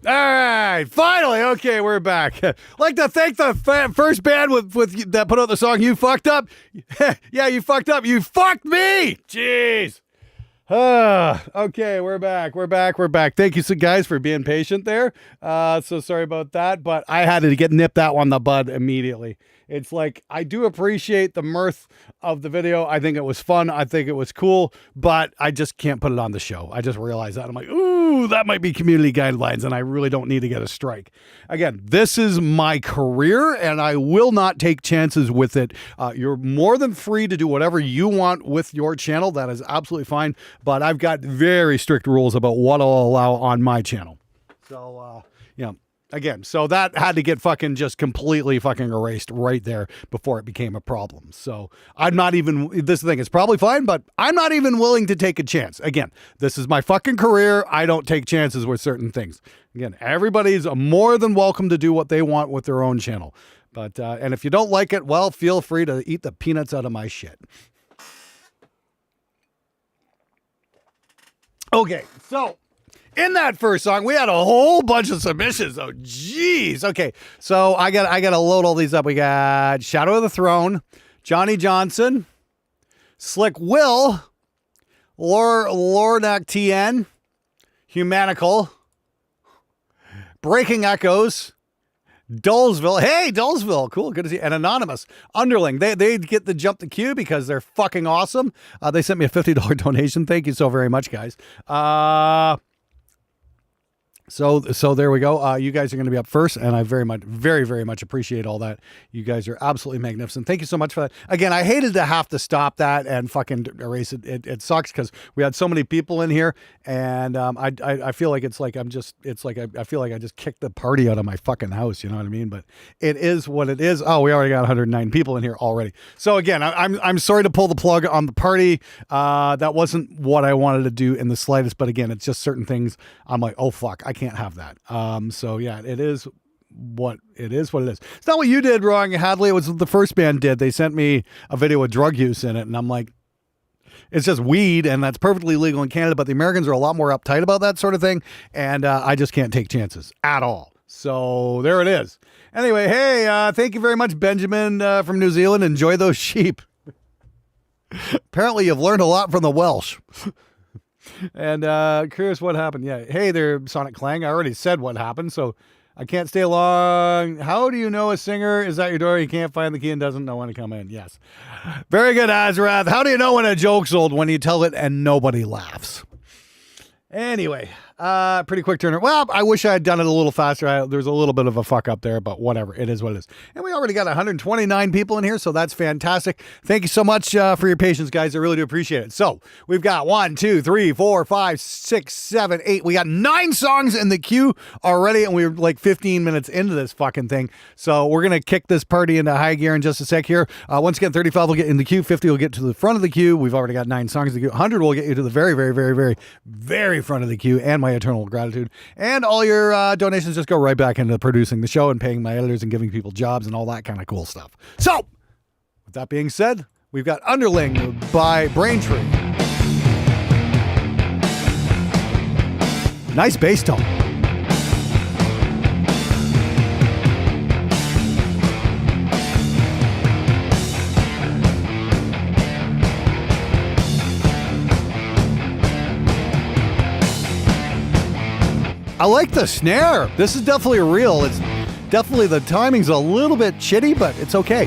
All right, finally, okay, we're back. Like to thank the first band with that put out the song "You Fucked Up." Yeah, you fucked up. You fucked me. Jeez. Okay, we're back. Thank you, guys, for being patient there. So sorry about that, but I had to nip that one in the bud immediately. It's like, I do appreciate the mirth of the video. I think it was fun. I think it was cool, but I just can't put it on the show. I just realized that. I'm like, ooh, that might be community guidelines, and I really don't need to get a strike. Again, this is my career, and I will not take chances with it. You're more than free to do whatever you want with your channel. That is absolutely fine, but I've got very strict rules about what I'll allow on my channel. So, again, so that had to get fucking just completely fucking erased right there before it became a problem. So I'm not even, this thing is probably fine, but I'm not even willing to take a chance. Again, this is my fucking career. I don't take chances with certain things. Again, everybody's more than welcome to do what they want with their own channel. But, and if you don't like it, well, feel free to eat the peanuts out of my shit. Okay, so in that first song, we had a whole bunch of submissions. Oh, geez. Okay, so I got to load all these up. We got Shadow of the Throne, Johnny Johnson, Slick Will, Lornak TN, Humanical, Breaking Echoes, Dullsville. Hey, Dullsville. Cool. Good to see you. And Anonymous. Underling. They get to jump the queue because they're fucking awesome. They sent me a $50 donation. Thank you so very much, guys. So there we go. You guys are going to be up first, and I very much appreciate all that. You guys are absolutely magnificent. Thank you so much for that. Again, I hated to have to stop that and fucking erase it. It sucks because we had so many people in here, and I feel like I feel like I just kicked the party out of my fucking house. You know what I mean? But it is what it is. Oh, we already got 109 people in here already. So again, I'm sorry to pull the plug on the party. That wasn't what I wanted to do in the slightest. But again, it's just certain things. I'm like, oh fuck, I can't have that. So yeah, it is what it is. It's not what you did wrong, Hadley. It was what the first band did. They sent me a video with drug use in it, and I'm like, it's just weed, and that's perfectly legal in Canada, but the Americans are a lot more uptight about that sort of thing, and I just can't take chances at all. So there it is. Anyway, hey, thank you very much, Benjamin from New Zealand. Enjoy those sheep. Apparently you've learned a lot from the Welsh. And curious what happened. Yeah. Hey there, Sonic Clang. I already said what happened, so I can't stay long. How do you know a singer is at your door? You can't find the key and doesn't know when to come in. Yes. Very good, Azrath. How do you know when a joke's old? When you tell it and nobody laughs. Anyway, pretty quick turner. Well, I wish I had done it a little faster. There's a little bit of a fuck up there, but whatever. It is what it is. And we already got 129 people in here, so that's fantastic. Thank you so much for your patience, guys. I really do appreciate it. So we've got 1, 2, 3, 4, 5, 6, 7, 8. We got 9 songs in the queue already, and we're like 15 minutes into this fucking thing. So we're going to kick this party into high gear in just a sec here. Once again, 35 will get in the queue. 50 will get to the front of the queue. We've already got 9 songs in the queue. 100 will get you to the very, very, very, very, very front of the queue, and my eternal gratitude. And all your donations just go right back into producing the show and paying my editors and giving people jobs and all that kind of cool stuff. So, with that being said, we've got Underling by Braintree. Nice bass tone. I like the snare. This is definitely real. It's definitely, the timing's a little bit shitty, but it's okay.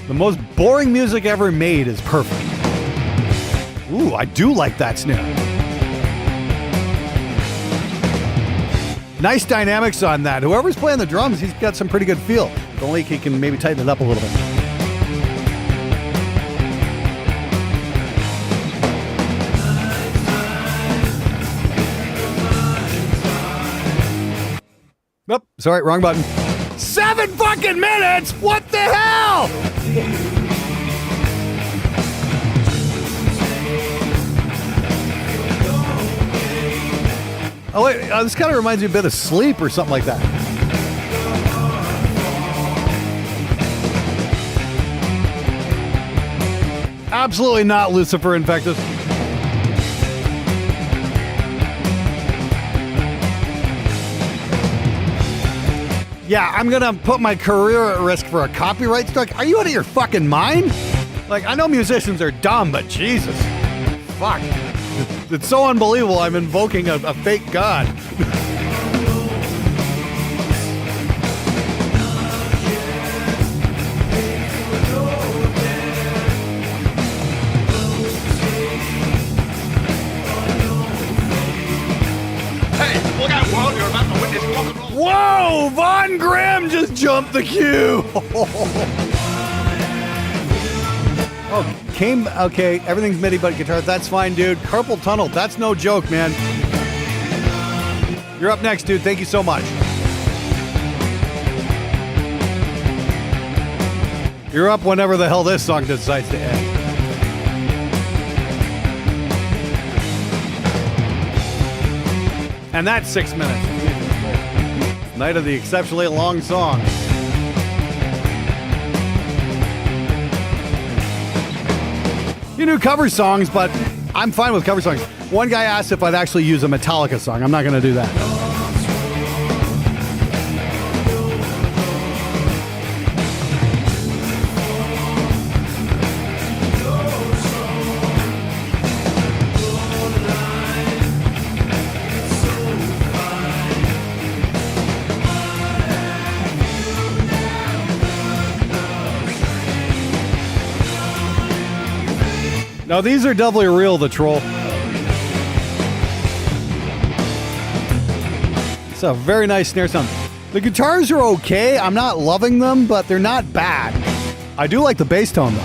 The most boring music ever made is perfect. Ooh, I do like that snare. Nice dynamics on that. Whoever's playing the drums, he's got some pretty good feel. If only he can maybe tighten it up a little bit. Oh, sorry, wrong button. 7 fucking minutes? What the hell? Oh, wait, this kind of reminds me a bit of Sleep or something like that. Absolutely not Lucifer Infectus. Yeah, I'm gonna put my career at risk for a copyright strike. Are you out of your fucking mind? Like, I know musicians are dumb, but Jesus. Fuck. It's so unbelievable I'm invoking a fake god. Hey, look out, world, you're about to witness rock and roll. Whoa! Von Grimm just jumped the queue! Oh, okay, everything's MIDI but guitar. That's fine, dude. Carpal tunnel, that's no joke, man. You're up next, dude. Thank you so much. You're up whenever the hell this song decides to end. And that's 6 minutes. Night of the exceptionally long song. You do cover songs, but I'm fine with cover songs. One guy asked if I'd actually use a Metallica song. I'm not going to do that. No, these are doubly real, the troll. It's a very nice snare sound. The guitars are okay. I'm not loving them, but they're not bad. I do like the bass tone, though.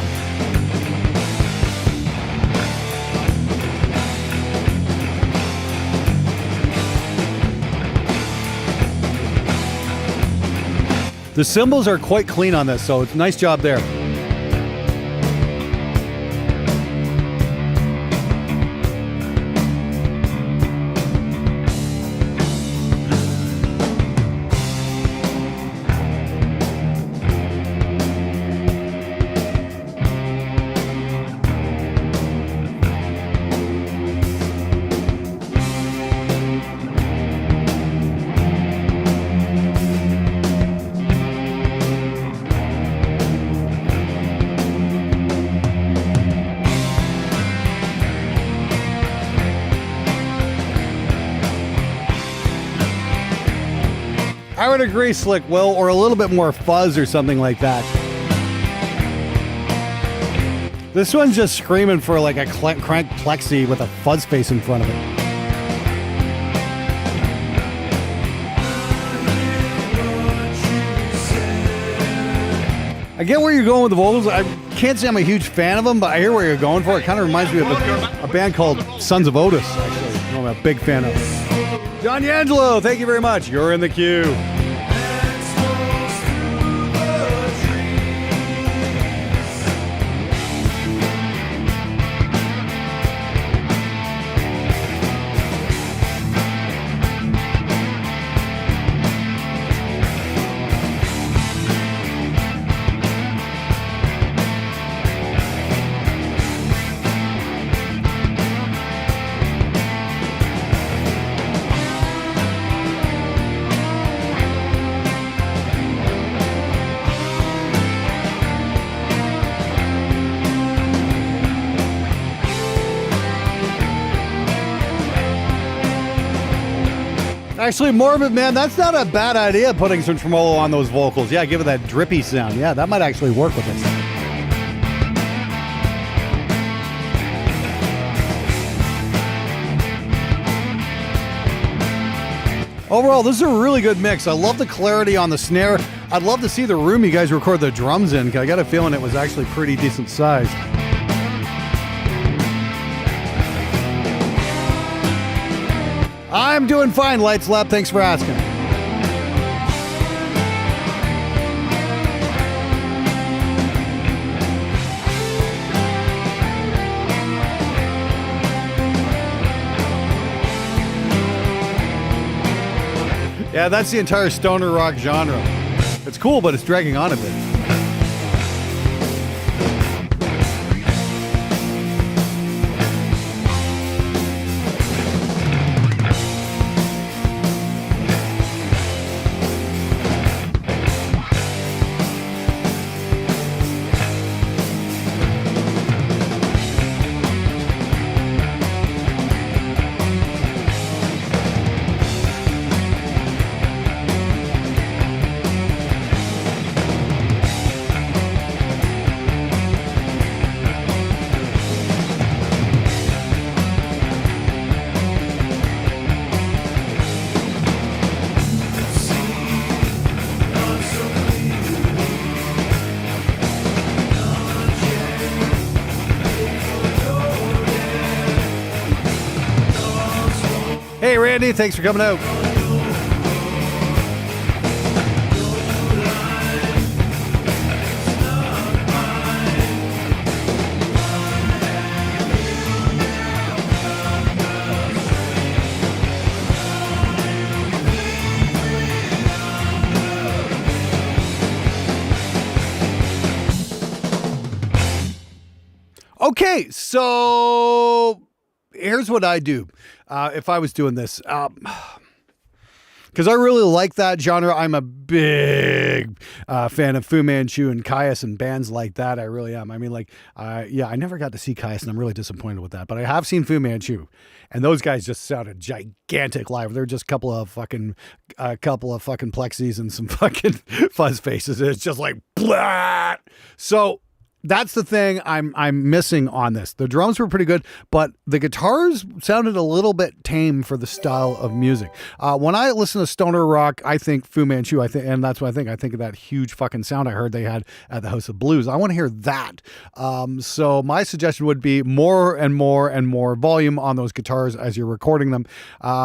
The cymbals are quite clean on this, so it's a nice job there. I would agree, Slick Will, or a little bit more fuzz or something like that. This one's just screaming for like a crank plexi with a fuzz face in front of it. I get where you're going with the vocals. I can't say I'm a huge fan of them, but I hear where you're going for. It kind of reminds me of a band called Sons of Otis, actually. I'm a big fan of. John D'Angelo, thank you very much. You're in the queue. Actually, Morbid, man, that's not a bad idea, putting some tremolo on those vocals. Yeah, give it that drippy sound. Yeah, that might actually work with this. Overall, this is a really good mix. I love the clarity on the snare. I'd love to see the room you guys record the drums in, because I got a feeling it was actually pretty decent size. I'm doing fine, Lights Lab. Thanks for asking. Yeah, that's the entire stoner rock genre. It's cool, but it's dragging on a bit. Hey, Randy, thanks for coming out. Okay, so here's what I do if I was doing this. Because I really like that genre. I'm a big fan of Fu Manchu and Caius and bands like that. I really am. I mean, like, yeah, I never got to see Caius, and I'm really disappointed with that. But I have seen Fu Manchu, and those guys just sounded gigantic live. They're just a couple of fucking plexies and some fucking fuzz faces. It's just like blah. So that's the thing I'm missing on this. The drums were pretty good, but the guitars sounded a little bit tame for the style of music. When I listen to stoner rock, I think Fu Manchu. And that's what I think. I think of that huge fucking sound I heard they had at the House of Blues. I want to hear that. So my suggestion would be more and more and more volume on those guitars as you're recording them.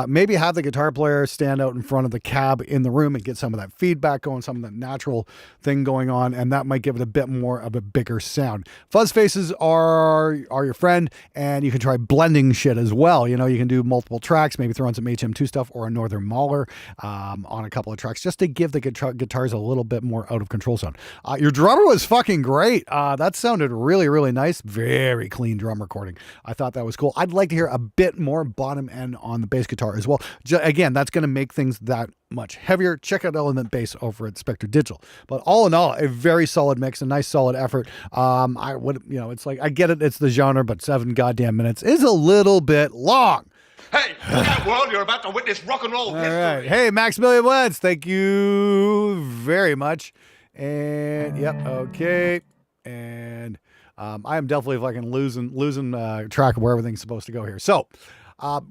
Maybe have the guitar player stand out in front of the cab in the room and get some of that feedback going, some of that natural thing going on, and that might give it a bit more of a bigger sound. Fuzz faces are your friend, and you can try blending shit as well. You know, you can do multiple tracks, maybe throw in some HM2 stuff or a Northern Mahler on a couple of tracks just to give the guitars a little bit more out of control sound. Your drummer was fucking great. That sounded really, really nice. Very clean drum recording. I thought that was cool. I'd like to hear a bit more bottom end on the bass guitar as well. Again, that's going to make things that much heavier. Check out Element Bass over at Spectre Digital. But all in all, a very solid mix, a nice solid effort. I would, you know, it's like, I get it, it's the genre, but 7 goddamn minutes is a little bit long. Hey, look out, world, you're about to witness rock and roll history. Right. Hey, Maximilian Wentz, thank you very much. And yep, okay. And I am definitely fucking losing track of where everything's supposed to go here. So,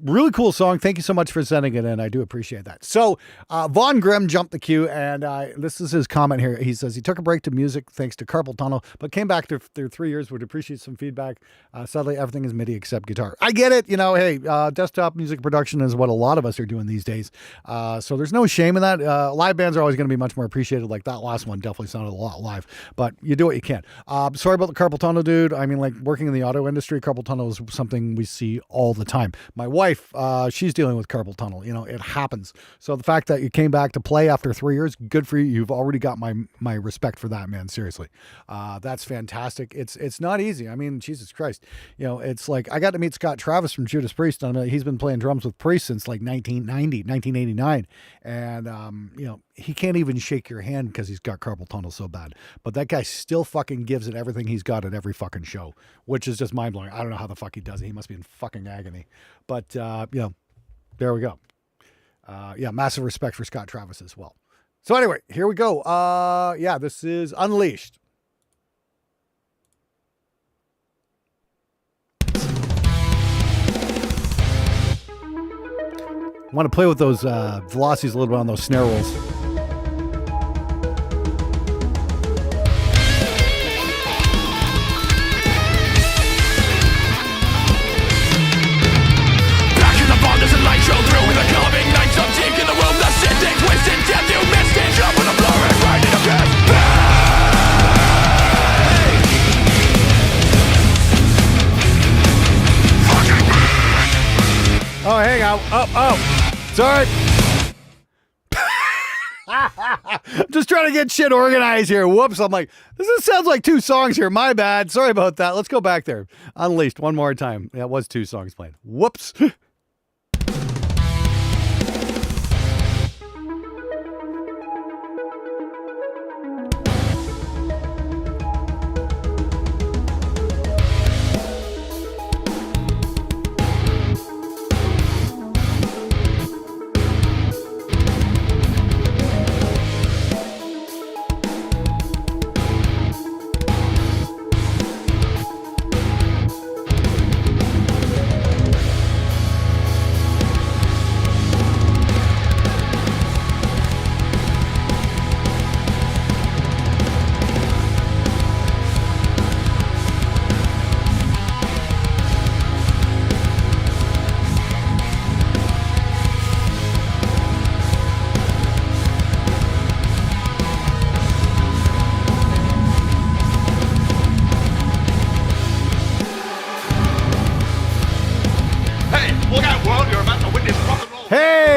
really cool song. Thank you so much for sending it in. I do appreciate that. So, Von Grimm jumped the queue, and this is his comment here. He says he took a break to music thanks to carpal tunnel, but came back after 3 years. Would appreciate some feedback. Sadly, everything is MIDI except guitar. I get it. You know, hey, desktop music production is what a lot of us are doing these days. So there's no shame in that. Live bands are always going to be much more appreciated. Like that last one definitely sounded a lot live, but you do what you can. Sorry about the carpal tunnel, dude. I mean, like working in the auto industry, carpal tunnel is something we see all the time. My wife, she's dealing with carpal tunnel. You know, it happens. So the fact that you came back to play after 3 years, good for you. You've already got my respect for that, man. Seriously. That's fantastic. It's not easy. I mean, Jesus Christ. You know, it's like, I got to meet Scott Travis from Judas Priest. I mean, he's been playing drums with Priest since like 1989. And, you know, he can't even shake your hand because he's got carpal tunnel so bad. But that guy still fucking gives it everything he's got at every fucking show, which is just mind blowing. I don't know how the fuck he does it. He must be in fucking agony. But, you know, there we go. Yeah, massive respect for Scott Travis as well. So anyway, here we go. Yeah, this is Unleashed. I want to play with those velocities a little bit on those snare rolls. Oh, hang on. Oh, sorry. Just trying to get shit organized here. Whoops. I'm like, this sounds like 2 songs here. My bad. Sorry about that. Let's go back there. Unleashed one more time. Yeah, it was 2 songs played. Whoops.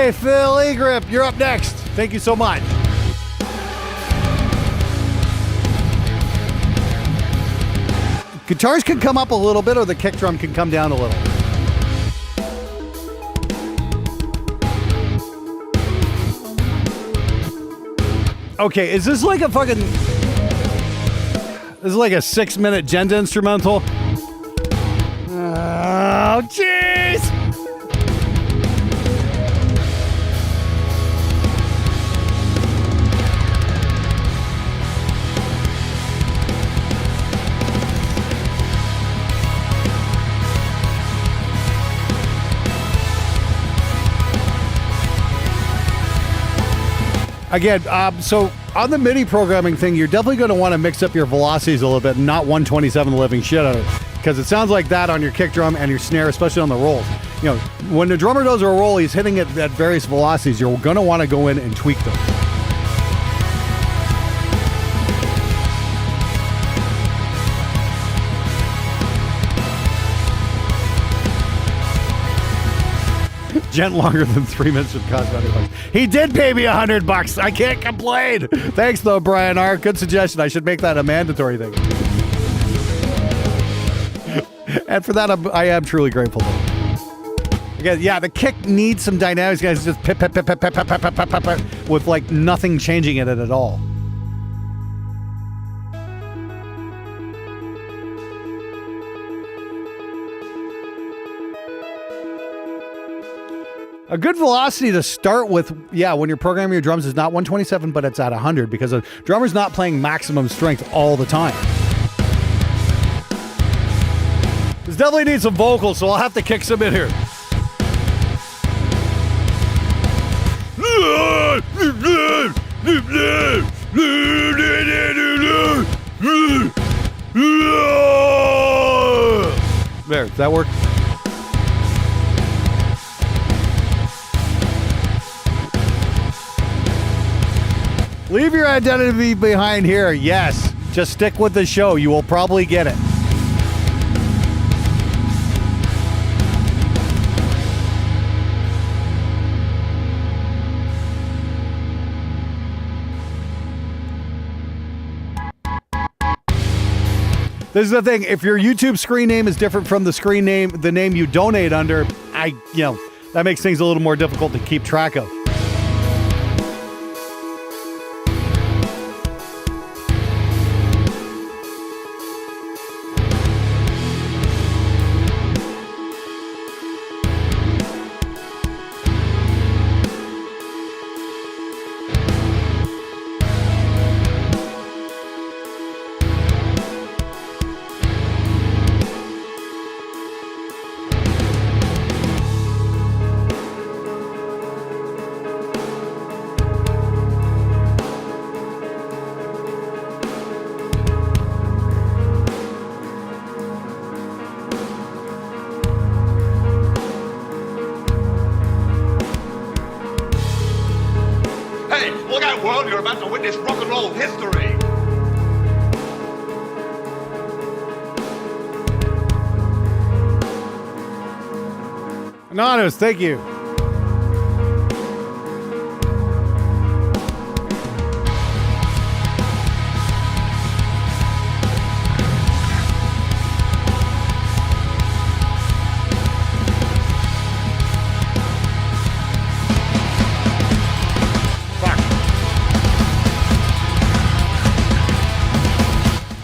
Hey, Phil Egrip, you're up next. Thank you so much. Guitars can come up a little bit, or the kick drum can come down a little. Okay, is this like a fucking... This is like a 6-minute Genda instrumental? Oh, jeez! Again, so on the MIDI programming thing, you're definitely going to want to mix up your velocities a little bit, and not 127 the living shit out of it. Because it sounds like that on your kick drum and your snare, especially on the rolls. You know, when the drummer does a roll, he's hitting it at various velocities. You're going to want to go in and tweak them. Gent longer than 3 minutes would cost $100. He did pay me $100. I can't complain. Thanks though, Brian R. Good suggestion. I should make that a mandatory thing. And for that, I am truly grateful. Again, yeah, the kick needs some dynamics, guys. Just pip, pip, pip, pip, pip, pip, pip, pip, pip, pip, with like nothing changing in it at all. A good velocity to start with, yeah, when you're programming your drums is not 127, but it's at 100 because a drummer's not playing maximum strength all the time. This definitely needs some vocals, so I'll have to kick some in here. There, does that work? Leave your identity behind here. Yes. Just stick with the show. You will probably get it. This is the thing. If your YouTube screen name is different from the name you donate under, that makes things a little more difficult to keep track of. World, you're about to witness rock and roll history. Anonymous, thank you.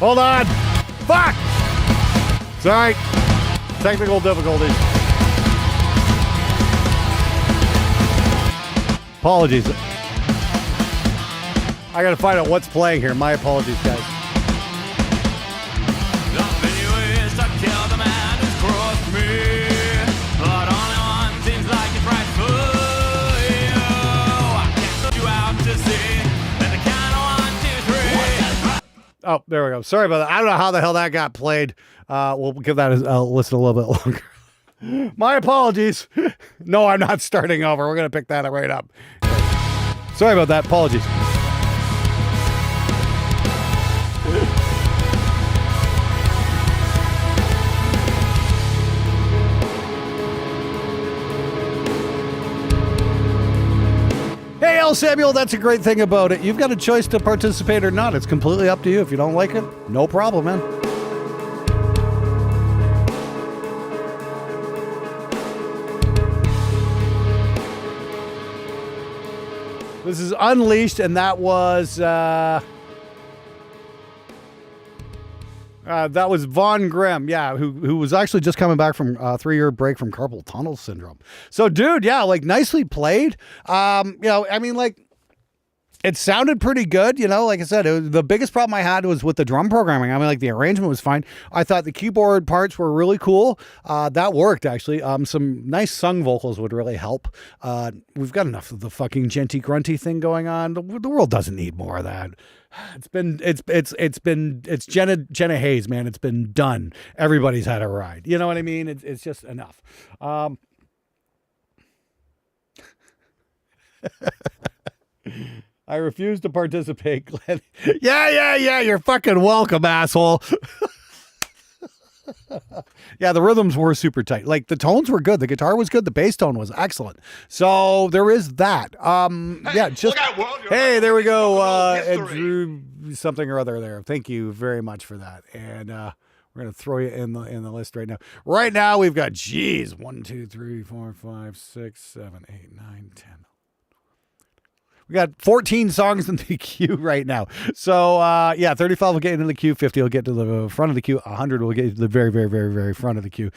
Hold on. Fuck! Sorry. Technical difficulties. Apologies. I gotta find out what's playing here. My apologies, guys. Oh, there we go. Sorry about that. I don't know how the hell that got played. We'll give that a listen a little bit longer. My apologies. No, I'm not starting over. We're going to pick that right up. Sorry about that. Apologies. Samuel, that's a great thing about it. You've got a choice to participate or not. It's completely up to you. If you don't like it, no problem, man. This is Unleashed, and that was Von Grimm, yeah, who was actually just coming back from a 3-year break from carpal tunnel syndrome. So, dude, yeah, like, nicely played. You know, I mean, like, it sounded pretty good, you know. Like I said, the biggest problem I had was with the drum programming. I mean, like, the arrangement was fine. I thought the keyboard parts were really cool. That worked, actually. Some nice sung vocals would really help. We've got enough of the fucking genty grunty thing going on. The world doesn't need more of that. It's Jenna Haze, man. It's been done. Everybody's had a ride. You know what I mean? It's just enough. I refuse to participate, Glenn. Yeah. You're fucking welcome, asshole. Yeah, the rhythms were super tight. Like, the tones were good. The guitar was good. The bass tone was excellent. So there is that. Yeah, just hey, there we go. It drew something or other there. Thank you very much for that. And we're gonna throw you in the list right now. Right now we've got 1, 2, 3, 4, 5, 6, 7, 8, 9, 10. We got 14 songs in the queue right now. So, yeah, 35 will get into the queue. 50 will get to the front of the queue. 100 will get to the very, very, very, very front of the queue.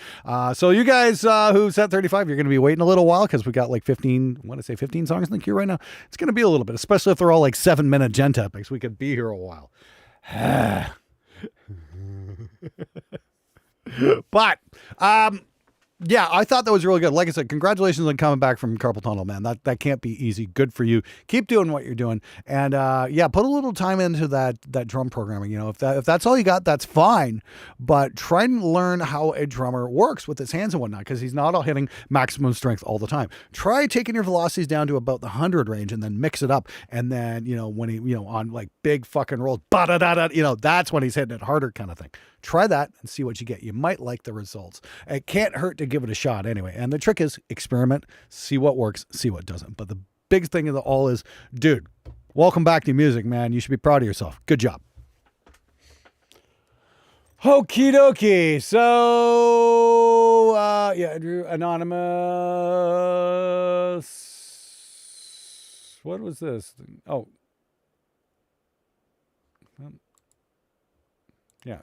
So you guys who set 35, you're going to be waiting a little while because we got like 15 songs in the queue right now. It's going to be a little bit, especially if they're all like 7-minute gent epics. We could be here a while. But, yeah, I thought that was really good. Like I said, congratulations on coming back from carpal tunnel, man. That can't be easy. Good for you. Keep doing what you're doing. And yeah, put a little time into that drum programming. You know, if that's all you got, that's fine. But try and learn how a drummer works with his hands and whatnot, because he's not all hitting maximum strength all the time. Try taking your velocities down to about the 100 range and then mix it up. And then, you know, when he, you know, on like big fucking rolls, you know, that's when he's hitting it harder kind of thing. Try that and see what you get. You might like the results. It can't hurt to give it a shot anyway. And the trick is experiment, see what works, see what doesn't. But the big thing of it all is, dude, welcome back to music, man. You should be proud of yourself. Good job. Okie dokie. So, yeah, Drew, Anonymous. What was this? Oh. Yeah.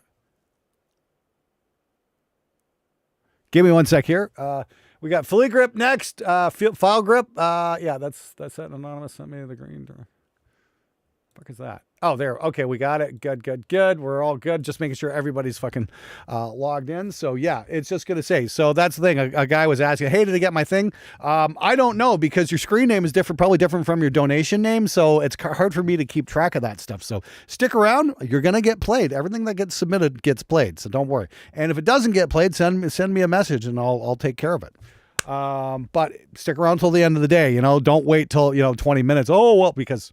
Give me one sec here. We got Flea Grip next. File Grip. Yeah, that's that. Anonymous sent me the green. Fuck is that? Oh, there. Okay, we got it. Good. We're all good. Just making sure everybody's fucking logged in. So yeah, it's just gonna say. So that's the thing. A guy was asking, "Hey, did I get my thing?" I don't know, because your screen name is different, probably different from your donation name. So it's hard for me to keep track of that stuff. So stick around. You're gonna get played. Everything that gets submitted gets played. So don't worry. And if it doesn't get played, send me a message and I'll take care of it. But stick around till the end of the day. You know, don't wait till 20 minutes. Oh well, because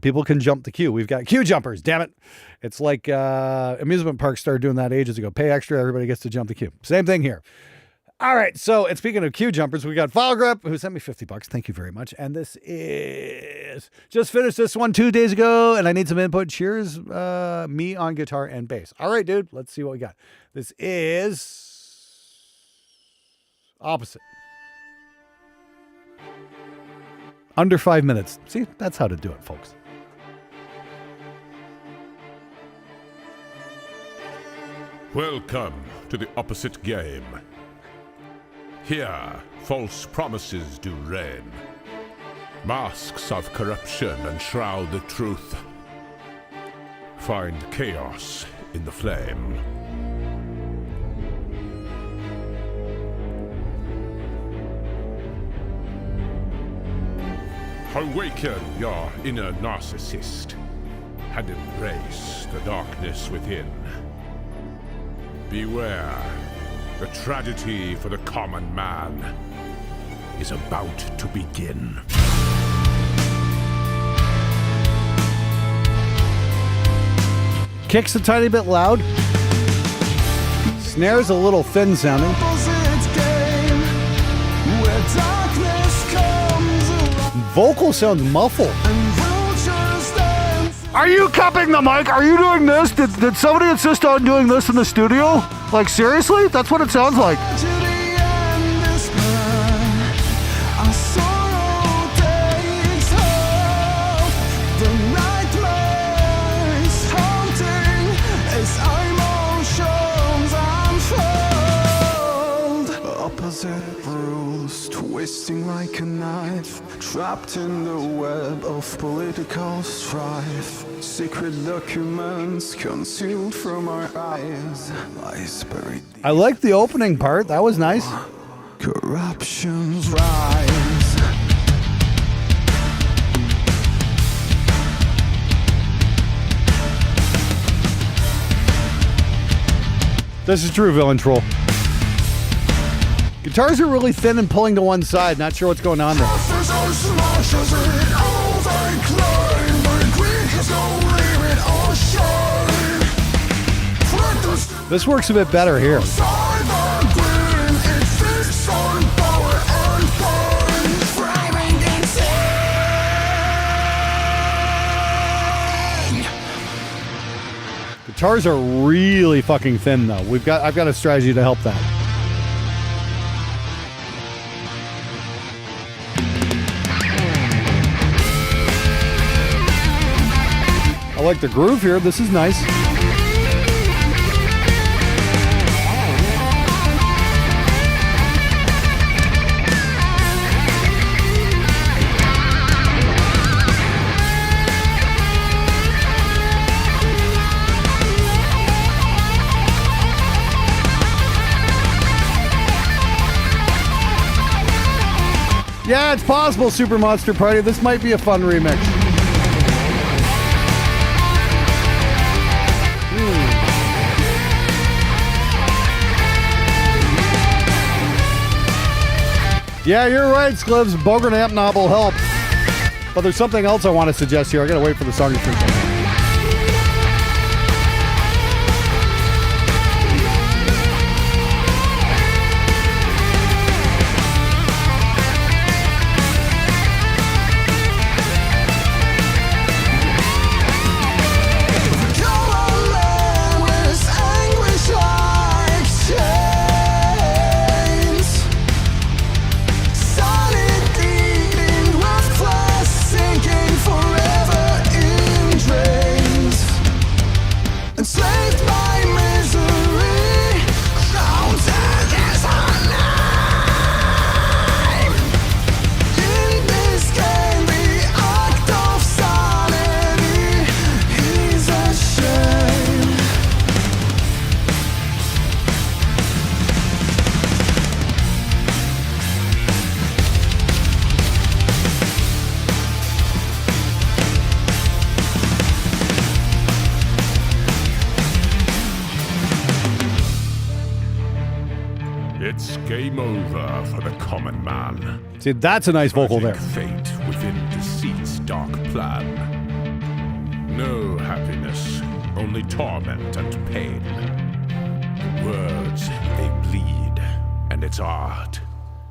people can jump the queue. We've got queue jumpers, damn it. It's like amusement parks started doing that ages ago. Pay extra, everybody gets to jump the queue. Same thing here. All right, so, and speaking of queue jumpers, we got File Grip, who sent me $50. Thank you very much. And this is, just finished this one 2 days ago, and I need some input. Cheers, me on guitar and bass. All right, dude, let's see what we got. This is Opposite. Under 5 minutes. See, that's how to do it, folks. Welcome to the Opposite game. Here, false promises do reign. Masks of corruption enshroud the truth. Find chaos in the flame. Awaken your inner narcissist and embrace the darkness within. Beware, the tragedy for the common man is about to begin. Kick's a tiny bit loud. Snare's a little thin sounding. vocal sounds muffled. Are you cupping the mic? Are you doing this? Did somebody insist on doing this in the studio? Like, seriously? That's what it sounds like. Rules twisting like a knife, trapped in the web of political strife. Secret documents concealed from our eyes, lies buried. I like the opening part. That was nice. Corruption's rise. This is true, Villain Troll. Guitars are really thin and pulling to one side. Not sure what's going on there. This works a bit better here. Guitars are really fucking thin though. I've got a strategy to help that. I like the groove here. This is nice. Yeah, it's possible, Super Monster Party. This might be a fun remix. Yeah, you're right, Sklivs. Bogren Amp Knob will help. But there's something else I want to suggest here. I gotta wait for the song to finish. It's game over for the common man. See, that's a nice vocal there. Fate within deceit's dark plan. No happiness, only torment and pain. Words, they bleed, and it's art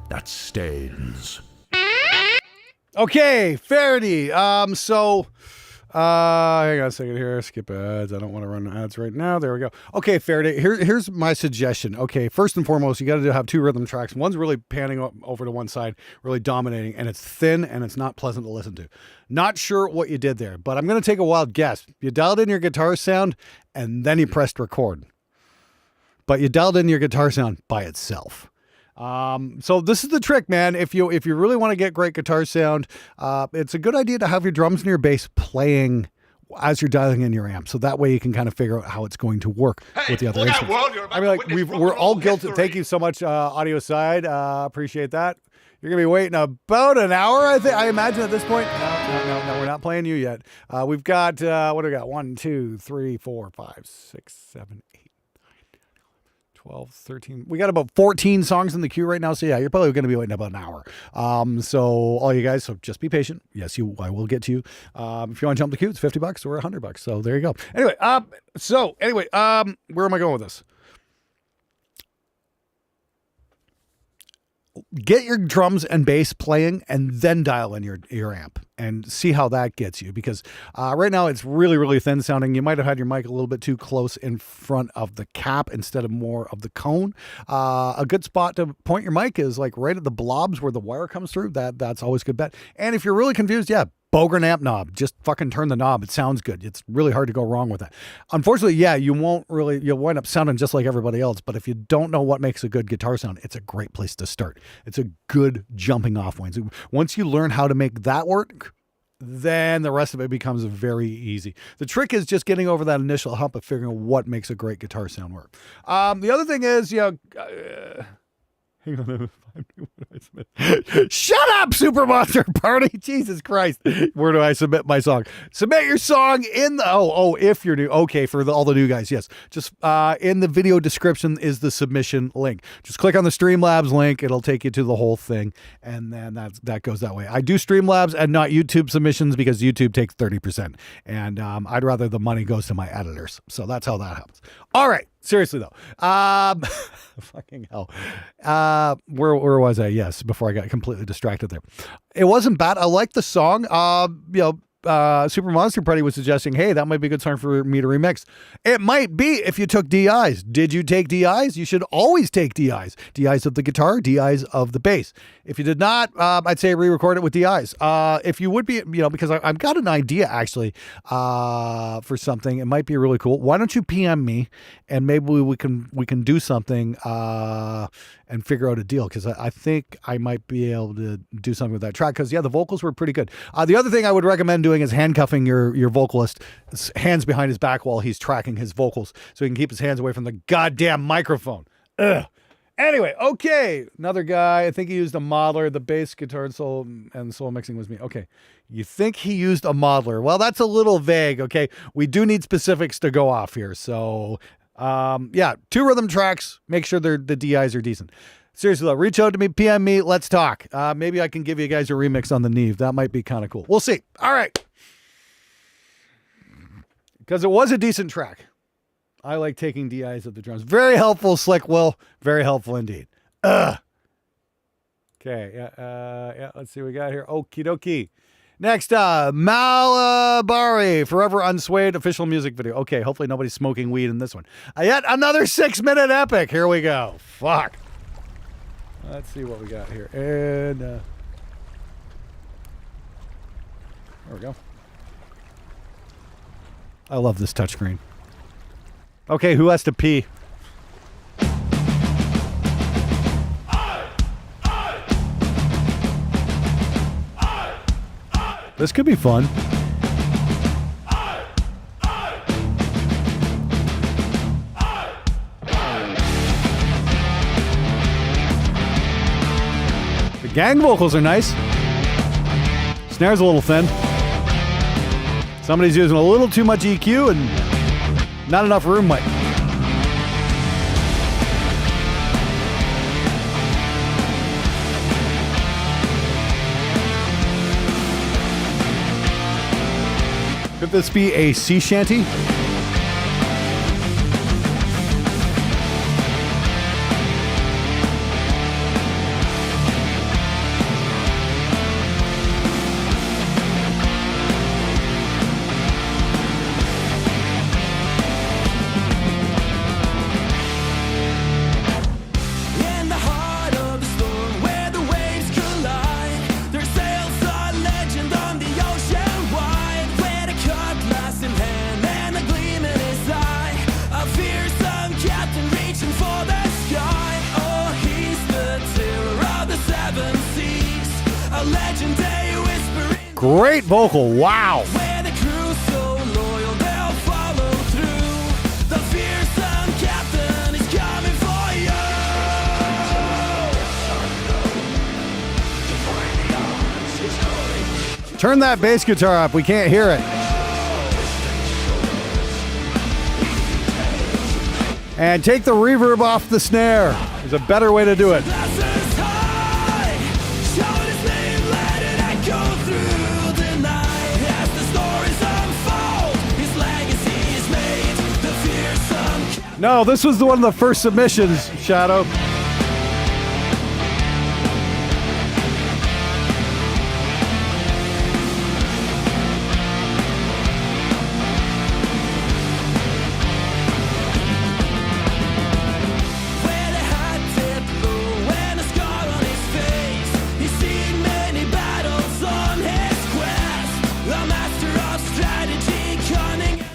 that stains. Okay, Faraday. Hang on a second here. Skip ads. I don't want to run ads right now. There we go. Okay, Faraday. Here's my suggestion. Okay, first and foremost, you got to have two rhythm tracks. One's really panning over to one side, really dominating, and it's thin and it's not pleasant to listen to. Not sure what you did there, but I'm going to take a wild guess. You dialed in your guitar sound and then you pressed record. But you dialed in your guitar sound by itself. So this is the trick, man. If you really want to get great guitar sound, it's a good idea to have your drums and your bass playing as you're dialing in your amp. So that way you can kind of figure out how it's going to work with the other instruments. I mean, like we're all guilty. Thank you so much, Audio Side. Appreciate that. You're going to be waiting about an hour, I imagine at this point. No, we're not playing you yet. We've got, what do we got? 1, 2, 3, 4, 5, 6, 7, 8. 12, 13. We got about 14 songs in the queue right now. So yeah, you're probably going to be waiting about an hour. So all you guys, so just be patient. Yes, I will get to you. If you want to jump the queue, it's $50 or $100. So there you go. Anyway, where am I going with this? get your drums and bass playing and then dial in your amp and see how that gets you, because right now it's really, really thin sounding. You might have had your mic a little bit too close in front of the cap instead of more of the cone. A good spot to point your mic is like right at the blobs where the wire comes through. That's always a good bet. And if you're really confused, Bogren amp knob. Just fucking turn the knob. It sounds good. It's really hard to go wrong with that. Unfortunately, you'll wind up sounding just like everybody else. But if you don't know what makes a good guitar sound, it's a great place to start. It's a good jumping off point. So once you learn how to make that work, then the rest of it becomes very easy. The trick is just getting over that initial hump of figuring out what makes a great guitar sound work. The other thing is, hang on. Shut up, Super Monster Party. Jesus Christ. Where do I submit my song? Submit your song in the, if you're new. Okay, for all the new guys, yes. Just in the video description is the submission link. Just click on the Streamlabs link. It'll take you to the whole thing. And then that goes that way. I do Streamlabs and not YouTube submissions because YouTube takes 30%. And I'd rather the money goes to my editors. So that's how that happens. All right. Seriously though, fucking hell. Where was I? Yes, before I got completely distracted there. It wasn't bad. I liked the song. Super Monster Party was suggesting, hey, that might be a good song for me to remix. It might be if you took DIs. Did you take DIs? You should always take DIs. DIs of the guitar, DIs of the bass. If you did not, I'd say re-record it with DIs. If you would be, because I've got an idea actually for something. It might be really cool. Why don't you PM me and maybe we can do something and figure out a deal, because I think I might be able to do something with that track, because the vocals were pretty good. The other thing I would recommend doing is handcuffing your vocalist, hands behind his back while he's tracking his vocals so he can keep his hands away from the goddamn microphone. Ugh. Anyway, okay, another guy, I think he used a modeler. The bass, guitar, and solo mixing was me. Okay, you think he used a modeler? Well, that's a little vague, okay? We do need specifics to go off here, so 2 rhythm tracks, make sure the DIs are decent. Seriously though, reach out to me, PM me, let's talk. Maybe I can give you guys a remix on the Neve. That might be kind of cool. We'll see. All right. Because it was a decent track. I like taking DIs of the drums. Very helpful, Slick Will. Very helpful indeed. Okay, let's see what we got here. Okie dokie. Next, Malabari, Forever Unswayed official music video. Okay, hopefully nobody's smoking weed in this one. Yet another 6-minute epic. Here we go. Fuck. Let's see what we got here. And there we go. I love this touchscreen. Okay, who has to pee? This could be fun. The gang vocals are nice. Snare's a little thin. Somebody's using a little too much EQ and not enough room mic. Could this be a sea shanty? Great vocal, wow. Turn that bass guitar up, we can't hear it. And take the reverb off the snare. There's a better way to do it. No, this was one of the first submissions, Shadow.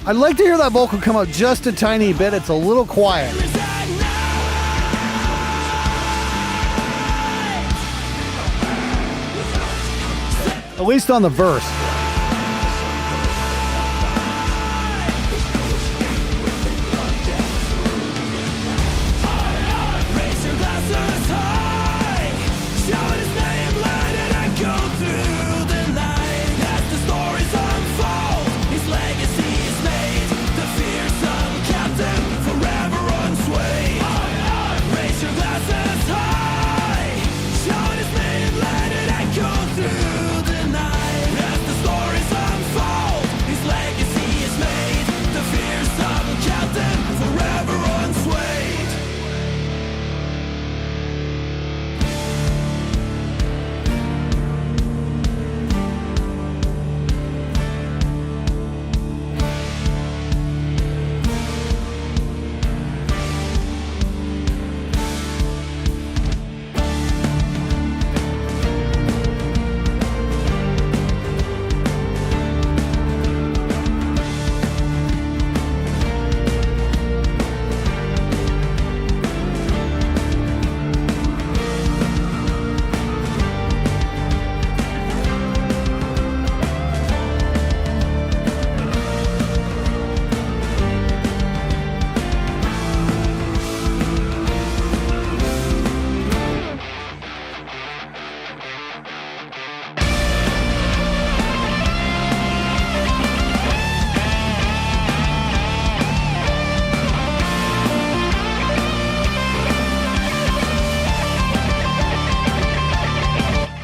I'd like to hear that vocal come out just a tiny bit. It's a little quiet. At least on the verse.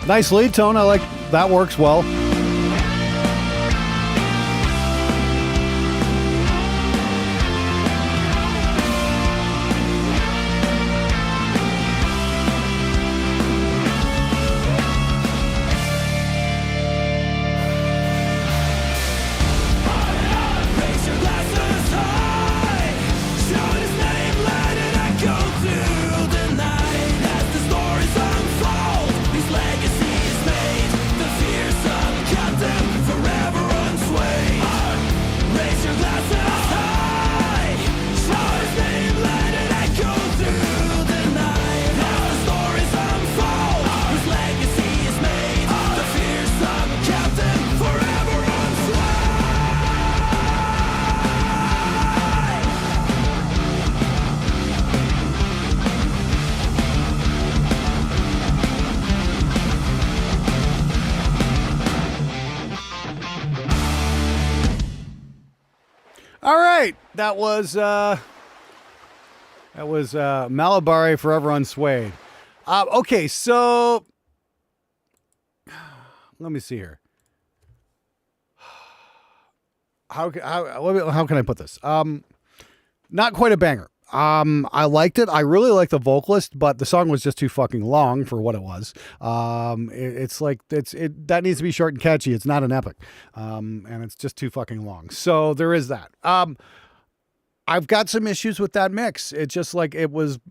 Nice lead tone. I like that. Works well. All right, that was Malabari Forever Onswayed. Okay, so let me see here. How can I put this? Not quite a banger. I liked it. I really liked the vocalist, but the song was just too fucking long for what it was. That needs to be short and catchy. It's not an epic. And it's just too fucking long. So there is that. I've got some issues with that mix. It's just like it wasn't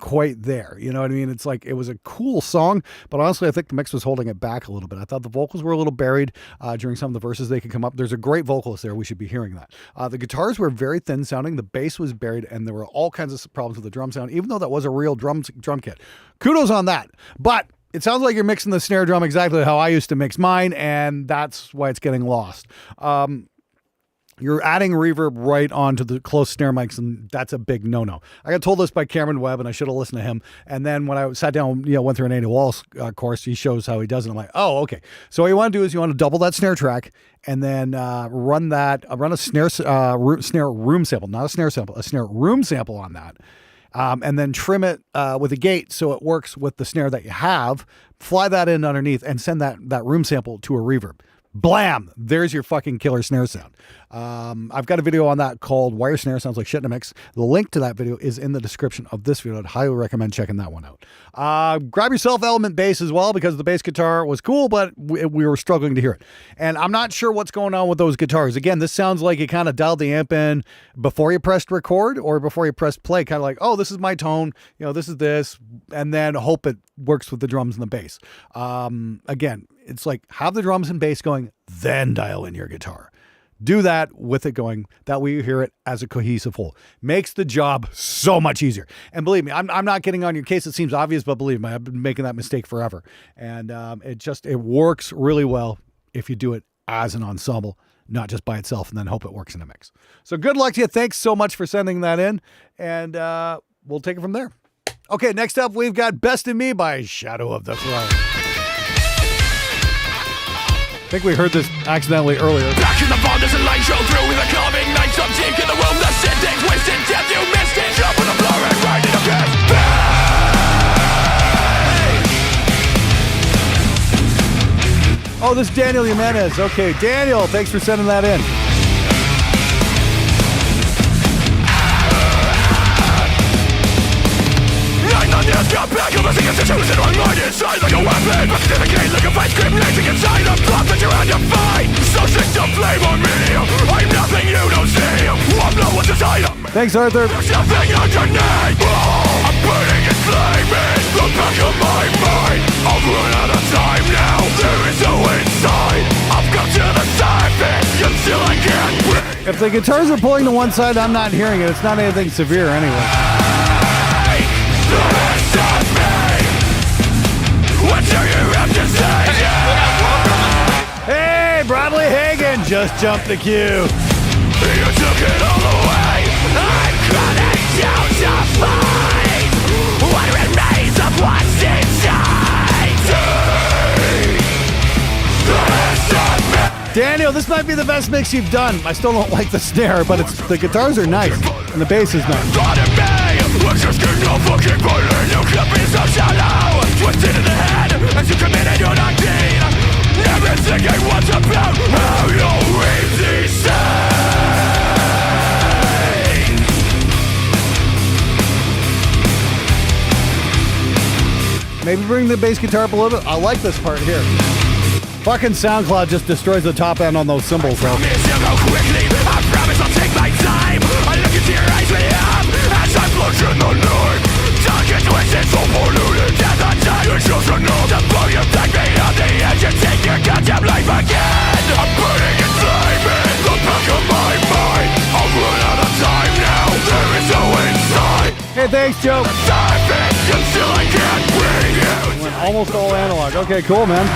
quite there. You know what I mean? It's like it was a cool song, but honestly, I think the mix was holding it back a little bit. I thought the vocals were a little buried during some of the verses. They could come up. There's a great vocalist there. We should be hearing that. The guitars were very thin sounding. The bass was buried, and there were all kinds of problems with the drum sound, even though that was a real drum kit. Kudos on that. But it sounds like you're mixing the snare drum exactly how I used to mix mine, and that's why it's getting lost. You're adding reverb right onto the close snare mics, and that's a big no-no. I got told this by Cameron Webb, and I should have listened to him. And then when I sat down, went through an Andy Wallace course, he shows how he does it. I'm like, oh, okay. So what you want to do is you want to double that snare track, and then run a snare room sample, not a snare sample, a snare room sample on that. And then trim it with a gate so it works with the snare that you have. Fly that in underneath and send that room sample to a reverb. Blam! There's your fucking killer snare sound. I've got a video on that called Why Your Snare Sounds Like Shit in a Mix. The link to that video is in the description of this video. I'd highly recommend checking that one out. Grab yourself element bass as well, because the bass guitar was cool, but we were struggling to hear it. And I'm not sure what's going on with those guitars. Again, this sounds like you kind of dialed the amp in before you pressed record or before you pressed play. Kind of like, oh, this is my tone. This is this. And then hope it works with the drums and the bass. Again, it's like have the drums and bass going, then dial in your guitar. do that with it going, that way you hear it as a cohesive whole. Makes the job so much easier. And believe me, I'm not getting on your case. It seems obvious, but believe me, I've been making that mistake forever. And it works really well if you do it as an ensemble, not just by itself, and then hope it works in a mix. So good luck to you. Thanks so much for sending that in. And we'll take it from there. Okay, next up, we've got Best in Me by Shadow of the Throne. I think we heard this accidentally earlier. Back in the vault, there's a light show through with a carving knife. Some cheek in the room, the sitting, wasted death, you missed it. Jump on the floor and ride it again. Oh, this is Daniel Jimenez. Okay, Daniel, thanks for sending that in. Got back, I'm missing institution, my mind inside like a weapon. Back to the gate like a fight, scream blazing inside a block that you're on your fight. So sick to flame on me, I'm nothing you don't see. I'm not what's inside of me. Thanks, Arthur. There's nothing underneath. Oh, I'm burning and flaming, the back of my mind. I've run out of time now, there is no inside. I've come to the surface, yet still I can't breathe. If the guitars are pulling to one side, I'm not hearing it. It's not anything severe anyway. What do you have to say? Hey, Broadway Hagen just jumped the queue. You took it all away. I'm cutting down to fight what remains of what's inside. Daniel, this might be the best mix you've done. I still don't like the snare, but the guitars are nice and the bass is nice. Twisted in the head as you committed your 19. Never thinking what's about how you'll reap these things. Maybe bring the bass guitar up a little bit. I like this part here. Fucking SoundCloud just destroys the top end on those cymbals, though. I promise I'll take my time. I look into your eyes with him as I flush in the night. Dark and twisted, so polluted. Death on time, your children know to blow you back me on the edge and take your goddamn life again. I'm burning and flaming, the back of my mind. I'll run out of time now, there is no inside. Hey, thanks, Joe. Until I can't bring you. Went almost all analog. Okay, cool, man.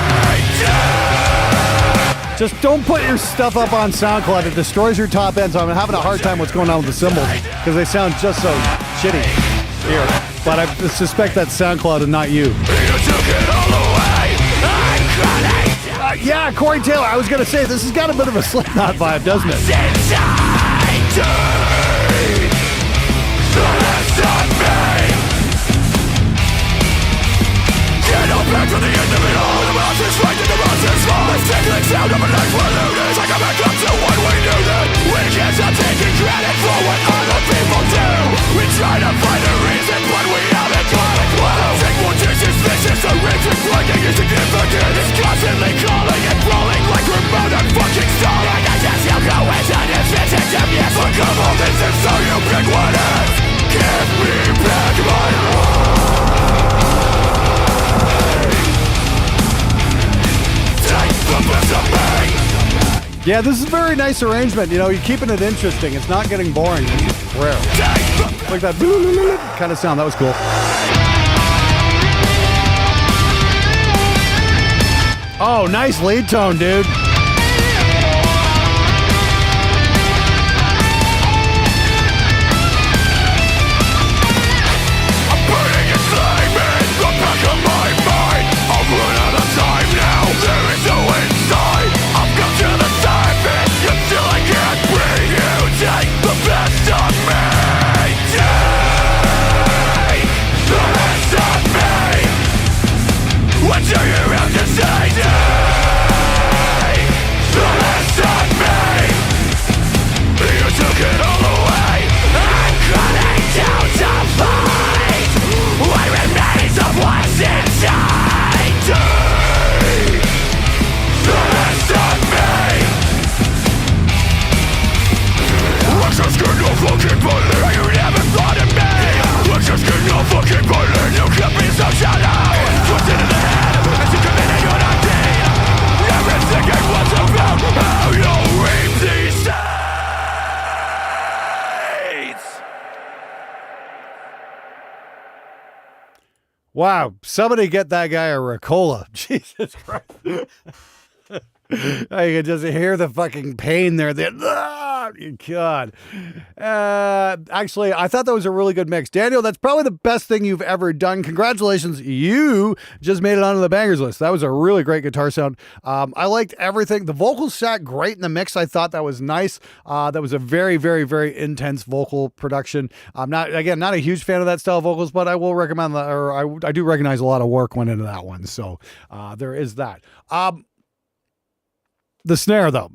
Just don't put your stuff up on SoundCloud. It destroys your top end, so I'm having a hard time what's going on with the cymbals because they sound just so shitty here. But I suspect that's SoundCloud and not you. You took it all away. I'm Yeah, Corey Taylor. I was going to say, this has got a bit of a Slipknot vibe, doesn't it? Back to the end of it all. The mountains right in the mountains fall. The tickling sound of a life we're looting. Take it back up to what we knew then. We can't stop taking credit for what other people do. We try to find a reason, but we haven't got a clue. Take more chances, this is a raging flagging is significant. It's constantly calling and crawling like we're motherfucking stalling. I guess you'll go as an infinite damn yes. Look of all this and so you pick what is. Give me back my heart. Yeah, this is a very nice arrangement. You know, you're keeping it interesting. It's not getting boring. It's rare. Like that kind of sound. That was cool. Oh, nice lead tone, dude. I'm burning and flaming, the back of my mind. I've run out of time now, there is no inside. I've come to the surface, yet still I can't bring you. Take the best of me. Take the best of me. What do you have to say? Take Wow, somebody get that guy a Ricola. Jesus Christ. I can just hear the fucking pain there. God. Actually, I thought that was a really good mix. Daniel, that's probably the best thing you've ever done. Congratulations. You just made it onto the bangers list. That was a really great guitar sound. I liked everything. The vocals sat great in the mix. I thought that was nice. That was a very, very, very intense vocal production. I'm not a huge fan of that style of vocals, but I will recommend that, or I do recognize a lot of work went into that one. So there is that. The snare, though.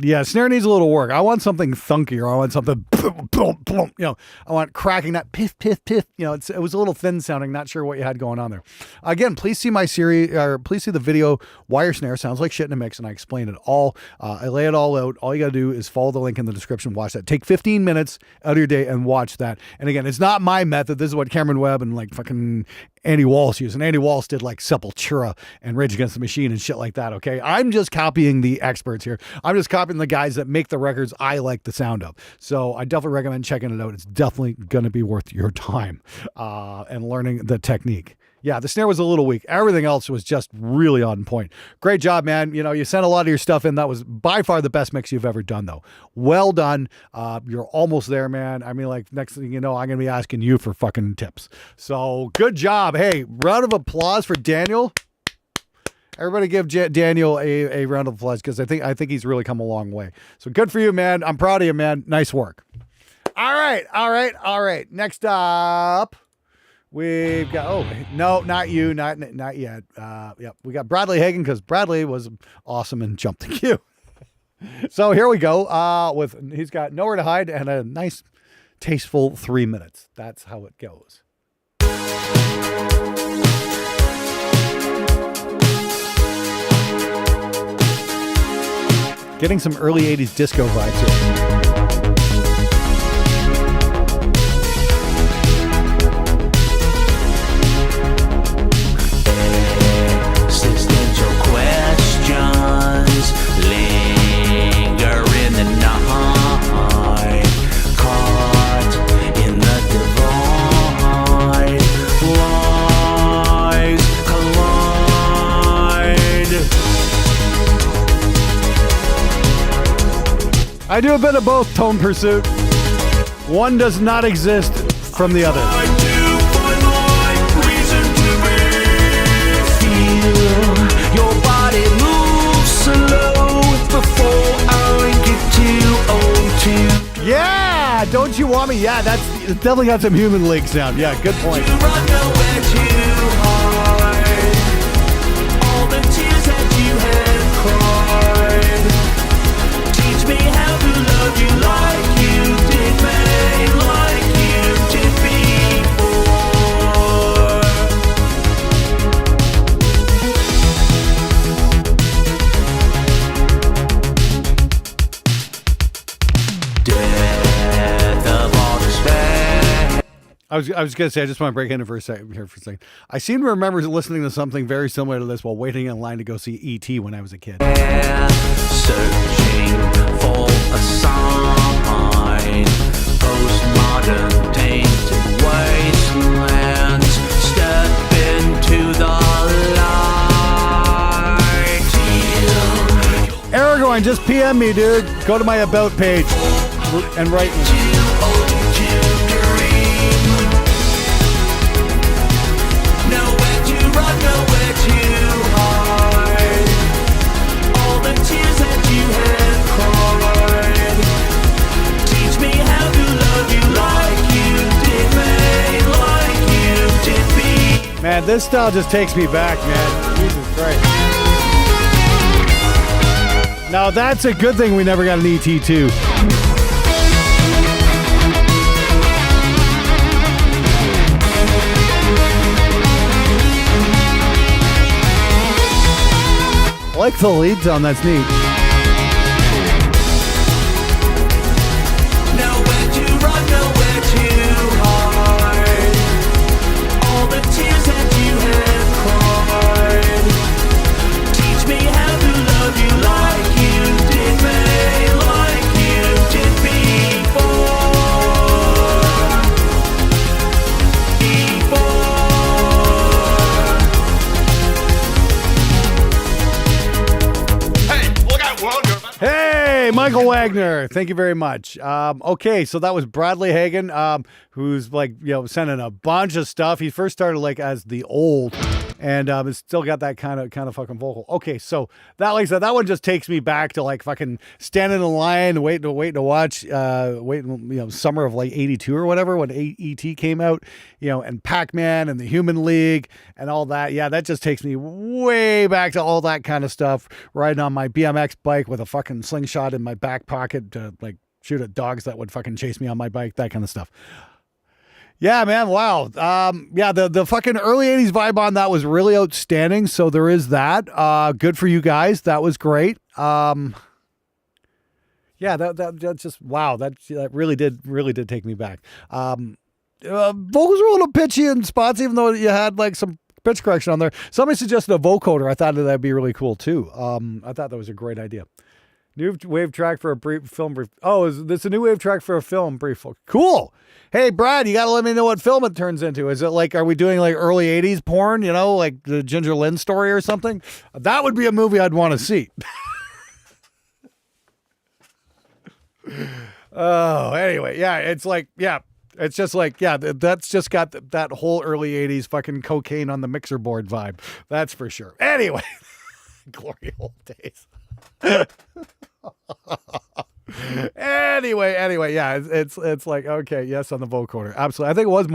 Yeah, snare needs a little work. I want something thunkier. I want something, boom, boom, boom. You know, I want cracking that piff, piff, piff. You know, it was a little thin sounding. Not sure what you had going on there. Again, please see my series, or please see the video. Wire snare sounds like shit in a mix, and I explain it all. I lay it all out. All you got to do is follow the link in the description. Watch that. Take 15 minutes out of your day and watch that. And again, it's not my method. This is what Cameron Webb and like fucking Andy Walsh used. And Andy Walsh did like Sepultura and Rage Against the Machine and shit like that. Okay, I'm just copying the experts here. I'm just copying the guys that make the records I like the sound of. So I definitely recommend checking it out. It's definitely going to be worth your time and learning the technique. Yeah, the snare was a little weak. Everything else was just really on point. Great job, man. You know, you sent a lot of your stuff in. That was by far the best mix you've ever done, though. Well done. You're almost there, man. I mean, like, next thing you know, I'm going to be asking you for fucking tips. So good job. Hey, round of applause for Daniel. Everybody give Daniel a round of applause, because I think he's really come a long way. So good for you, man. I'm proud of you, man. Nice work. All right. Next up, we've got, no, not you, not yet. Yep, we got Bradley Hagen, because Bradley was awesome and jumped the queue. So here we go. He's got Nowhere to Hide and a nice, tasteful 3 minutes. That's how it goes. Getting some early 80s disco vibes here. Existential questions linger in the night, caught in the divide, lies collide. I do a bit of both, Tone Pursuit. One does not exist from the other. I do find life reason to be. Feel your body move slow before I get too old to. Yeah, Don't You Want Me? Yeah, it's definitely got some Human League sound. Yeah, good point. To run nowhere too hard. All the tears that you have cried. Teach me how to love you like you did me, like you did before. Death of all despair. I was going to say, I just want to break in for a second. I seem to remember listening to something very similar to this while waiting in line to go see E.T. when I was a kid. Searching for a sign, postmodern tainted wastelands. Step into the light. Aragorn, just PM me, dude. Go to my About page and write me. Too old to dream. Nowhere to run, nowhere to hide. All the tears that you have cried. Teach me how to love you like you did me, like you did me. Man, this style just takes me back, man. Jesus Christ. Now that's a good thing we never got an ET2. I like the lead tone, that's neat. Nowhere to run, nowhere to hide. All the tears that you have cried. Teach me how to love you like you did me, like you did before. Michael Wagner, thank you very much. Okay, so that was Bradley Hagen, who's like, sending a bunch of stuff. He first started like as the old, and it's still got that kind of fucking vocal. Okay, so that, like I said, that one just takes me back to like fucking standing in line, waiting to watch, summer of like '82 or whatever when E.T. came out, and Pac-Man and the Human League and all that. Yeah, that just takes me way back to all that kind of stuff. Riding on my BMX bike with a fucking slingshot in my back pocket to like shoot at dogs that would fucking chase me on my bike, that kind of stuff. Yeah, man. Wow. The fucking early 80s vibe on that was really outstanding. So there is that. Good for you guys. That was great. That just, wow. That really did take me back. Vocals were a little pitchy in spots, even though you had like some pitch correction on there. Somebody suggested a vocoder. I thought that'd be really cool too. I thought that was a great idea. New wave track for a brief film brief. Oh, is this a new wave track for a film brief? Cool. Hey, Brad, you got to let me know what film it turns into. Is it like, are we doing like early 80s porn, like the Ginger Lynn story or something? That would be a movie I'd want to see. Oh, anyway. Yeah, it's like, yeah. It's just like, yeah, that's just got that whole early 80s fucking cocaine on the mixer board vibe. That's for sure. Anyway, glory old days. Anyway, yeah, it's like, okay, yes, on the vocoder, absolutely. I think it was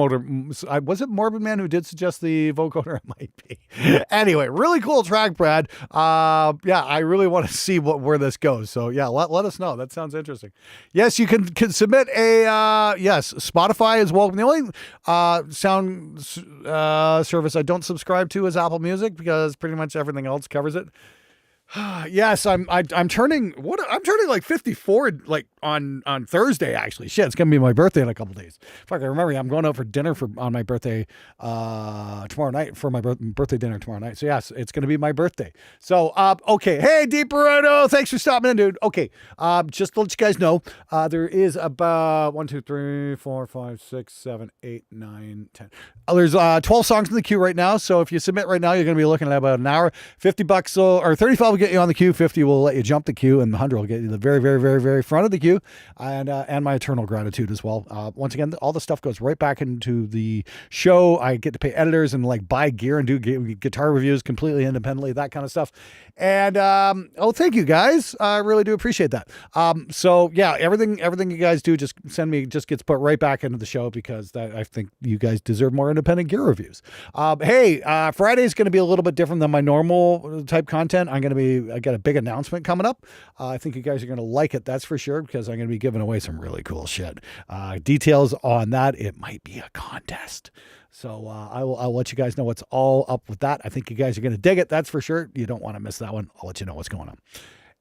it Morbid Man who did suggest the vocoder? It might be. Anyway, really cool track, Brad. I really want to see where this goes. So yeah, let us know. That sounds interesting. Yes, you can submit a yes. Spotify is welcome. The only sound service I don't subscribe to is Apple Music because pretty much everything else covers it. Yes, I'm turning like 54 like on Thursday actually. Shit, it's gonna be my birthday in a couple days. Fuck, I remember I'm going out for dinner on my birthday tomorrow night for my birthday dinner tomorrow night. So yes, it's gonna be my birthday. So okay, hey Deep Burrito, thanks for stopping in, dude. Okay, just to let you guys know, there is about 1, 2, 3, 4, 5, 6, 7, 8, 9, 10. There's 12 songs in the queue right now. So if you submit right now, you're gonna be looking at about an hour. $50 or 35 will get you on the queue. 50 will let you jump the queue, and the 100 will get you the very, very, very, very front of the queue, and my eternal gratitude as well. Once again, all the stuff goes right back into the show. I get to pay editors and like buy gear and do guitar reviews completely independently, that kind of stuff. And thank you guys. I really do appreciate that. So yeah, everything you guys do just send me just gets put right back into the show because I think you guys deserve more independent gear reviews. Hey, Friday is going to be a little bit different than my normal type content. I got a big announcement coming up. I think you guys are going to like it. That's for sure, because I'm going to be giving away some really cool shit. Details on that. It might be a contest. So I'll let you guys know what's all up with that. I think you guys are going to dig it. That's for sure. You don't want to miss that one. I'll let you know what's going on.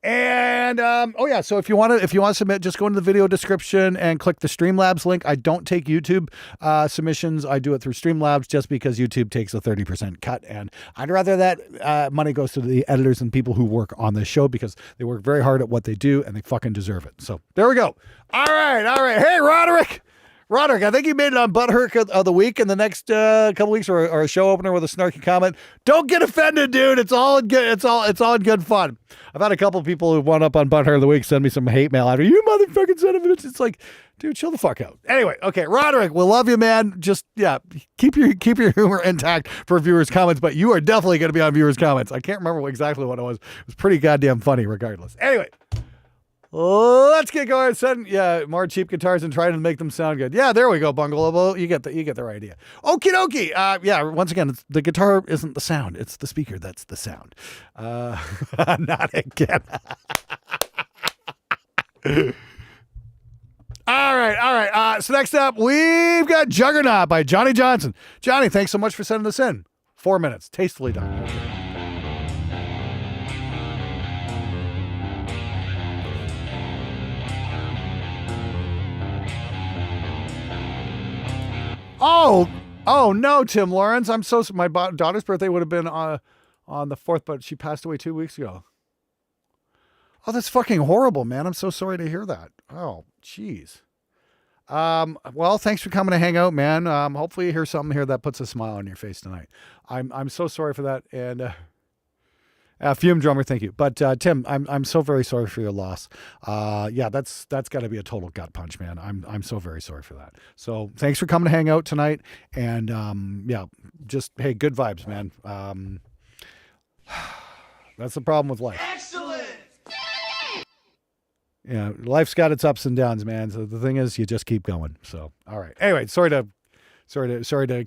And so if you want to submit, just go into the video description and click the Streamlabs link. I don't take YouTube submissions. I do it through Streamlabs just because YouTube takes a 30% cut, and I'd rather that money goes to the editors and people who work on this show because they work very hard at what they do and they fucking deserve it. So there we go. All right. Hey, Roderick, I think you made it on Butthurt of the Week in the next couple weeks, or a show opener with a snarky comment. Don't get offended, dude. It's all in good. It's all in good fun. I've had a couple of people who went up on Butthurt of the Week send me some hate mail after, you motherfucking son of a bitch. It's like, dude, chill the fuck out. Anyway, okay, Roderick, we love you, man. Just keep your humor intact for viewers' comments, but you are definitely going to be on viewers' comments. I can't remember exactly what it was. It was pretty goddamn funny, regardless. Anyway. Let's get going. More cheap guitars and trying to make them sound good. Yeah, there we go, Bungalow. You get their idea. Okie dokie. Once again, the guitar isn't the sound. It's the speaker that's the sound. Not again. All right. So next up, we've got Juggernaut by Johnny Johnson. Johnny, thanks so much for sending this in. 4 minutes. Tastefully done. Okay. Oh no, Tim Lawrence. I'm so my daughter's birthday would have been on the 4th, but she passed away 2 weeks ago. Oh, that's fucking horrible, man. I'm so sorry to hear that. Oh, jeez. Well, thanks for coming to hang out, man. Hopefully you hear something here that puts a smile on your face tonight. I'm so sorry for that, and Fume drummer, thank you. But Tim, I'm so very sorry for your loss. Yeah, that's got to be a total gut punch, man. I'm so very sorry for that. So thanks for coming to hang out tonight, and yeah, just hey, good vibes, man. That's the problem with life. Excellent! Yeah, life's got its ups and downs, man. So the thing is, you just keep going. So all right. Anyway, sorry to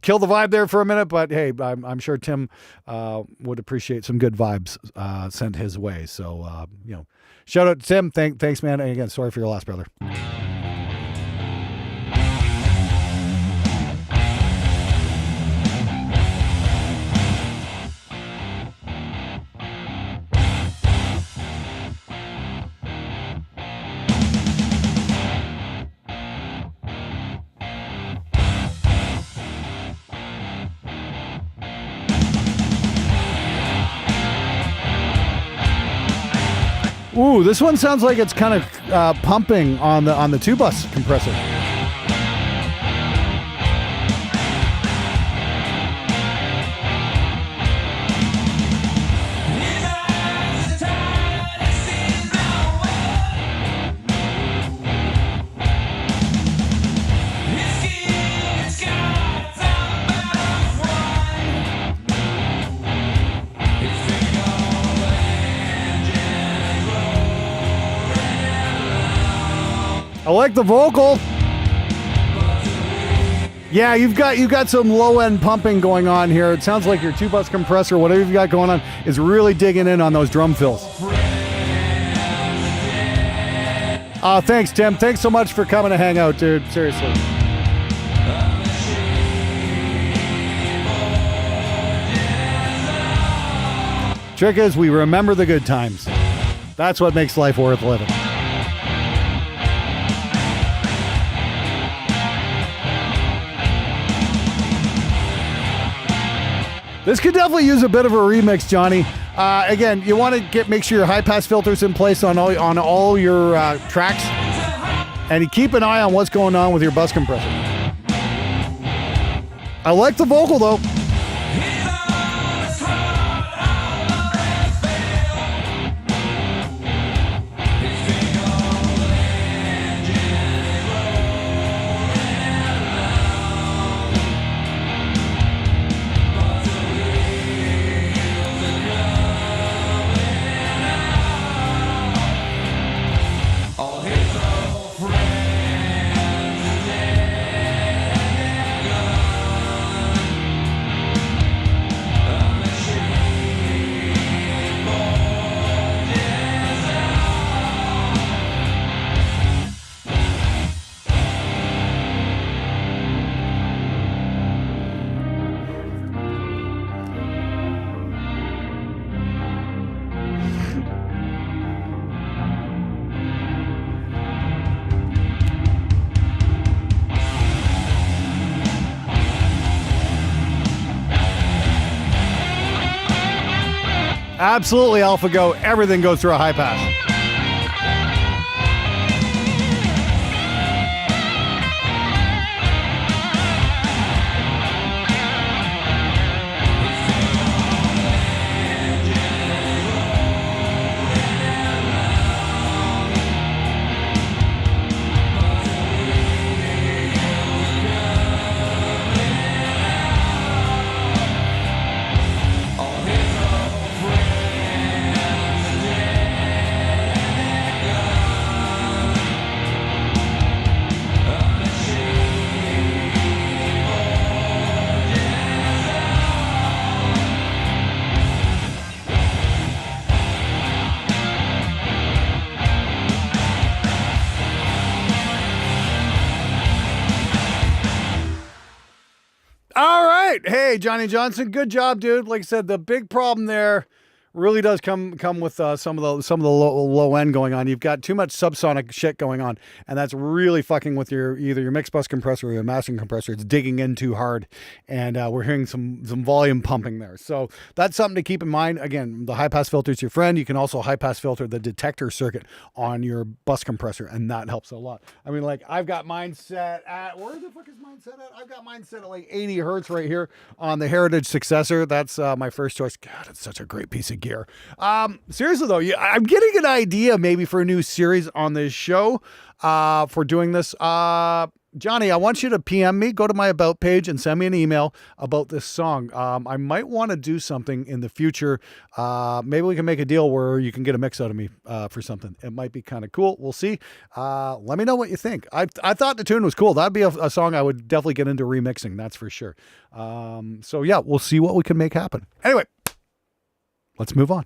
kill the vibe there for a minute, but hey, I'm sure Tim would appreciate some good vibes sent his way. So shout out to Tim. Thanks, man. And again, sorry for your loss, brother. Ooh, this one sounds like it's kind of pumping on the 2-bus compressor. I like the vocal. Yeah, you've got some low end pumping going on here. It sounds like your 2-bus compressor, whatever you've got going on, is really digging in on those drum fills. Thanks, Tim. Thanks so much for coming to hang out, dude. Seriously. Trick is, we remember the good times. That's what makes life worth living. This could definitely use a bit of a remix, Johnny. Again, you want to make sure your high pass filter's in place on all your tracks, and you keep an eye on what's going on with your bus compressor. I like the vocal though. Absolutely, AlphaGo. Everything goes through a high pass. Hey, Johnny Johnson, good job, dude. Like I said, the big problem there really does come with some of the low end going on. You've got too much subsonic shit going on, and that's really fucking with either your mix bus compressor or your mastering compressor. It's digging in too hard, and we're hearing some volume pumping there. So that's something to keep in mind. Again, the high pass filter is your friend. You can also high pass filter the detector circuit on your bus compressor, and that helps a lot. I mean, like, I've got mine set at, where the fuck is mine set at? I've got mine set at like 80 hertz right here on the Heritage Successor. That's my first choice. God, it's such a great piece of gear. Seriously though, I'm getting an idea maybe for a new series on this show for doing this. Johnny, I want you to PM me, go to my About page and send me an email about this song. I might want to do something in the future. Maybe we can make a deal where you can get a mix out of me for something. It might be kind of cool. We'll see. Let me know what you think. I thought the tune was cool. That'd be a song I would definitely get into remixing. That's for sure. So yeah, we'll see what we can make happen. Anyway, let's move on.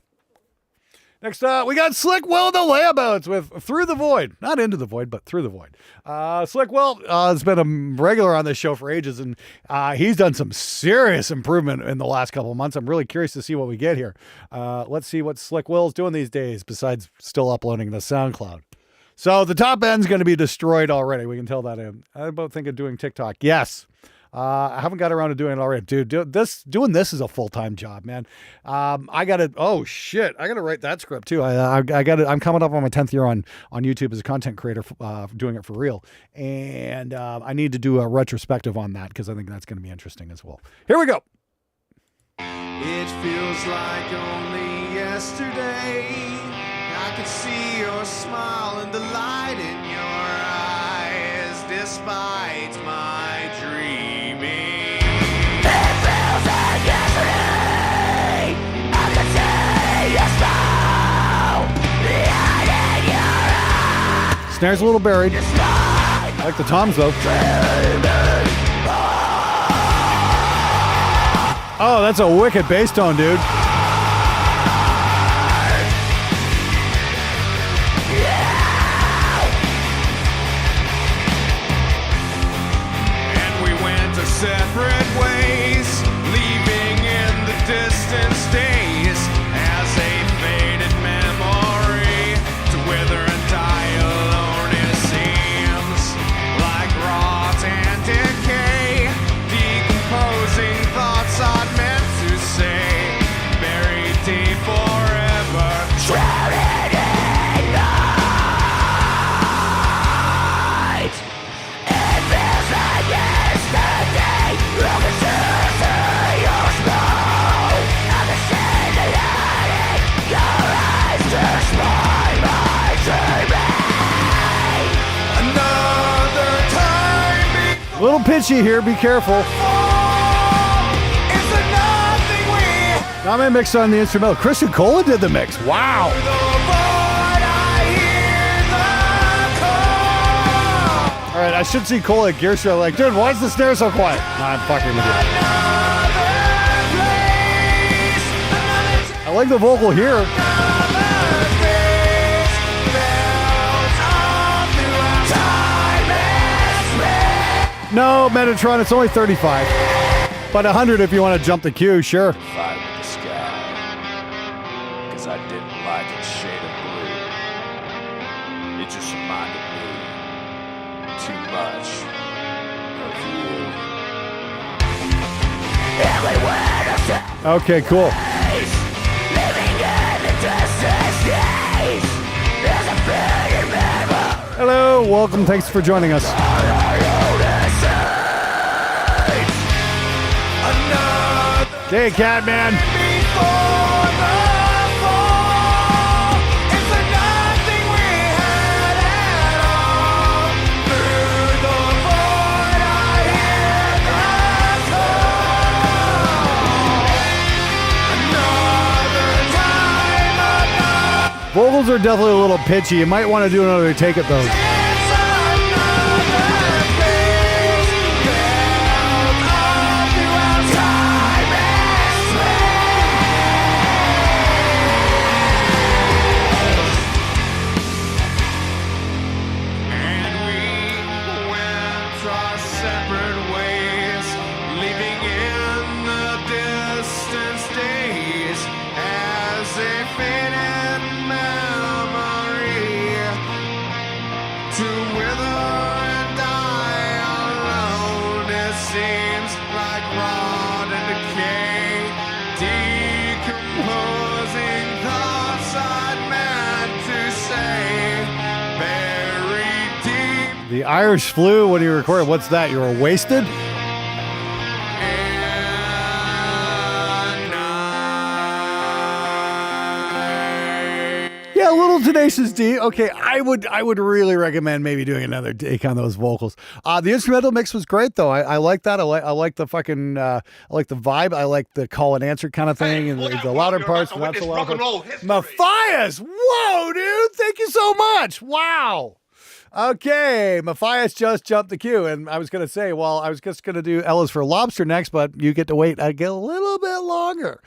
Next, we got Slick Will the Layabouts with Through the Void. Not Into the Void, but Through the Void. Slick Will has been a regular on this show for ages, and he's done some serious improvement in the last couple of months. I'm really curious to see what we get here. Let's see what Slick Will's doing these days, besides still uploading to SoundCloud. So the top end's going to be destroyed already. We can tell that in. I about think of doing TikTok. Yes. I haven't got around to doing it already. Dude, doing this is a full-time job, man. I got to, oh shit. I got to write that script too. I'm coming up on my 10th year on YouTube as a content creator, doing it for real. And, I need to do a retrospective on that because I think that's going to be interesting as well. Here we go. It feels like only yesterday I could see your smile and the light in your eyes despite my dreaming. It feels like yesterday I could see your smile, the light in your eyes. Snare's a little buried. I like the toms though. Oh, that's a wicked bass tone, dude. And we went our separate ways, leaving in the distant days as a faded memory to wither and die alone. It seems like rot and decay, decomposing thoughts I'd meant to say, buried deep forever, shrouded in night. It feels like yesterday, I could see your smile, I could see the light in your eyes, despite my dreaming. Another time A little pitchy here, be careful. it's a nothing we Not my mix on the instrumental. Christian Cola did the mix. Wow. the void, I hear the call. All right, I should see Cola at Gear Show like, dude, why is the snare so quiet? Nah, I'm fucking with you. I like the vocal here. No, Metatron, it's only 35. But 100 if you want to jump the queue, sure. Fight with the sky, cause I didn't like its shade of blue. It just reminded me too much of you. Okay, cool. Hello, welcome. Thanks for joining us. Hey, Catman. Vocals are definitely a little pitchy. You might want to do another take at those. The Irish flu when you recorded, what's that? You were wasted? little Tenacious D. Okay, I would really recommend maybe doing another take on those vocals. The instrumental mix was great though. I like that. I like the fucking I like the vibe. I like the call and answer kind of thing, and the louder parts, not so loud. Matthias, whoa, dude! Thank you so much. Wow. Okay, Matthias just jumped the queue, and I was going to say, well, I was just going to do Ella's for Lobster next, but you get to wait a little bit longer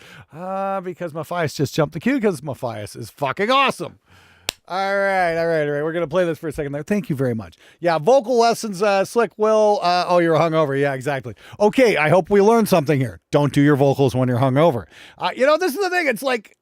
because Matthias just jumped the queue because Matthias is fucking awesome. All right. We're going to play this for a second there. Thank you very much. Yeah, vocal lessons, Slick Will. Oh, you're hungover. Yeah, exactly. Okay, I hope we learned something here. Don't do your vocals when you're hungover. This is the thing. It's like,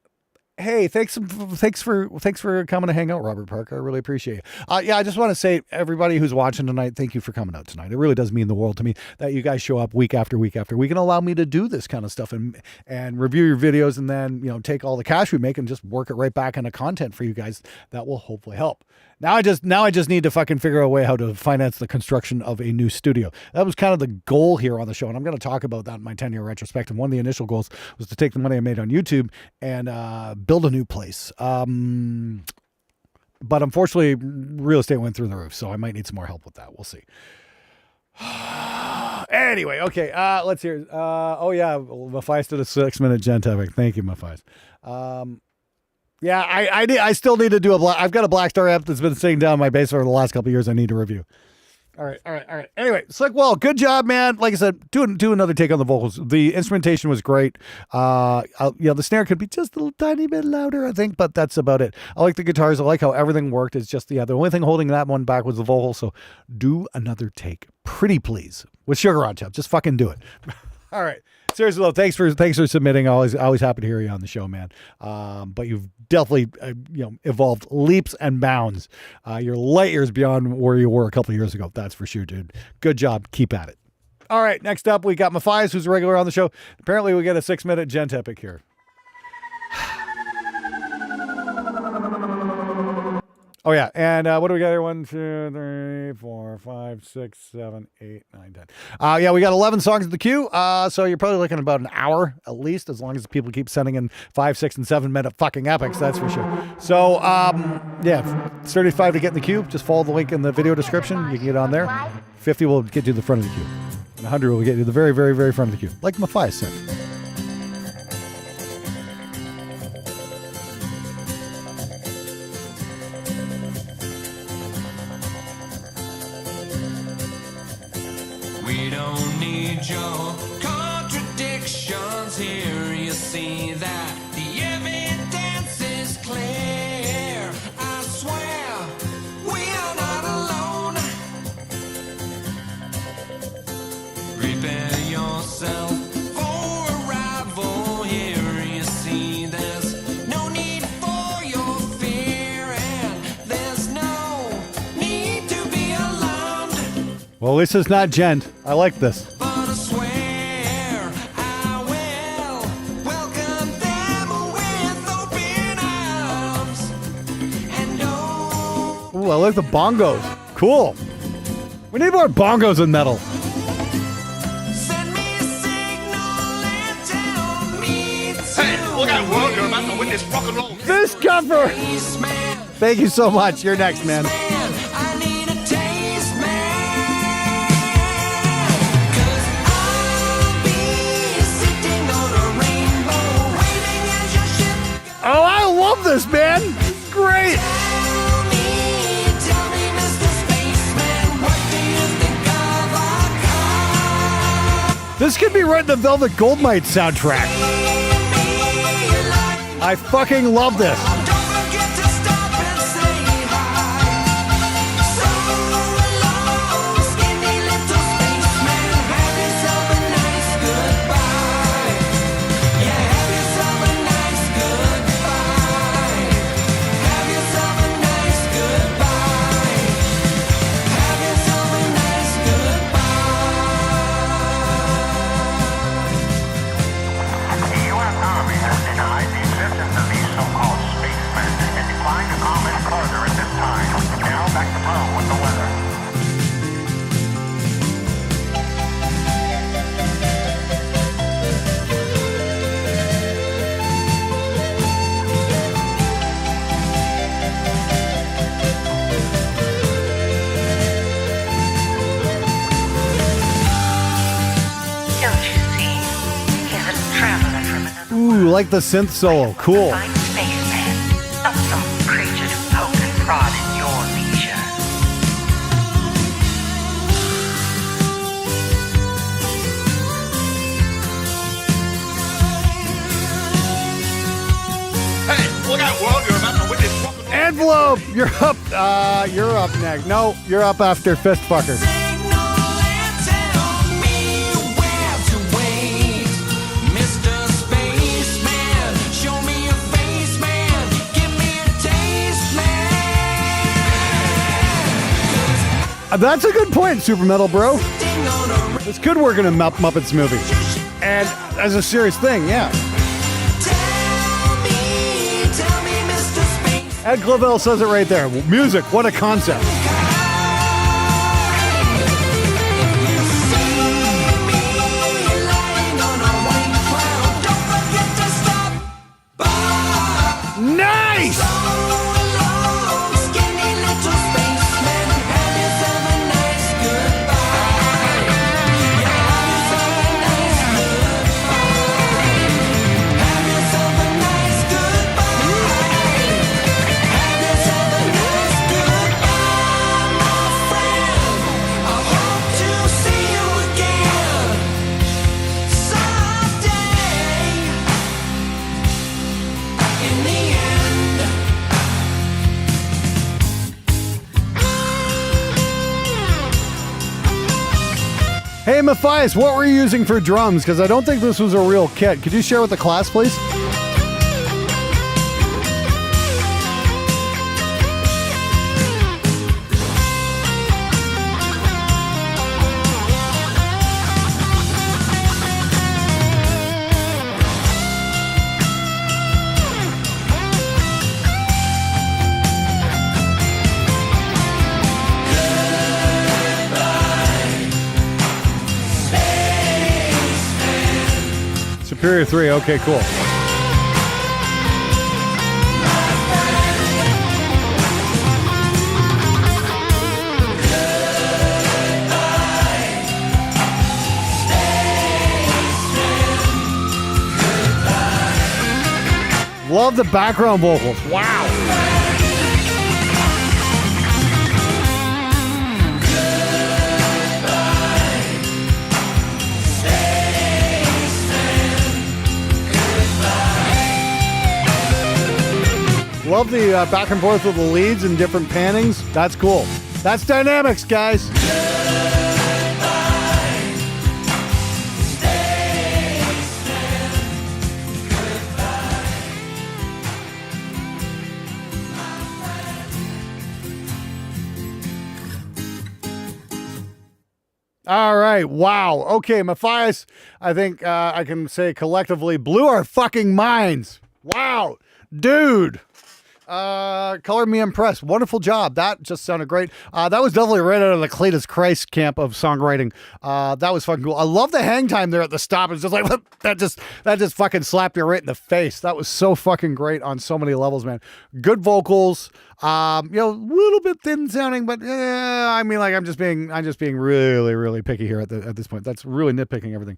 hey, thanks for coming to hang out, Robert Parker. I really appreciate it. I just want to say, everybody who's watching tonight, thank you for coming out tonight. It really does mean the world to me that you guys show up week after week after week and allow me to do this kind of stuff and review your videos and then, take all the cash we make and just work it right back into content for you guys that will hopefully help. Now I just need to fucking figure out a way how to finance the construction of a new studio. That was kind of the goal here on the show, and I'm going to talk about that in my 10-year retrospective. One of the initial goals was to take the money I made on YouTube and build a new place. But unfortunately, real estate went through the roof, so I might need some more help with that. We'll see. Anyway, okay, let's hear. Matthias did a 6-minute gent epic. Thank you, Matthias. Yeah, I still need to do I've got a Black Star app that's been sitting down in my basement for the last couple of years. I need to review. All right. Anyway, Slick, well, good job, man. Like I said, do another take on the vocals. The instrumentation was great. The snare could be just a little tiny bit louder, I think, but that's about it. I like the guitars. I like how everything worked. It's just, the only thing holding that one back was the vocal. So do another take. Pretty please. With Sugar on top. Just fucking do it. All right. Seriously, though, thanks for submitting. Always happy to hear you on the show, man. But you've definitely evolved leaps and bounds. You're light years beyond where you were a couple of years ago. That's for sure, dude. Good job. Keep at it. All right, next up we got Matthias, who's a regular on the show. Apparently we get a 6-minute gent epic here. Oh, yeah. And what do we got here? 1, 2, 3, 4, 5, 6, 7, 8, 9, 10. We got 11 songs in the queue. So you're probably looking at about an hour at least, as long as people keep sending in 5, 6, and 7-minute fucking epics. That's for sure. So, it's 35 to get in the queue. Just follow the link in the video description. You can get on there. 50 will get you to the front of the queue. And 100 will get you to the very, very, very front of the queue. Like Matthias said. We don't need your contradictions here. You see that the evidence is clear. I swear we are not alone. Prepare yourself for arrival here. You see there's no need for your fear, and there's no need to be alarmed. Well, this is not gent. I like this. But I swear I will welcome them with open arms. And oh, Ooh, I like the bongos. Cool. We need more bongos in metal. send me a signal and tell me to Hey, look out, world, you're about to witness rock and roll. Fistcuff. taste, man. Thank you so much. You're next, man. Man, I need a taste, man. 'Cause I'll be sitting on a rainbow, waving as your ship. Oh, I love this, man. Great. Tell me, Mr. Spaceman, what do you think of our car? This could be right in the Velvet Goldmine soundtrack. I fucking love this. Don't forget to stop and say hi. So long, skinny little spaceman. Have yourself a nice goodbye. Yeah, have yourself a nice goodbye. Have yourself a nice goodbye. Have yourself a nice goodbye. You have now recently denied the existence of these so-called Ooh, like the synth solo. Cool. Fine spaceman, not some creature to poke and prod in your leisure. Hey, look out, world! You're about to witness rock and roll. Envelope, you're up. You're up next. No, you're up after Fistfucker. That's a good point, Super Metal Bro. It's good working a Muppets movie. And as a serious thing, yeah. Ed Clavell says it right there. Music, what a concept. Nice! Hey, Matthias, what were you using for drums? Because I don't think this was a real kit. Could you share with the class, please? Superior 3, okay, cool. Love the background vocals. Wow. Love the back and forth with the leads and different pannings. That's cool. That's dynamics, guys. All right. Wow. Okay, Matthias, I think I can say collectively blew our fucking minds. Wow. Dude. Color me impressed. Wonderful job. That just sounded great. That was definitely right out of the Cletus Christ camp of songwriting. That was fucking cool. I love the hang time there at the stop. It's just like that just fucking slapped you right in the face. That was so fucking great on so many levels, man. Good vocals. A little bit thin sounding, but I mean, like I'm just being really, really picky here at this point. That's really nitpicking everything.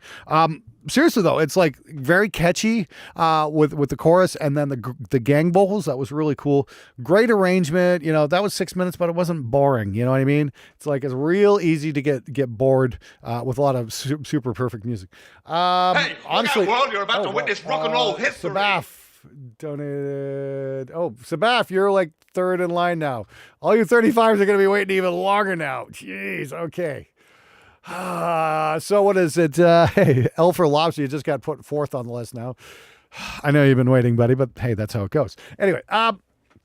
Seriously though, it's like very catchy with the chorus and then the gang vocals. That was really cool. Great arrangement. That was 6 minutes, but it wasn't boring. You know what I mean? It's like it's real easy to get bored with a lot of super perfect music. Hey, honestly, look out, world! You're about to witness rock and roll history. Sabaf donated. Oh, Sabaf, you're like third in line now. All you 35s are going to be waiting even longer now. Jeez. Okay. So what is it? Hey, L for Lobster, you just got put fourth on the list now. I know you've been waiting, buddy, but hey, that's how it goes. Anyway,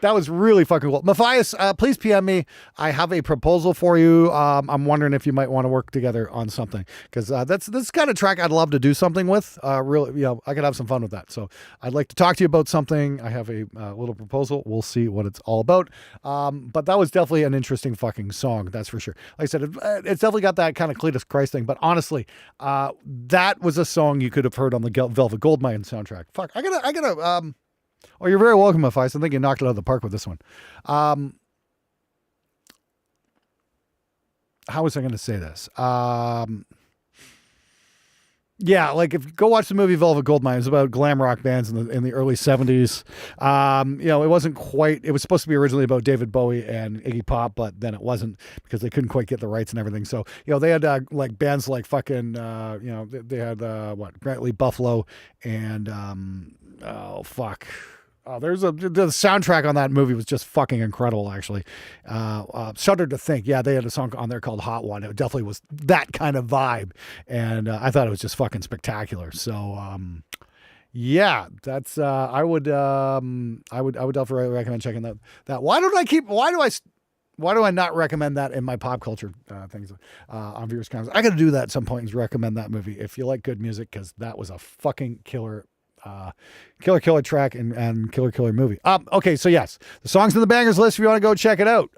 that was really fucking cool. Matthias, please PM me. I have a proposal for you. I'm wondering if you might want to work together on something because this kind of track I'd love to do something with. Really, I could have some fun with that. So I'd like to talk to you about something. I have a little proposal. We'll see what it's all about. But that was definitely an interesting fucking song. That's for sure. Like I said, it's definitely got that kind of Cletus Christ thing. But honestly, that was a song you could have heard on the Velvet Goldmine soundtrack. Fuck, I gotta. Oh, you're very welcome, Matthias. I think you knocked it out of the park with this one. How was I going to say this? Yeah, like if go watch the movie Velvet Goldmine. It's about glam rock bands in the early 70s. It wasn't quite. It was supposed to be originally about David Bowie and Iggy Pop, but then it wasn't because they couldn't quite get the rights and everything. So they had like bands like fucking they had Grant Lee Buffalo and there's the soundtrack on that movie was just fucking incredible, actually. Shudder to Think. Yeah, they had a song on there called Hot One. It definitely was that kind of vibe. And I thought it was just fucking spectacular. So, yeah, that's, I would definitely recommend checking that. Why do I not recommend that in my pop culture things on Viewers Comments? I got to do that at some point and recommend that movie if you like good music, because that was a fucking killer track and killer movie. Okay, so yes, the songs in the bangers list, if you want to go check it out.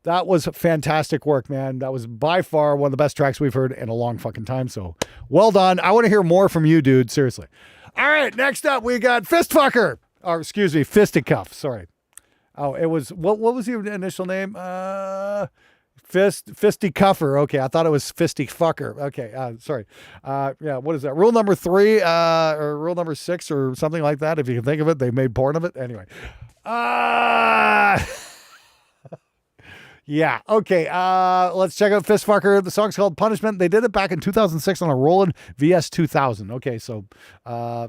That was fantastic work, man. That was by far one of the best tracks we've heard in a long fucking time. So well done. I want to hear more from you, dude. Seriously. All right, next up we got Fisticuff. Sorry. Oh, it was what was your initial name? Fisticuffer. Okay, I thought it was Fistifucker. Okay, sorry. Yeah, what is that? Rule number 3 or rule number 6 or something like that. If you can think of it, they made porn of it. Anyway. Yeah. Okay. Let's check out Fistfucker. The song's called Punishment. They did it back in 2006 on a Roland VS 2000. Okay, so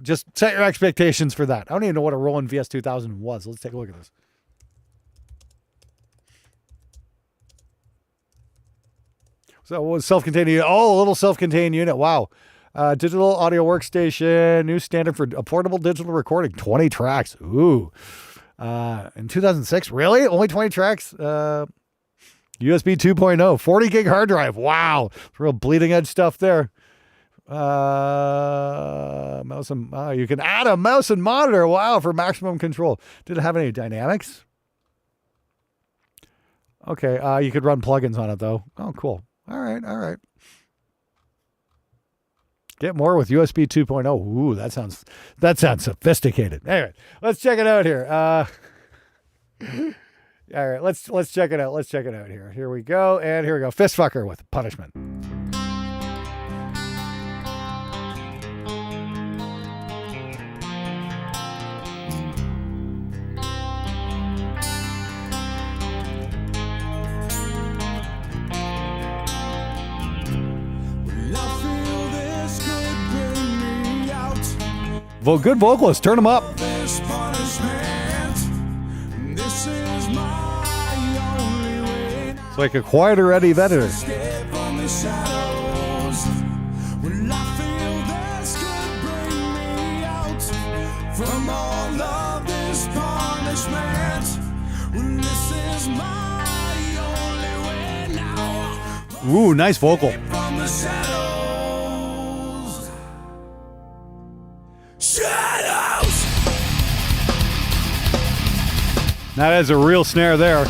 just set your expectations for that. I don't even know what a Roland VS 2000 was. Let's take a look at this. So it was self-contained unit. Oh, a little self-contained unit. Wow. Digital audio workstation, new standard for portable digital recording, 20 tracks. Ooh. In 2006, really? Only 20 tracks? USB 2.0, 40 gig hard drive. Wow. Real bleeding edge stuff there. Mouse and you can add a mouse and monitor. Wow, for maximum control. Did it have any dynamics? Okay, you could run plugins on it though. Oh, cool. All right. Get more with USB 2.0. Ooh, that sounds sophisticated. Anyway, let's check it out here. All right, let's check it out. Let's check it out here. Here we go. Fistfucker with Punishment. Good vocalist. Turn them up. It's like a quieter Eddie Vedder. Ooh, nice vocal. That is a real snare there.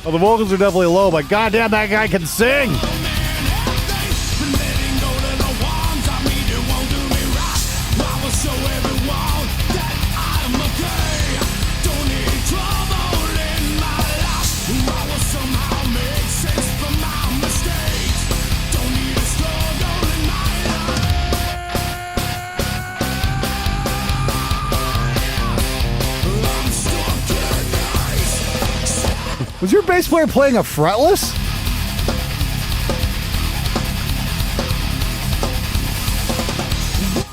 Well, the vocals are definitely low, but goddamn, that guy can sing. Was your bass player playing a fretless?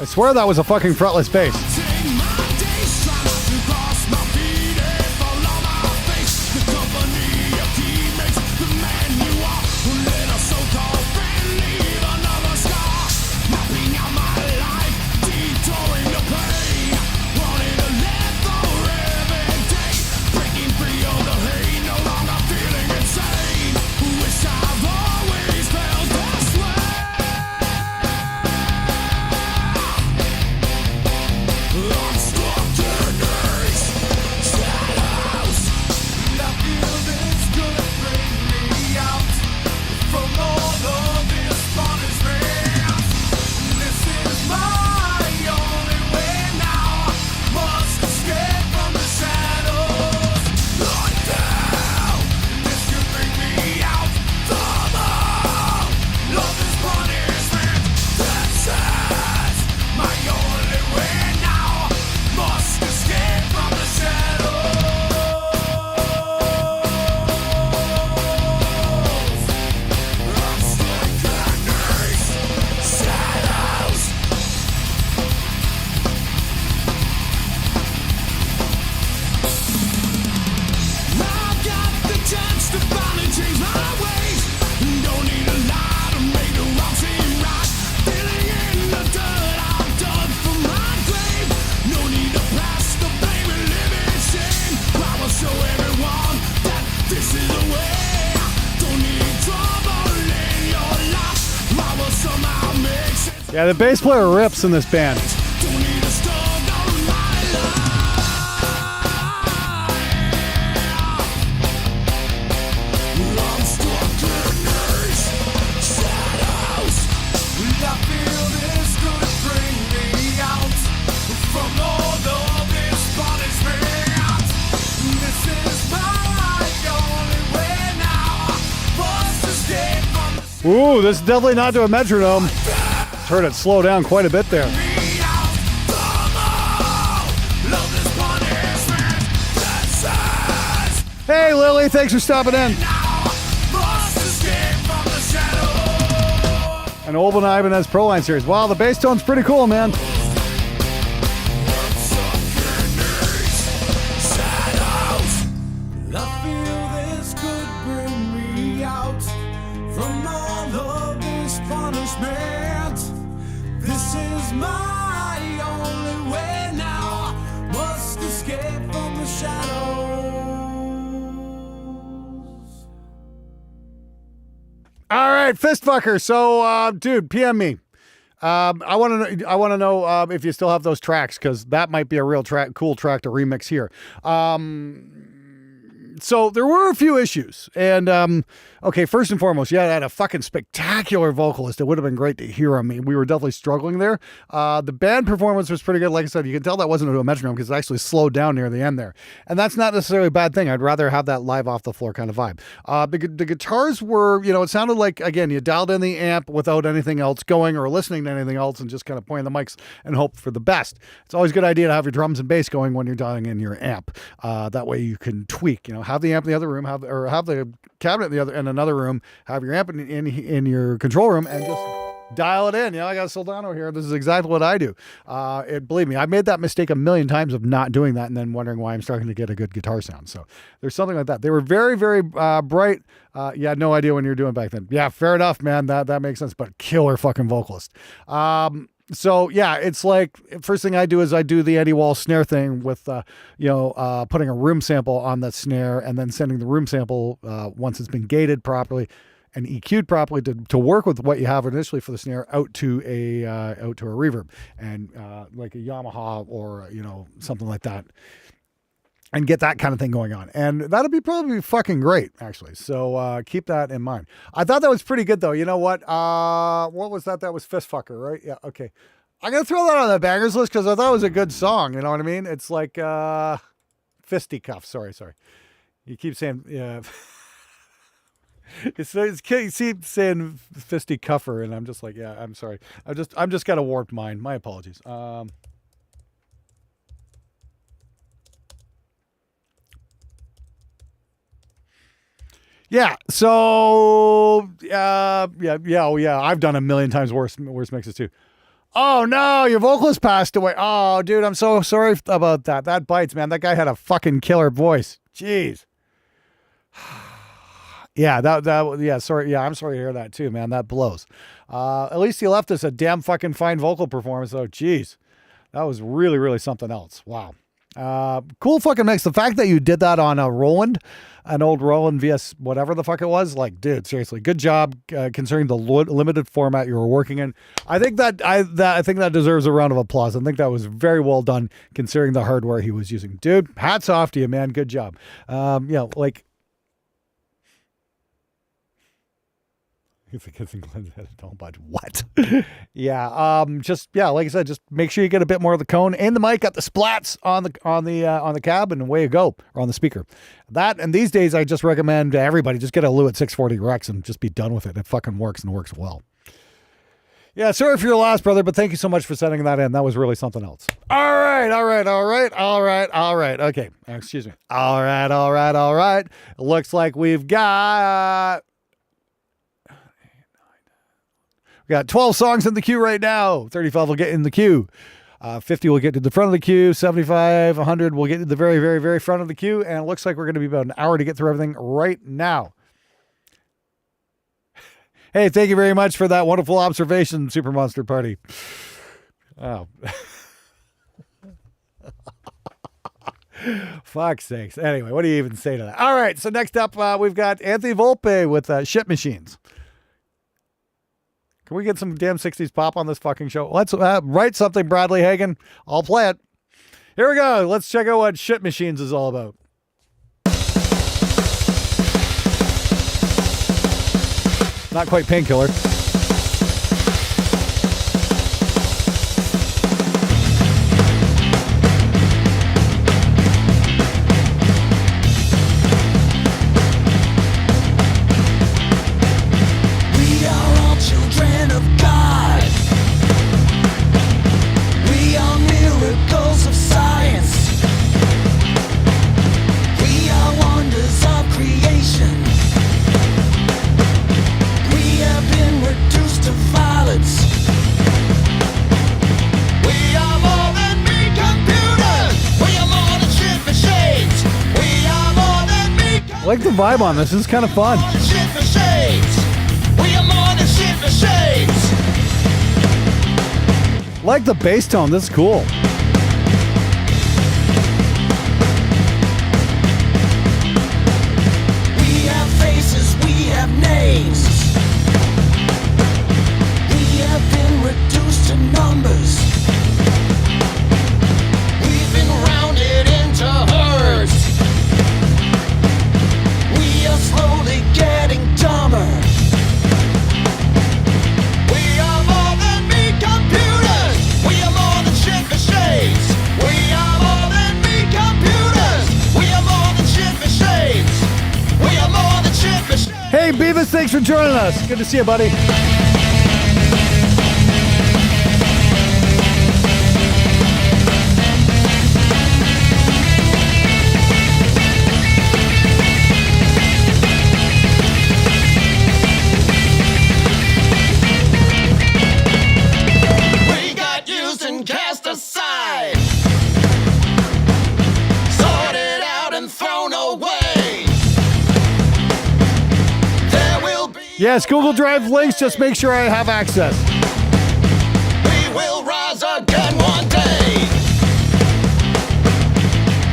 I swear that was a fucking fretless bass. Yeah, the bass player rips in this band. Ooh, this is definitely not to a metronome. Heard it slow down quite a bit there. Hey, Lily, thanks for stopping in. An Olben Ibanez Proline series. Wow, the bass tone's pretty cool, man. All right, Fistfucker. So, dude, PM me. I want to know if you still have those tracks, because that might be a real cool track to remix here. So there were a few issues, and okay, first and foremost, yeah, I had a fucking spectacular vocalist. It would have been great to hear him. We were definitely struggling there. The band performance was pretty good. Like I said, you can tell that wasn't a metronome because it actually slowed down near the end there, and that's not necessarily a bad thing. I'd rather have that live off the floor kind of vibe. The guitars were, it sounded like, again, you dialed in the amp without anything else going or listening to anything else and just kind of pointing the mics and hope for the best. It's always a good idea to have your drums and bass going when you're dialing in your amp. That way you can tweak, have the amp in the other room, have the cabinet in another room, have your amp in your control room, and just dial it in. I got a Soldano here. This is exactly what I do. Believe me, I made that mistake a million times of not doing that and then wondering why I'm starting to get a good guitar sound. So there's something like that. They were very, very bright. You had no idea when you were doing back then. Yeah, fair enough, man. That makes sense. But killer fucking vocalist. So yeah, it's like, first thing I do is I do the Eddie Wall snare thing with, putting a room sample on that snare and then sending the room sample, once it's been gated properly and EQ'd properly to work with what you have initially for the snare out to a reverb and, like a Yamaha or, something like that. And get that kind of thing going on. And that'll be probably fucking great, actually. So keep that in mind. I thought that was pretty good, though. You know what? What was that? That was Fistfucker, right? Yeah, okay. I'm going to throw that on the bangers list because I thought it was a good song. You know what I mean? It's like Fisticuff. Sorry. You keep saying... Yeah. You keep saying Fisticuffer, and I'm just like, yeah, I'm sorry. I'm just got a warped mind. My apologies. Yeah. So, yeah. I've done a million times worse mixes too. Oh no, your vocalist passed away. Oh, dude, I'm so sorry about that. That bites, man. That guy had a fucking killer voice. Jeez. Yeah, yeah, sorry. Yeah, I'm sorry to hear that too, man. That blows. At least he left us a damn fucking fine vocal performance though. Jeez. That was really, really something else. Wow. Cool fucking mix. The fact that you did that on a Roland, an old Roland VS, whatever the fuck it was, like, dude, seriously, good job considering the limited format you were working in. I think that deserves a round of applause. I think that was very well done considering the hardware he was using. Dude, hats off to you, man. Good job. Don't budge. What? Yeah. Like I said, just make sure you get a bit more of the cone and the mic. Got the splats on the cab, and away you go, or on the speaker. That, and these days I just recommend to everybody just get a Lewitt 640 Rex and just be done with it. It fucking works and works well. Yeah, sorry for your loss, brother, but thank you so much for sending that in. That was really something else. All right. Okay, excuse me. All right. It looks like we've got. We got 12 songs in the queue right now. 35 will get in the queue. 50 will get to the front of the queue. 75, 100 will get to the very, very, very front of the queue. And it looks like we're going to be about an hour to get through everything right now. Hey, thank you very much for that wonderful observation, Super Monster Party. Oh. Fuck's sakes. Anyway, what do you even say to that? All right, so next up, we've got Anthony Volpe with Ship Machines. Can we get some damn 60s pop on this fucking show? Let's write something, Bradley Hagen. I'll play it. Here we go. Let's check out what Shit Machines is all about. Not quite Painkiller. I like the vibe on this. This is kind of fun. Like the bass tone. This is cool. We have faces, we have names. We have been reduced to numbers. We've been rounded into herds. We are slowly getting dumber. We are more than meat computers. We are more than shit machines. We are more than meat computers. We are more than shit machines. We are more than shit machines. Hey, Beavis, thanks for joining us. Good to see you, buddy. We got used and cast aside, sorted out and thrown away. There will be Yes, Google Drive links. Just make sure I have access. we will rise again one day.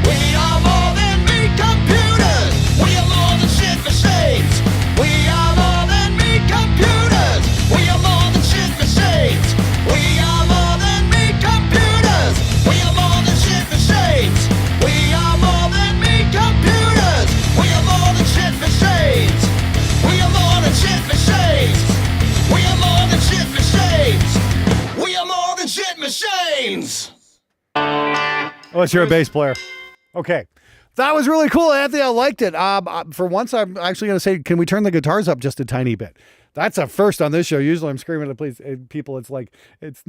We are more than meat computers. We are more than shit machines. We are more than meat computers. We are more than shit machines. We are more than meat computers. We are more than shit machines. We are more than meat computers. We are more than shit machines. We are more than shit machines. We are more than shit machines. We are more than shit machines. Oh, you're a bass player. Okay. That was really cool, Anthony. I liked it. For once, I'm actually going to say, can we turn the guitars up just a tiny bit? That's a first on this show. Usually I'm screaming at people. It's like, it's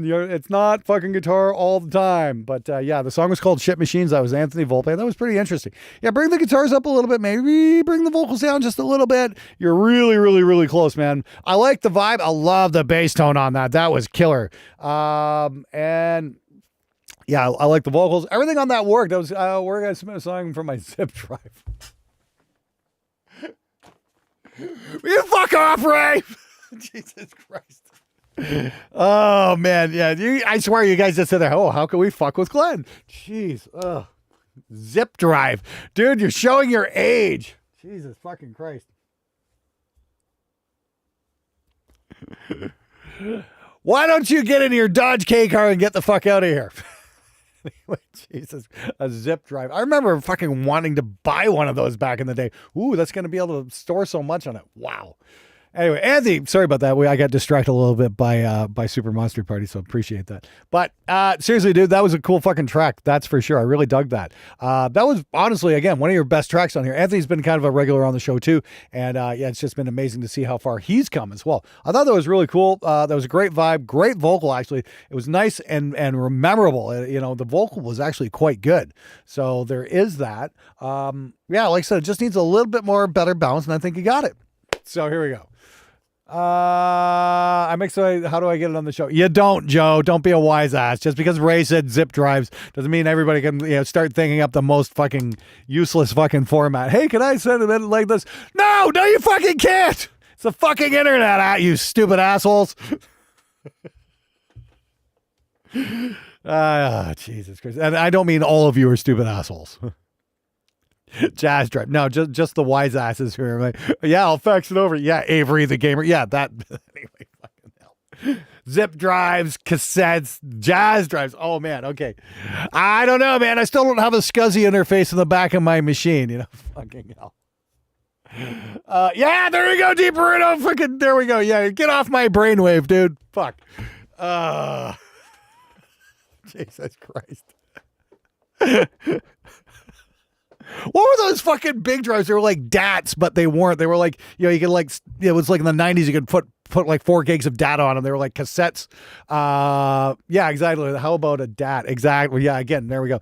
not fucking guitar all the time. But yeah, the song was called Shit Machines. That was Anthony Volpe. That was pretty interesting. Yeah, bring the guitars up a little bit. Maybe bring the vocals down just a little bit. You're really, really, really close, man. I like the vibe. I love the bass tone on that. That was killer. And yeah, I like the vocals. Everything on that worked. That was we're gonna submit a song from my zip drive. Will you fuck off, Ray? Jesus Christ. Oh man, yeah. I swear you guys just said that. Oh, how can we fuck with Glenn? Jeez. Ugh. Zip drive. Dude, you're showing your age. Jesus fucking Christ. Why don't you get into your Dodge K car and get the fuck out of here? Anyway, Jesus, a zip drive. I remember fucking wanting to buy one of those back in the day. Ooh, that's going to be able to store so much on it. Wow. Anyway, Anthony, sorry about that. I got distracted a little bit by Super Monster Party, so appreciate that. But seriously, dude, that was a cool fucking track. That's for sure. I really dug that. That was honestly, again, one of your best tracks on here. Anthony's been kind of a regular on the show too, and yeah, it's just been amazing to see how far he's come as well. I thought that was really cool. That was a great vibe, great vocal actually. It was nice and memorable. You know, the vocal was actually quite good. So there is that. Yeah, like I said, it just needs a little bit more better balance, and I think you got it. So here we go. I'm excited. How do I get it on the show? You don't, Joe. Don't be a wise ass. Just because Ray said zip drives doesn't mean everybody can, start thinking up the most fucking useless fucking format. Hey, can I send it like this? No, you fucking can't. It's the fucking internet, you stupid assholes. Jesus Christ. And I don't mean all of you are stupid assholes. Jazz drive. No, just the wise asses who are like, yeah, I'll fax it over. Yeah, Avery the gamer. Yeah, that. Anyway, fucking hell. Zip drives, cassettes, jazz drives. Oh man, okay. I don't know, man. I still don't have a SCSI interface in the back of my machine. You know, fucking hell. Yeah, there we go, Deep Burrito. Fucking, there we go. Yeah, get off my brainwave, dude. Fuck. Jesus Christ. What were those fucking big drives? They were like DATs, but they weren't. They were like, you know, you could like, it was like in the 90s, you could put like 4 gigs of data on them. They were like cassettes. Yeah, exactly. How about a DAT? Exactly. Yeah, again, there we go.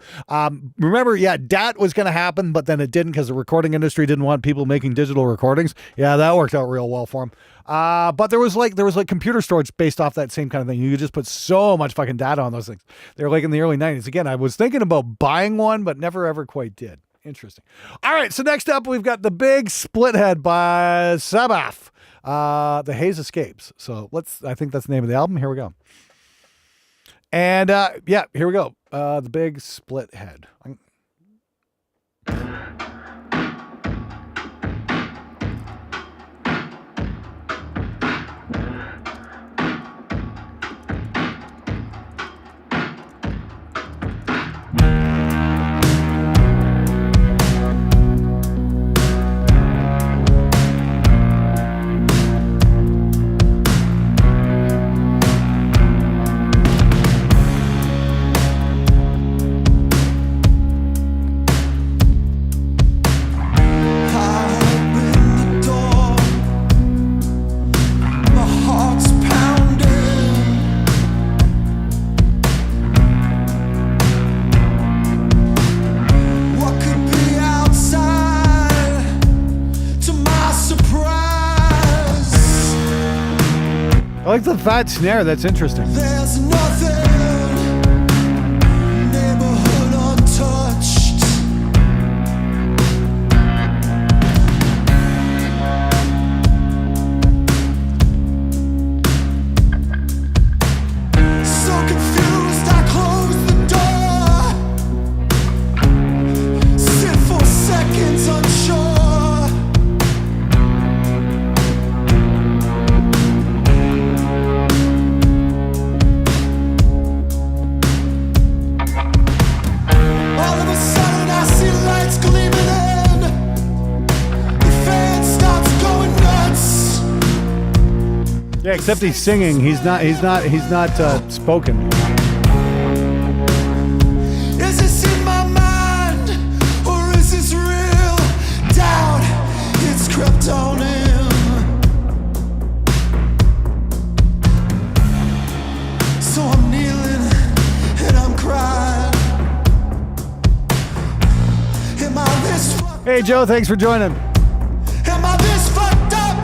Remember, yeah, DAT was going to happen, but then it didn't because the recording industry didn't want people making digital recordings. Yeah, that worked out real well for them. But there was like computer storage based off that same kind of thing. You could just put so much fucking data on those things. They were like in the early 90s. Again, I was thinking about buying one, but never ever quite did. Interesting. All right, so next up, we've got The Big Split Head by Sabbath. The Haze Escapes. So I think that's the name of the album. Here we go. And yeah, here we go. The Big Split Head. I like the fat snare. That's interesting. There's nothing, neighborhood untouched. So confused, I close the door. Sit for seconds unsure. Yeah, except he's singing. He's not spoken. Is this in my mind, or is this real? Doubt, it's crept on in. So I'm kneeling and I'm crying. Am I this fucked? Hey, Joe, thanks for joining. Am I this fucked up?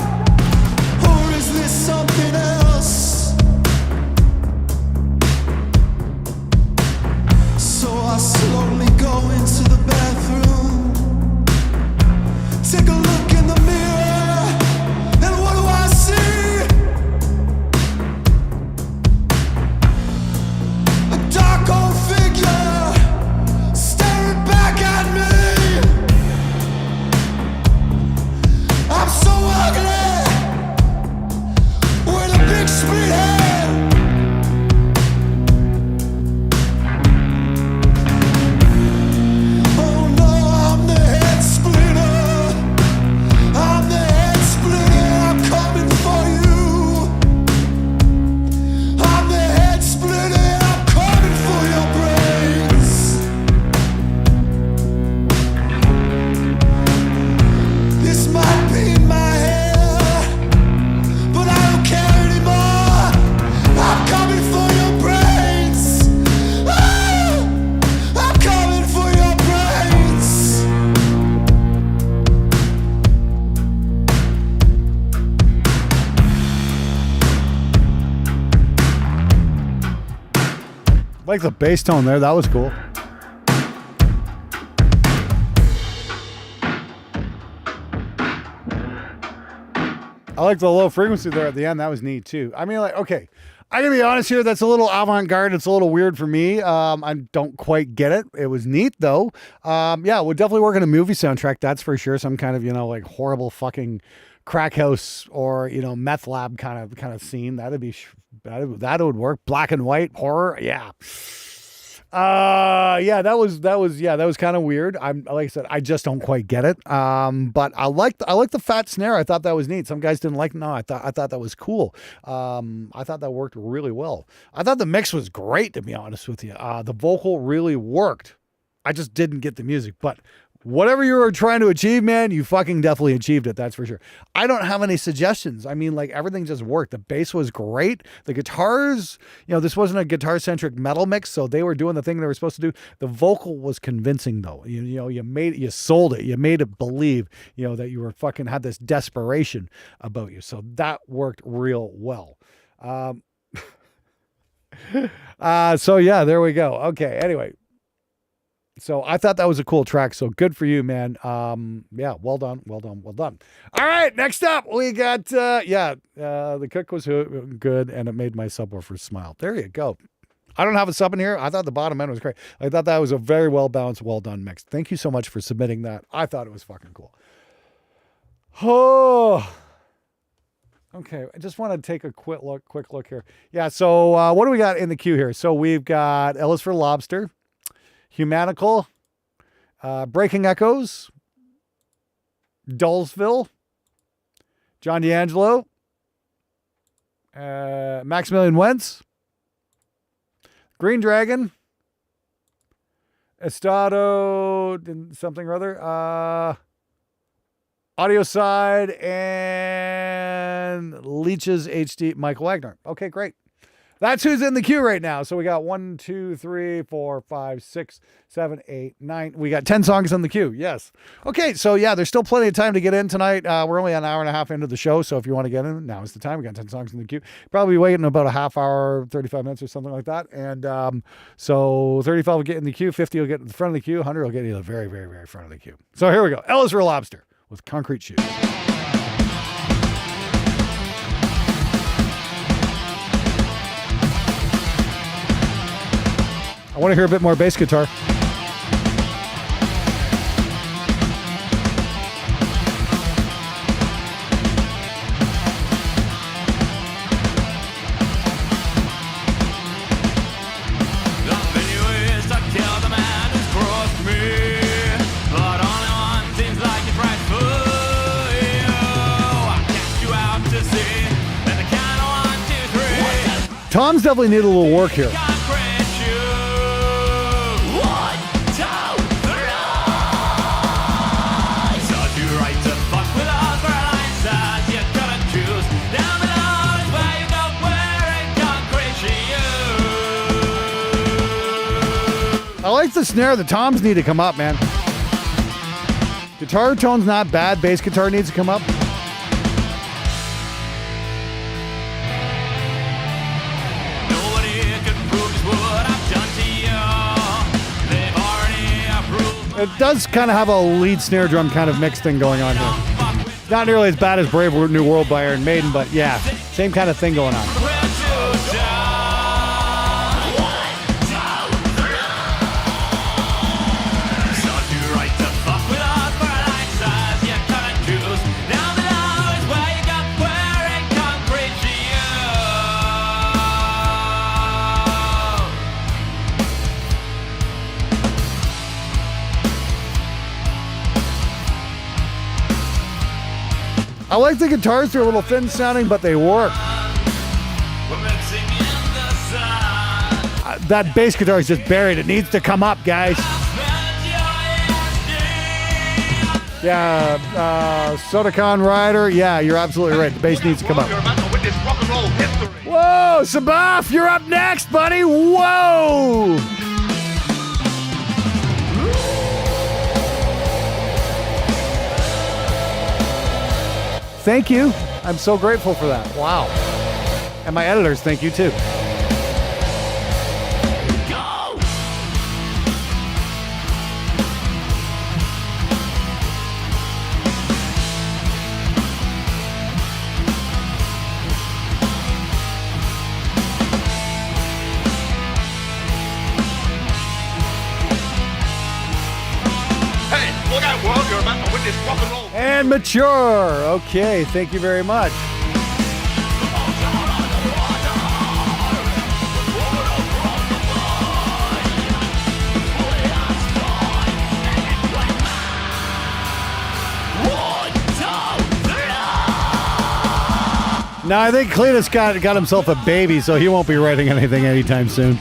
Or is this something else? So I slowly go into the bathroom. Take a look in the mirror. And what do I see? A dark old figure staring back at me. I'm so ugly with a big split head. Oh no, I'm the head splitter. I'm the head splitter. I'm coming for you. I'm the head splitter. I'm coming for your brains. This might be my hair, but I don't care anymore. I'm coming for your brains. Ah, I'm coming for your brains. I like the bass tone there. That was cool. I like the low frequency there at the end. That was neat too. I mean, like, okay, I gotta be honest here. That's a little avant-garde. It's a little weird for me. I don't quite get it. It was neat though. Yeah, it would definitely work in a movie soundtrack. That's for sure. Some kind of, like horrible fucking crack house or, you know, meth lab kind of scene. That would work. Black and white horror. Yeah. That was kind of weird. Like I said, I just don't quite get it. But I like the fat snare. I thought that was neat. Some guys didn't like. No, I thought that was cool. I thought that worked really well. I thought the mix was great, to be honest with you. The vocal really worked. I just didn't get the music, but whatever you were trying to achieve, man, you fucking definitely achieved it. That's for sure. I don't have any suggestions. I mean, like, everything just worked. The bass was great. The guitars, you know, this wasn't a guitar-centric metal mix, so they were doing the thing they were supposed to do. The vocal was convincing, though. You sold it. You made it believe, you know, that you were fucking had this desperation about you. So that worked real well. So yeah, there we go. Okay. Anyway. So I thought that was a cool track. So good for you, man. Yeah, well done. All right, next up we got, the cook was good and it made my subwoofers smile. There you go. I don't have a sub in here. I thought the bottom end was great. I thought that was a very well balanced, well done mix. Thank you so much for submitting that. I thought it was fucking cool. Oh, okay. I just want to take a quick look here. Yeah. So what do we got in the queue here? So we've got Ellis for Lobster, Humanical, Breaking Echoes, Dullsville, John D'Angelo, Maximilian Wentz, Green Dragon, Estado, something or other, Audio Side, and Leeches HD, Michael Wagner. Okay, great. That's who's in the queue right now. So we got 1, 2, 3, 4, 5, 6, 7, 8, 9. We got 10 songs in the queue. Yes. Okay. So yeah, there's still plenty of time to get in tonight. We're only an hour and a half into the show. So if you want to get in, now is the time. We got 10 songs in the queue. Probably waiting about a half hour, 35 minutes or something like that. And so 35 will get in the queue. 50 will get in the front of the queue. 100 will get in the very, very, very front of the queue. So here we go. Ellis for Lobster with Concrete Shoes. I want to hear a bit more bass guitar. Tom's definitely need a little work here. I like the snare. The toms need to come up, man. Guitar tone's not bad. Bass guitar needs to come up. It does kind of have a lead snare drum kind of mix thing going on here. Not nearly as bad as Brave New World by Iron Maiden, but yeah, same kind of thing going on. I like the guitars. They're a little thin sounding, but they work. That bass guitar is just buried. It needs to come up, guys. Yeah, Sodakan Rider. Yeah, you're absolutely right. The bass needs to come up. Whoa, Sabaf, you're up next, buddy. Whoa. Thank you. I'm so grateful for that. Wow. And my editors, thank you too. Go! Hey, look out, world. You're about to witness witness rock and roll. And mature. Okay, thank you very much. Now, I think Cletus got himself a baby, so he won't be writing anything anytime soon.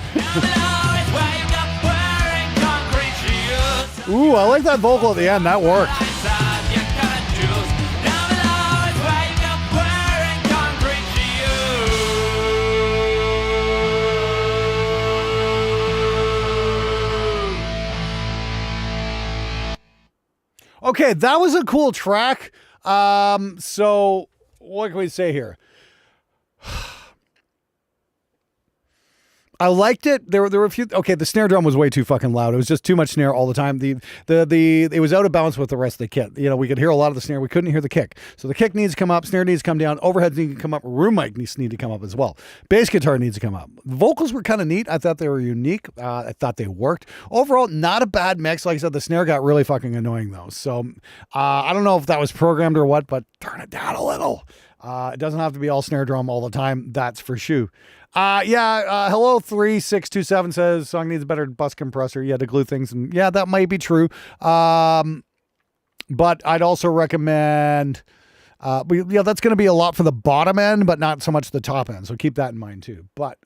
Ooh, I like that vocal at the end. That worked. Okay, that was a cool track. So what can we say here? I liked it. There were a few. Okay, the snare drum was way too fucking loud. It was just too much snare all the time. It was out of balance with the rest of the kit. You know, we could hear a lot of the snare. We couldn't hear the kick. So the kick needs to come up. Snare needs to come down. Overheads need to come up. Room mic needs to come up as well. Bass guitar needs to come up. The vocals were kind of neat. I thought they were unique. I thought they worked. Overall, not a bad mix. Like I said, the snare got really fucking annoying though. So I don't know if that was programmed or what, but turn it down a little. It doesn't have to be all snare drum all the time. That's for sure. Hello 3627 says song needs a better bus compressor. Yeah, to glue things. And yeah, that might be true. But I'd also recommend, that's going to be a lot for the bottom end, but not so much the top end. So keep that in mind too. But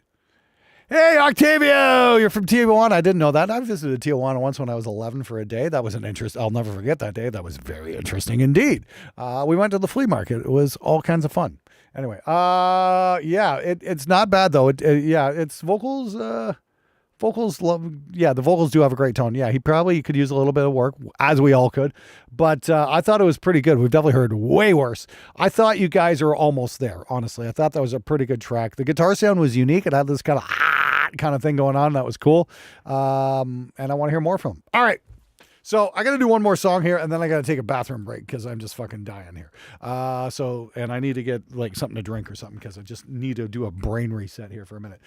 hey, Octavio, you're from Tijuana. I didn't know that. I visited Tijuana once when I was 11 for a day. That was an interest. I'll never forget that day. That was very interesting indeed. We went to the flea market. It was all kinds of fun. Anyway, it's not bad though. It's vocals. Vocals love. Yeah, the vocals do have a great tone. Yeah, he probably could use a little bit of work, as we all could. But I thought it was pretty good. We've definitely heard way worse. I thought you guys are almost there. Honestly, I thought that was a pretty good track. The guitar sound was unique. It had this kind of thing going on. That was cool. And I want to hear more from him. All right. So I got to do one more song here, and then I got to take a bathroom break because I'm just fucking dying here. And I need to get like something to drink or something because I just need to do a brain reset here for a minute.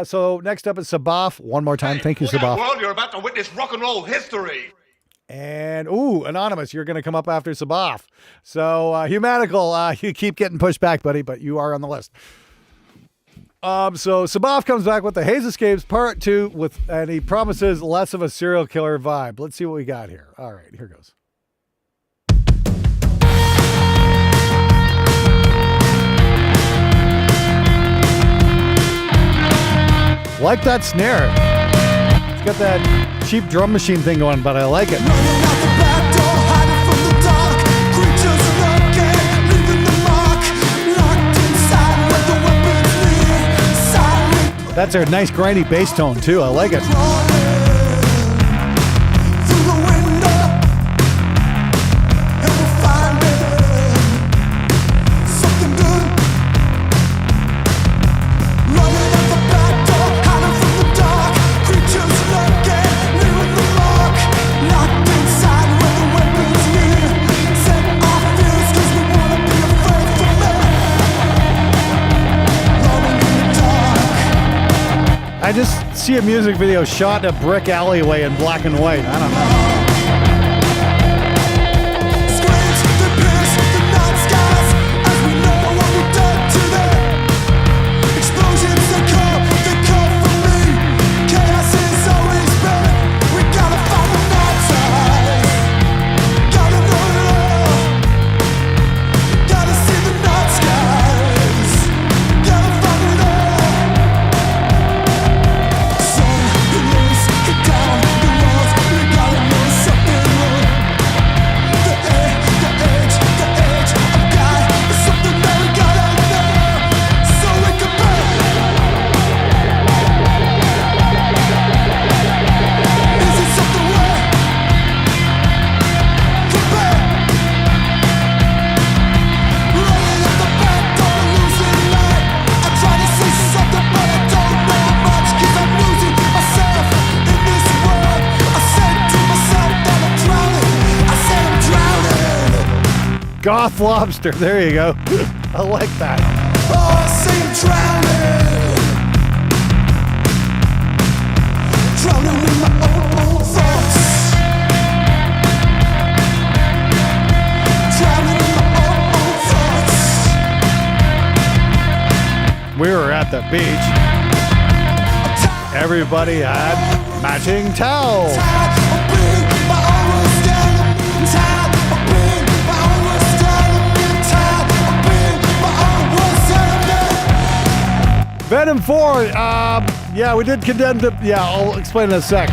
So next up is Sabaf. One more time. Thank you, Sabaf. World, you're about to witness rock and roll history. And, Anonymous, you're going to come up after Sabaf. So, Humanical, you keep getting pushed back, buddy, but you are on the list. So Sabaf comes back with the Haze Escapes Part 2 and he promises less of a serial killer vibe. Let's see what we got here. All right, here goes. Like that snare. It's got that cheap drum machine thing going, but I like it. That's a nice grindy bass tone too. I like it. I just see a music video shot in a brick alleyway in black and white. I don't know. Goth Lobster, there you go. I like that. Oh, I see him drowning in my own thoughts. the beach, everybody had matching towels. Venom 4, yeah, we did condemn the, yeah, I'll explain in a sec.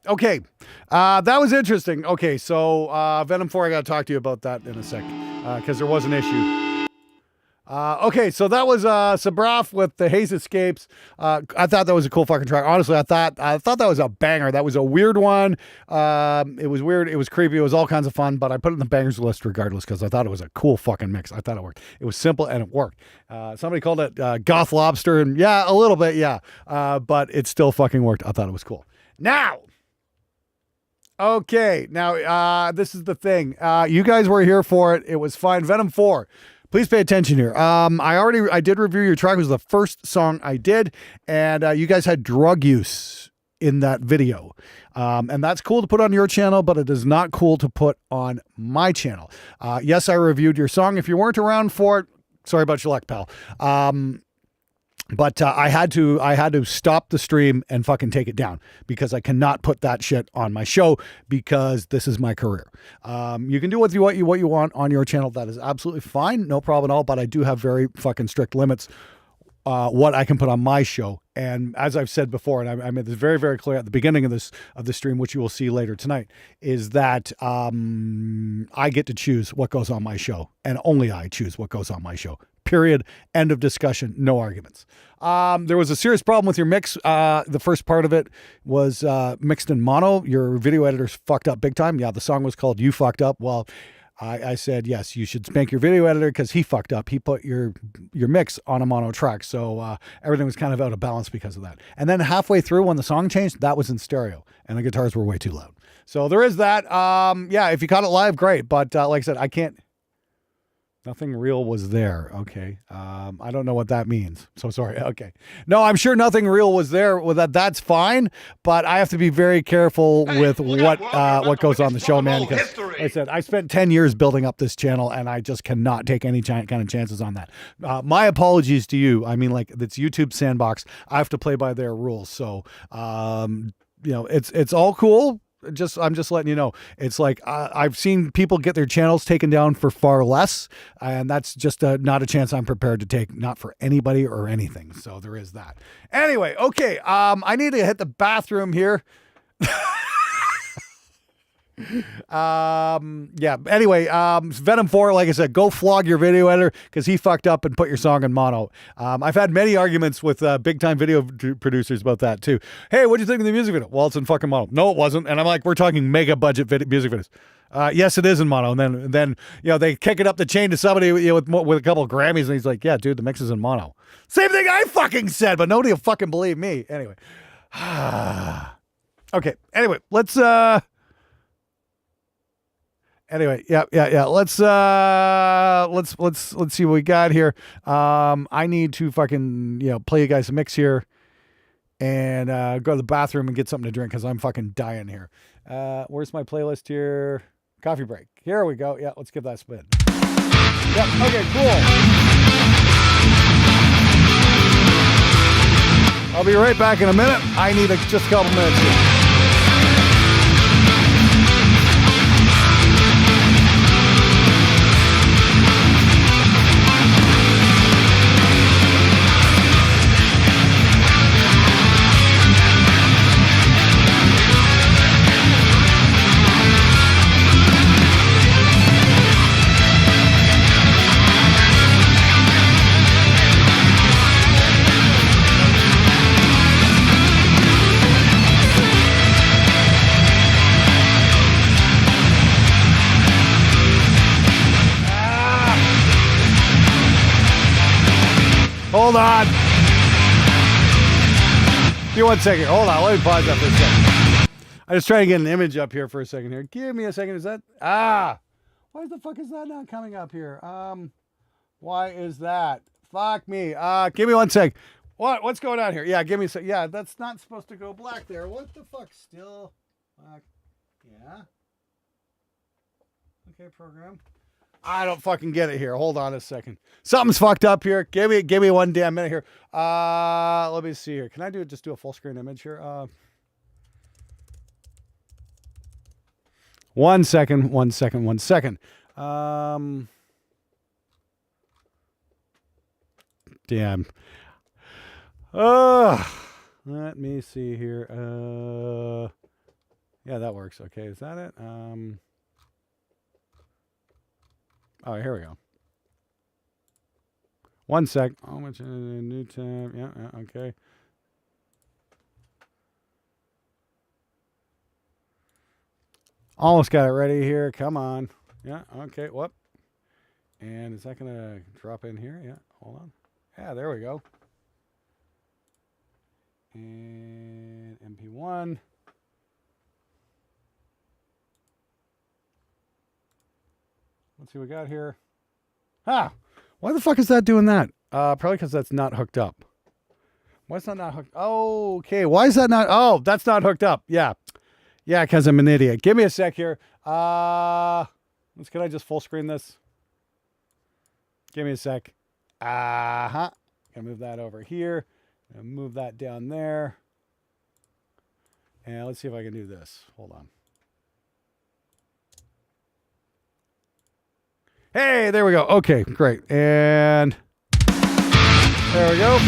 Okay, that was interesting. Okay, so Venom 4, I got to talk to you about that in a sec, because there was an issue. Okay, so that was Sabraff with the Haze Escapes. I thought that was a cool fucking track. Honestly, I thought that was a banger. That was a weird one. It was weird. It was creepy. It was all kinds of fun, but I put it in the bangers list regardless because I thought it was a cool fucking mix. I thought it worked. It was simple and it worked. Somebody called it goth lobster, and yeah, a little bit, yeah. But it still fucking worked. I thought it was cool. Now, okay, this is the thing. You guys were here for it. It was fine. Venom 4. Please pay attention here. I did review your track. It was the first song I did, and you guys had drug use in that video. And that's cool to put on your channel, but it is not cool to put on my channel. Yes, I reviewed your song. If you weren't around for it, sorry about your luck, pal. But I had to stop the stream and fucking take it down because I cannot put that shit on my show because this is my career. You can do what you want on your channel. That is absolutely fine, no problem at all. But I do have very fucking strict limits what I can put on my show. And as I've said before, and I made this very, very clear at the beginning of the stream, which you will see later tonight, is that I get to choose what goes on my show, and only I choose what goes on my show. Period. End of discussion. No arguments. There was a serious problem with your mix. The first part of it was mixed in mono. Your video editor's fucked up big time. Yeah, the song was called You Fucked Up. Well, I said, yes, you should spank your video editor because he fucked up. He put your mix on a mono track. So everything was kind of out of balance because of that. And then halfway through when the song changed, that was in stereo and the guitars were way too loud. So there is that. Yeah, if you caught it live, great. But like I said, I can't. Nothing real was there. Okay. I don't know what that means. So sorry. Okay. No, I'm sure nothing real was there. Well, that's fine. But I have to be very careful with what goes on the show, man. Because like I said, I spent 10 years building up this channel and I just cannot take any kind of chances on that. My apologies to you. I mean, like, it's YouTube sandbox. I have to play by their rules. So, it's all cool. I'm just letting you know. It's like I've seen people get their channels taken down for far less, and that's just not a chance I'm prepared to take, not for anybody or anything. So there is that. Anyway, okay. I need to hit the bathroom here. Yeah. Anyway, Venom 4, like I said, go flog your video editor because he fucked up and put your song in mono. I've had many arguments with big time video producers about that too. Hey, what do you think of the music video? Well, it's in fucking mono. No, it wasn't. And I'm like, we're talking mega budget music videos. Yes, it is in mono. And then they kick it up the chain to somebody with a couple of Grammys, and he's like, yeah, dude, the mix is in mono. Same thing I fucking said, but nobody will fucking believe me. Anyway. Okay. Anyway, let's Anyway, yeah. Let's see what we got here. I need to fucking play you guys a mix here, and go to the bathroom and get something to drink because I'm fucking dying here. Where's my playlist here? Coffee break. Here we go. Yeah, let's give that a spin. Yep. Okay. Cool. I'll be right back in a minute. I need just a couple minutes here. Hold on. Give me 1 second. Hold on. Let me pause that for a second. I just trying to get an image up here for a second here. Give me a second. Is that? Why the fuck is that not coming up here? Why is that? Fuck me. Give me 1 sec. What's going on here? Yeah, give me a sec. Yeah, that's not supposed to go black there. What the fuck still? Fuck. Yeah. Okay, program. I don't fucking get it here. Hold on a second. Something's fucked up here. Give me one damn minute here. Let me see here. Can I just do a full screen image here? 1 second. 1 second. 1 second. Damn. Let me see here. Yeah, that works. Okay, is that it? Oh, here we go. 1 sec. Oh, much new tab. Yeah, okay. Almost got it ready here. Come on. Yeah, okay. Whoop. And is that going to drop in here? Yeah, hold on. Yeah, there we go. And MP1. Let's see what we got here. Ah, why the fuck is that doing that? Probably because that's not hooked up. Why is that not hooked? Oh, okay. Why is that not? Oh, that's not hooked up. Yeah. Yeah, because I'm an idiot. Give me a sec here. Can I just full screen this? Give me a sec. Gonna move that over here. Gonna move that down there. And let's see if I can do this. Hold on. Hey, there we go. Okay, great. And there we go.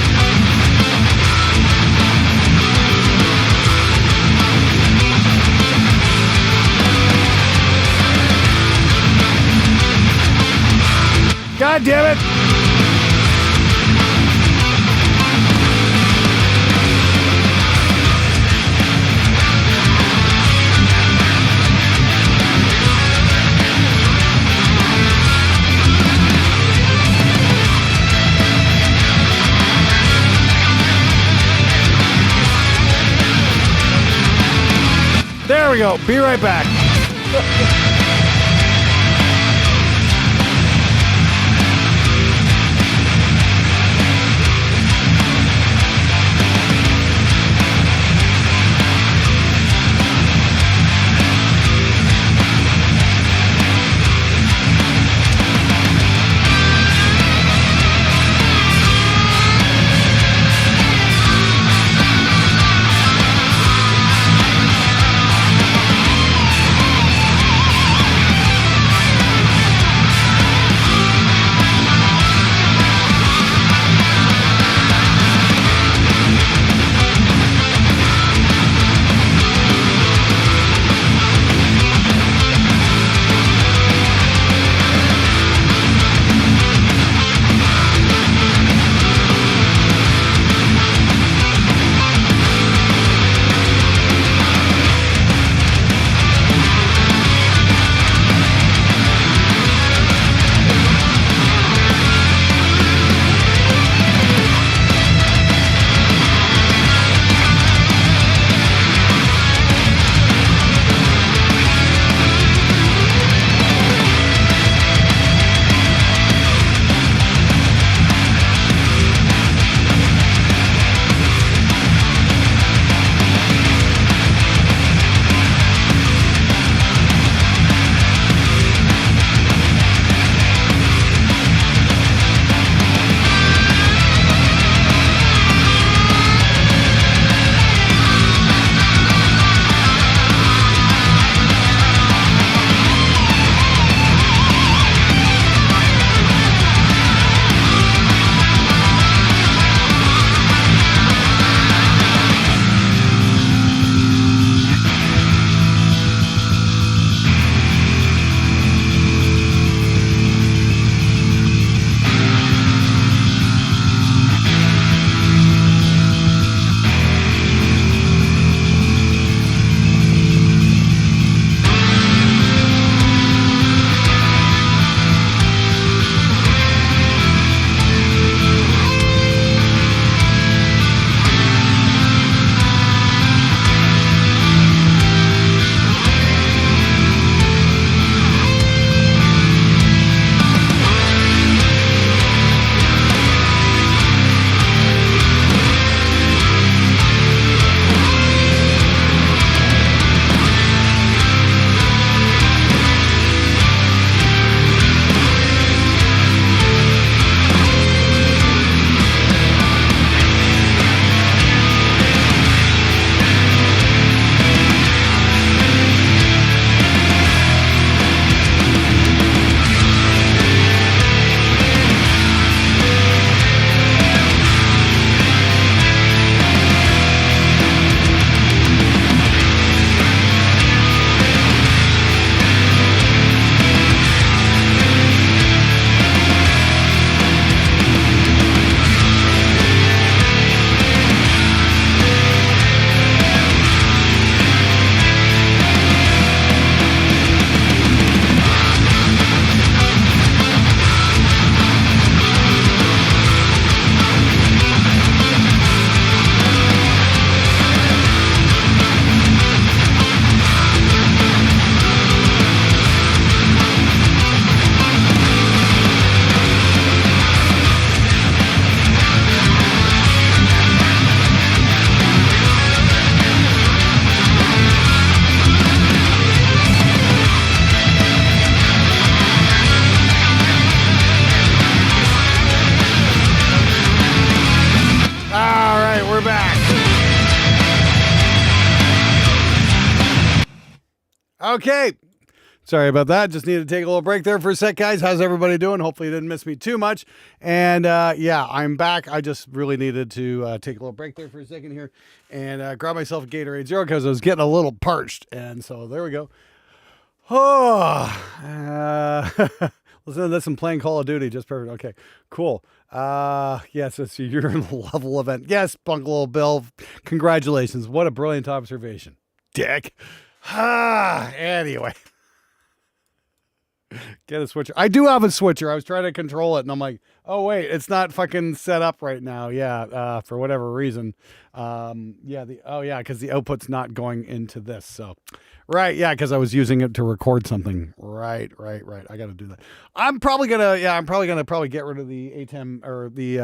God damn it. There we go. Be right back. Okay. Sorry about that. Just needed to take a little break there for a sec, guys. How's everybody doing? Hopefully you didn't miss me too much. And yeah, I'm back. I just really needed to take a little break there for a second here and grab myself a Gatorade Zero because I was getting a little parched. And so there we go. Oh, listen to this and playing Call of Duty. Just perfect. Okay, cool. Yes, it's a urine level event. Yes, Bungalow Bill. Congratulations. What a brilliant observation. Dick. Anyway. Get a switcher. I do have a switcher. I was trying to control it and I'm like, oh wait, it's not fucking set up right now. Yeah. For whatever reason. Yeah. Cause the output's not going into this. So, right. Yeah. Cause I was using it to record something. Right. I got to do that. I'm probably going to get rid of the ATEM or the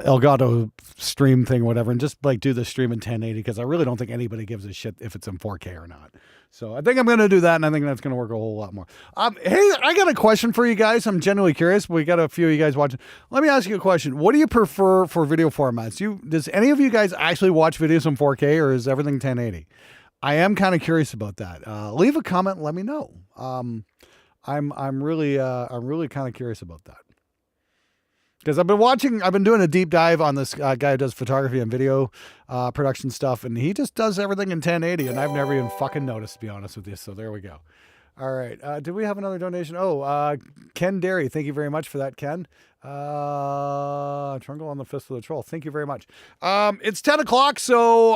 Elgato stream thing, whatever, and just like do the stream in 1080 because I really don't think anybody gives a shit if it's in 4K or not. So I think I'm going to do that, and I think that's going to work a whole lot more. Hey, I got a question for you guys. I'm genuinely curious. We got a few of you guys watching. Let me ask you a question. What do you prefer for video formats? Does any of you guys actually watch videos in 4K, or is everything 1080? I am kind of curious about that. Leave a comment and let me know. I'm really kind of curious about that. Because I've been doing a deep dive on this guy who does photography and video production stuff, and he just does everything in 1080, and I've never even fucking noticed, to be honest with you. So there we go. All right. Did we have another donation? Oh, Ken Derry. Thank you very much for that, Ken. Trungle on the Fist of the Troll. Thank you very much. It's 10 o'clock, so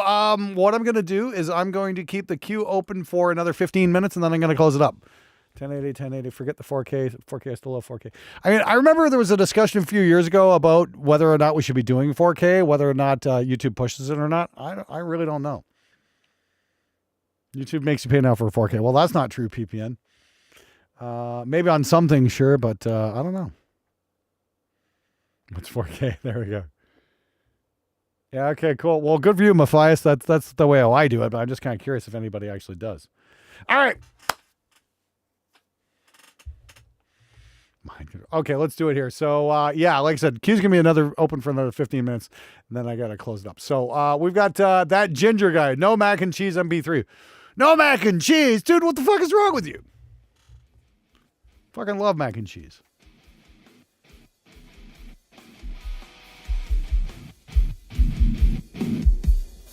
what I'm going to do is I'm going to keep the queue open for another 15 minutes, and then I'm going to close it up. 1080, forget the 4K. 4K, I still love 4K. I mean, I remember there was a discussion a few years ago about whether or not we should be doing 4K, whether or not YouTube pushes it or not. I really don't know. YouTube makes you pay now for 4K. Well, that's not true, PPN. Maybe on some things, sure, but I don't know. It's 4K. There we go. Yeah, okay, cool. Well, good for you, Matthias. That's the way I do it, but I'm just kind of curious if anybody actually does. All right. Okay, let's do it here. So, yeah, like I said, queue's going to be open for another 15 minutes, and then I got to close it up. So, we've got that ginger guy. No mac and cheese MP3. No mac and cheese? Dude, what the fuck is wrong with you? Fucking love mac and cheese.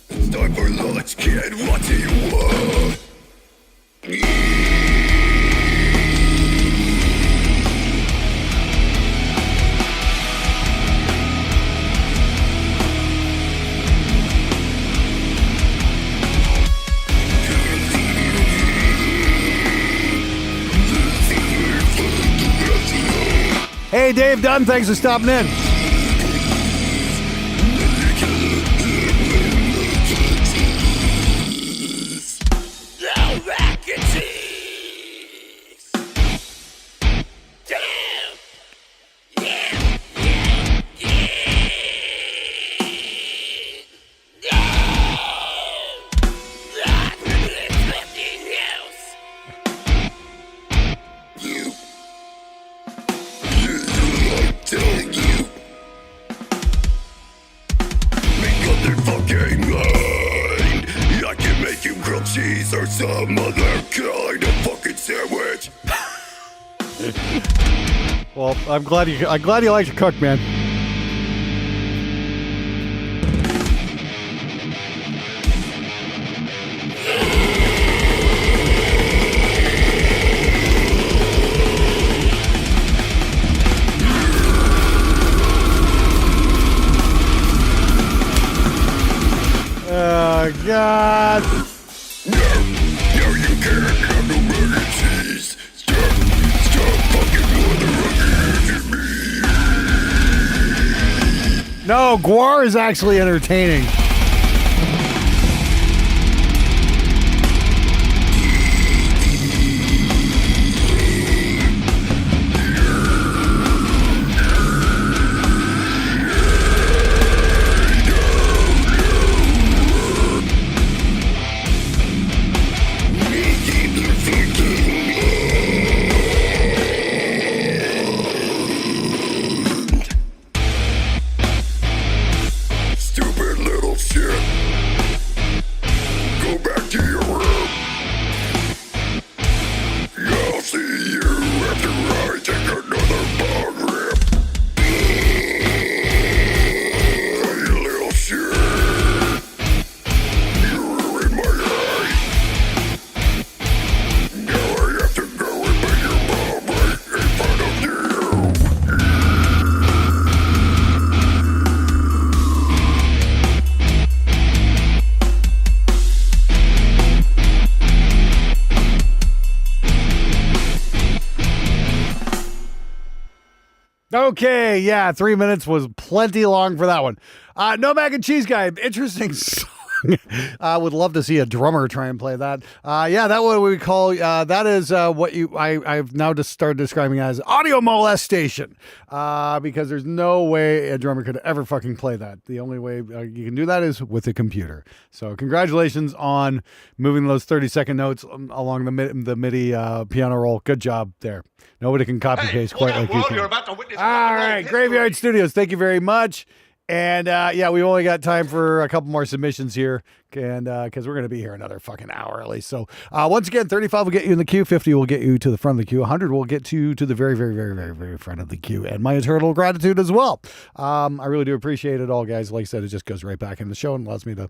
It's time for lunch, kid. What do you want? Hey, Dave Dunn, thanks for stopping in. Or some other kind of fucking sandwich. Well, I'm glad you like to cook, man. Oh God. No, you can't have no mac and cheese. Stop fucking motherfucking me. No, Guar is actually entertaining. Okay, yeah, 3 minutes was plenty long for that one. No Mac and Cheese Guy, interesting song. I would love to see a drummer try and play that. Yeah, that what we call, that is what I've now just started describing as audio molestation, because there's no way a drummer could ever fucking play that. The only way you can do that is with a computer. So congratulations on moving those 30-second notes along the MIDI piano roll. Good job there. Nobody can copy paste quite like you can. You're about to witness All right, Graveyard Studios, thank you very much. And yeah, we've only got time for a couple more submissions here, and because we're going to be here another fucking hour at least. So once again, 35 will get you in the queue, 50 will get you to the front of the queue, 100 will get you to the very, very, very, very, very front of the queue, and my eternal gratitude as well. I really do appreciate it all, guys. Like I said, it just goes right back in the show and allows me to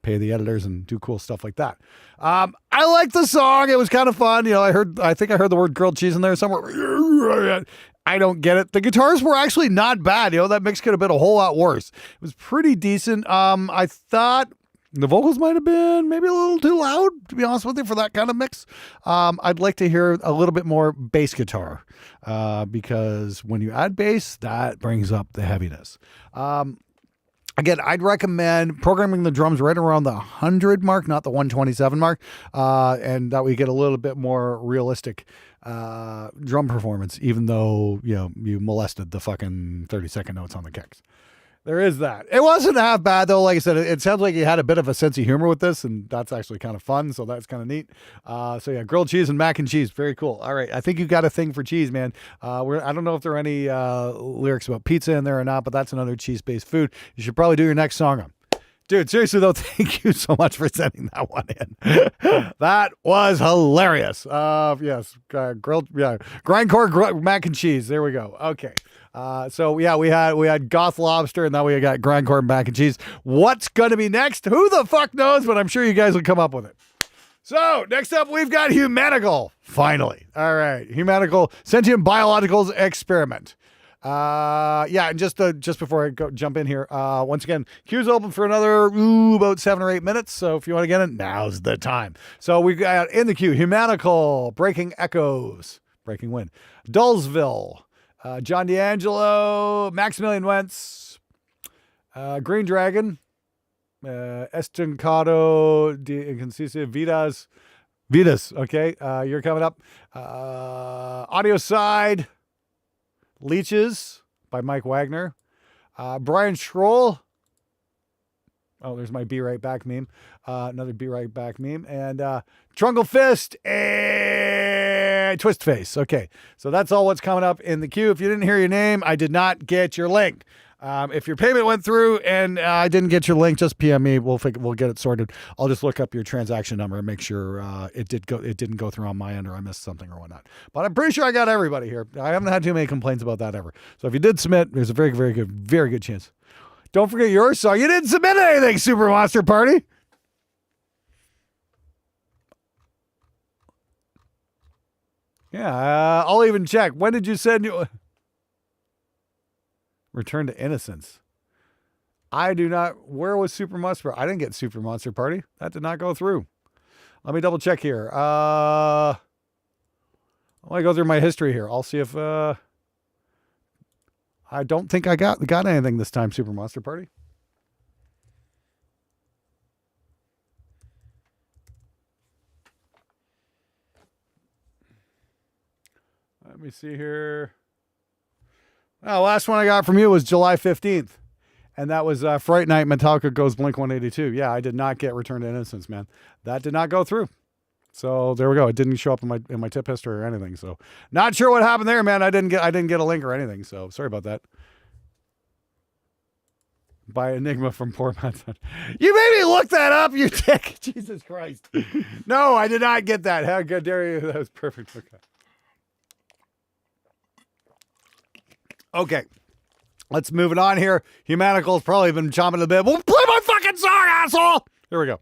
pay the editors and do cool stuff like that. I like the song. It was kind of fun. You know, I think I heard the word grilled cheese in there somewhere. I don't get it. The guitars were actually not bad. You know, that mix could have been a whole lot worse. It was pretty decent. I thought the vocals might have been maybe a little too loud, to be honest with you, for that kind of mix. I'd like to hear a little bit more bass guitar, because when you add bass, that brings up the heaviness. Again, I'd recommend programming the drums right around the 100 mark, not the 127 mark, and that way you get a little bit more realistic drum performance, even though, you know, you molested the fucking 30-second notes on the kicks. There is that. It wasn't half bad, though. Like I said, it sounds like you had a bit of a sense of humor with this, and that's actually kind of fun, so that's kind of neat. So yeah, grilled cheese and mac and cheese. Very cool. All right, I think you got a thing for cheese, man. I don't know if there are any lyrics about pizza in there or not, but that's another cheese-based food you should probably do your next song on. Dude, seriously, though, thank you so much for sending that one in. That was hilarious. Yes, grindcore mac and cheese. There we go. Okay. So yeah, we had Goth Lobster, and now we got grindcore mac and cheese. What's going to be next? Who the fuck knows, but I'm sure you guys will come up with it. So next up, we've got Humanical. Finally. All right. Humanical Sentient Biologicals Experiment. Yeah, and just before I jump in here, once again, queue's open for another about 7 or 8 minutes. So if you want to get in, now's the time. So we got in the queue Humanical, Breaking Echoes, Breaking Wind, Dullsville, John D'Angelo, Maximilian Wentz, Green Dragon, Estancado de Inconsistent, Vidas. Okay, you're coming up. Audio Side. Leeches by Mike Wagner. Brian Schroll. Oh, there's my Be Right Back meme. Another Be Right Back meme. And Trungle Fist and Twist Face. Okay, so that's all what's coming up in the queue. If you didn't hear your name, I did not get your link. If your payment went through and I didn't get your link, just PM me. We'll get it sorted. I'll just look up your transaction number and make sure it didn't go through on my end, or I missed something or whatnot. But I'm pretty sure I got everybody here. I haven't had too many complaints about that ever. So if you did submit, there's a very, very good chance. Don't forget your song. You didn't submit anything, Super Monster Party. Yeah, I'll even check. When did you send you? Return to Innocence. I do not. Where was Super Monster? I didn't get Super Monster Party. That did not go through. Let me double check here. I want to go through my history here. I'll see if I don't think I got anything this time, Super Monster Party. Let me see here. Well, last one I got from you was July 15th. And that was Fright Night Metallica Goes Blink-182. Yeah, I did not get Return to Innocence, man. That did not go through. So there we go. It didn't show up in my tip history or anything. So not sure what happened there, man. I didn't get a link or anything. So sorry about that. By Enigma from Poor Man's. You made me look that up, you dick. Jesus Christ. No, I did not get that. How good dare you? That was perfect. Okay. Let's move it on here. Humanical's probably been chomping a bit. Well, play my fucking song, asshole! Here we go.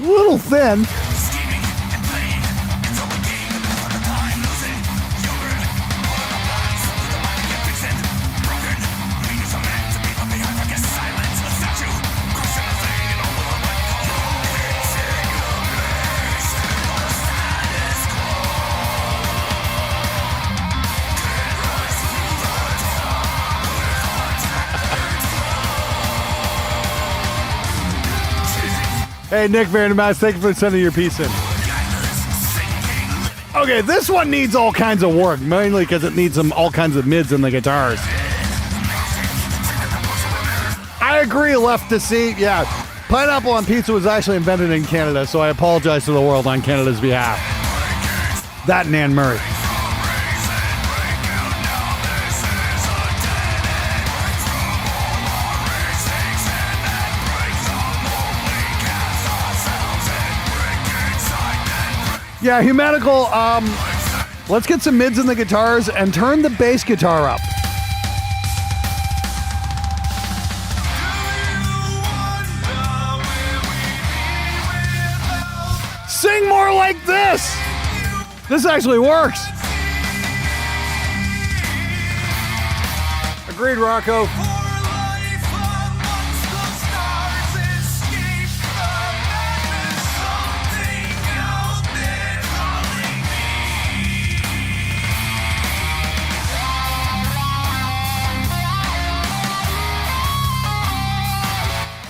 Little thin. Hey, Nick Vandermaas, thank you for sending your piece in. Okay, this one needs all kinds of work, mainly because it needs all kinds of mids in the guitars. I agree, left to seat, yeah. Pineapple on pizza was actually invented in Canada, so I apologize to the world on Canada's behalf. That and Anne Murray. Yeah, Humanical, let's get some mids in the guitars and turn the bass guitar up. Sing more like this! This actually works. Agreed, Rocco.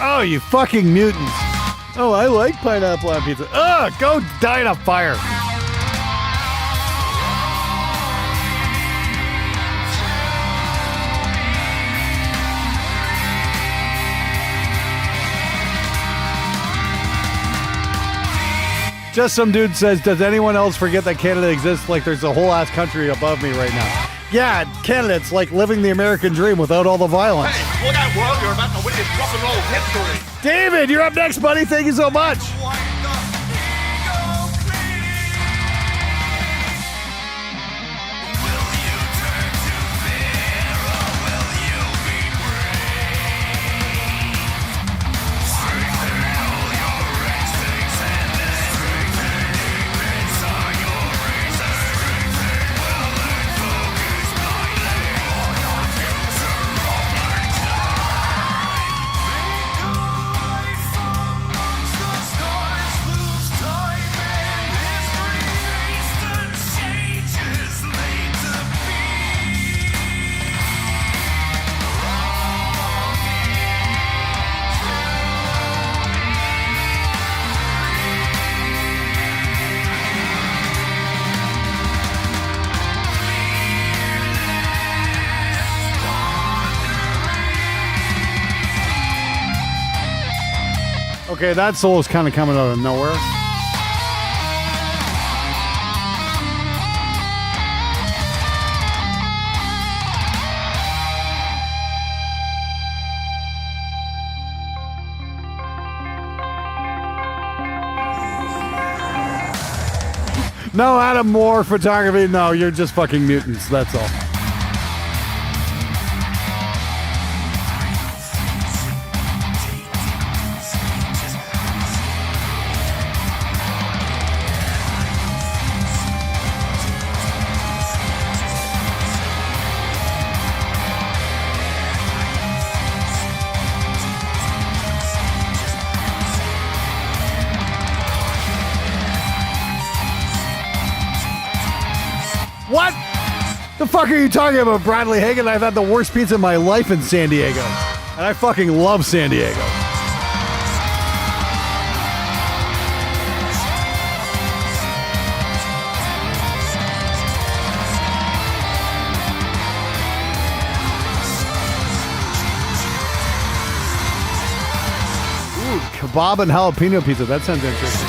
Oh, you fucking mutants. Oh, I like pineapple on pizza. Ugh, go die in a fire. Just some dude says, does anyone else forget that Canada exists like there's a whole ass country above me right now? Yeah, Canada, it's like living the American dream without all the violence. Hey, look out, world, you're about to witness rock and roll history. David, you're up next, buddy. Thank you so much. Okay, that solo's kind of coming out of nowhere. No, Adam Moore photography. No, you're just fucking mutants. That's all. What the fuck are you talking about, Bradley Hagen? I've had the worst pizza in my life in San Diego. And I fucking love San Diego. Ooh, kebab and jalapeno pizza. That sounds interesting.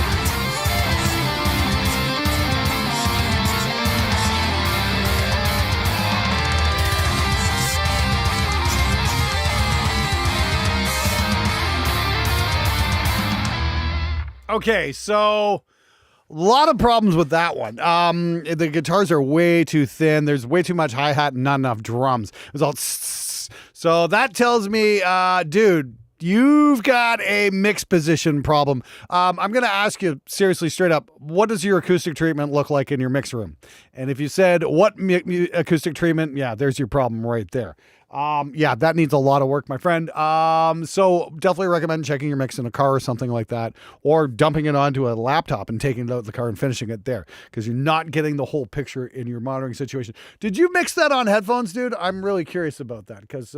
Okay, so a lot of problems with that one. The guitars are way too thin. There's way too much hi-hat and not enough drums. It was all so that tells me, dude, you've got a mix position problem. I'm going to ask you seriously, straight up, what does your acoustic treatment look like in your mix room? And if you said, what acoustic treatment? Yeah, there's your problem right there. Yeah, that needs a lot of work, my friend. So definitely recommend checking your mix in a car or something like that, or dumping it onto a laptop and taking it out of the car and finishing it there, because you're not getting the whole picture in your monitoring situation. Did you mix that on headphones, dude? I'm really curious about that, because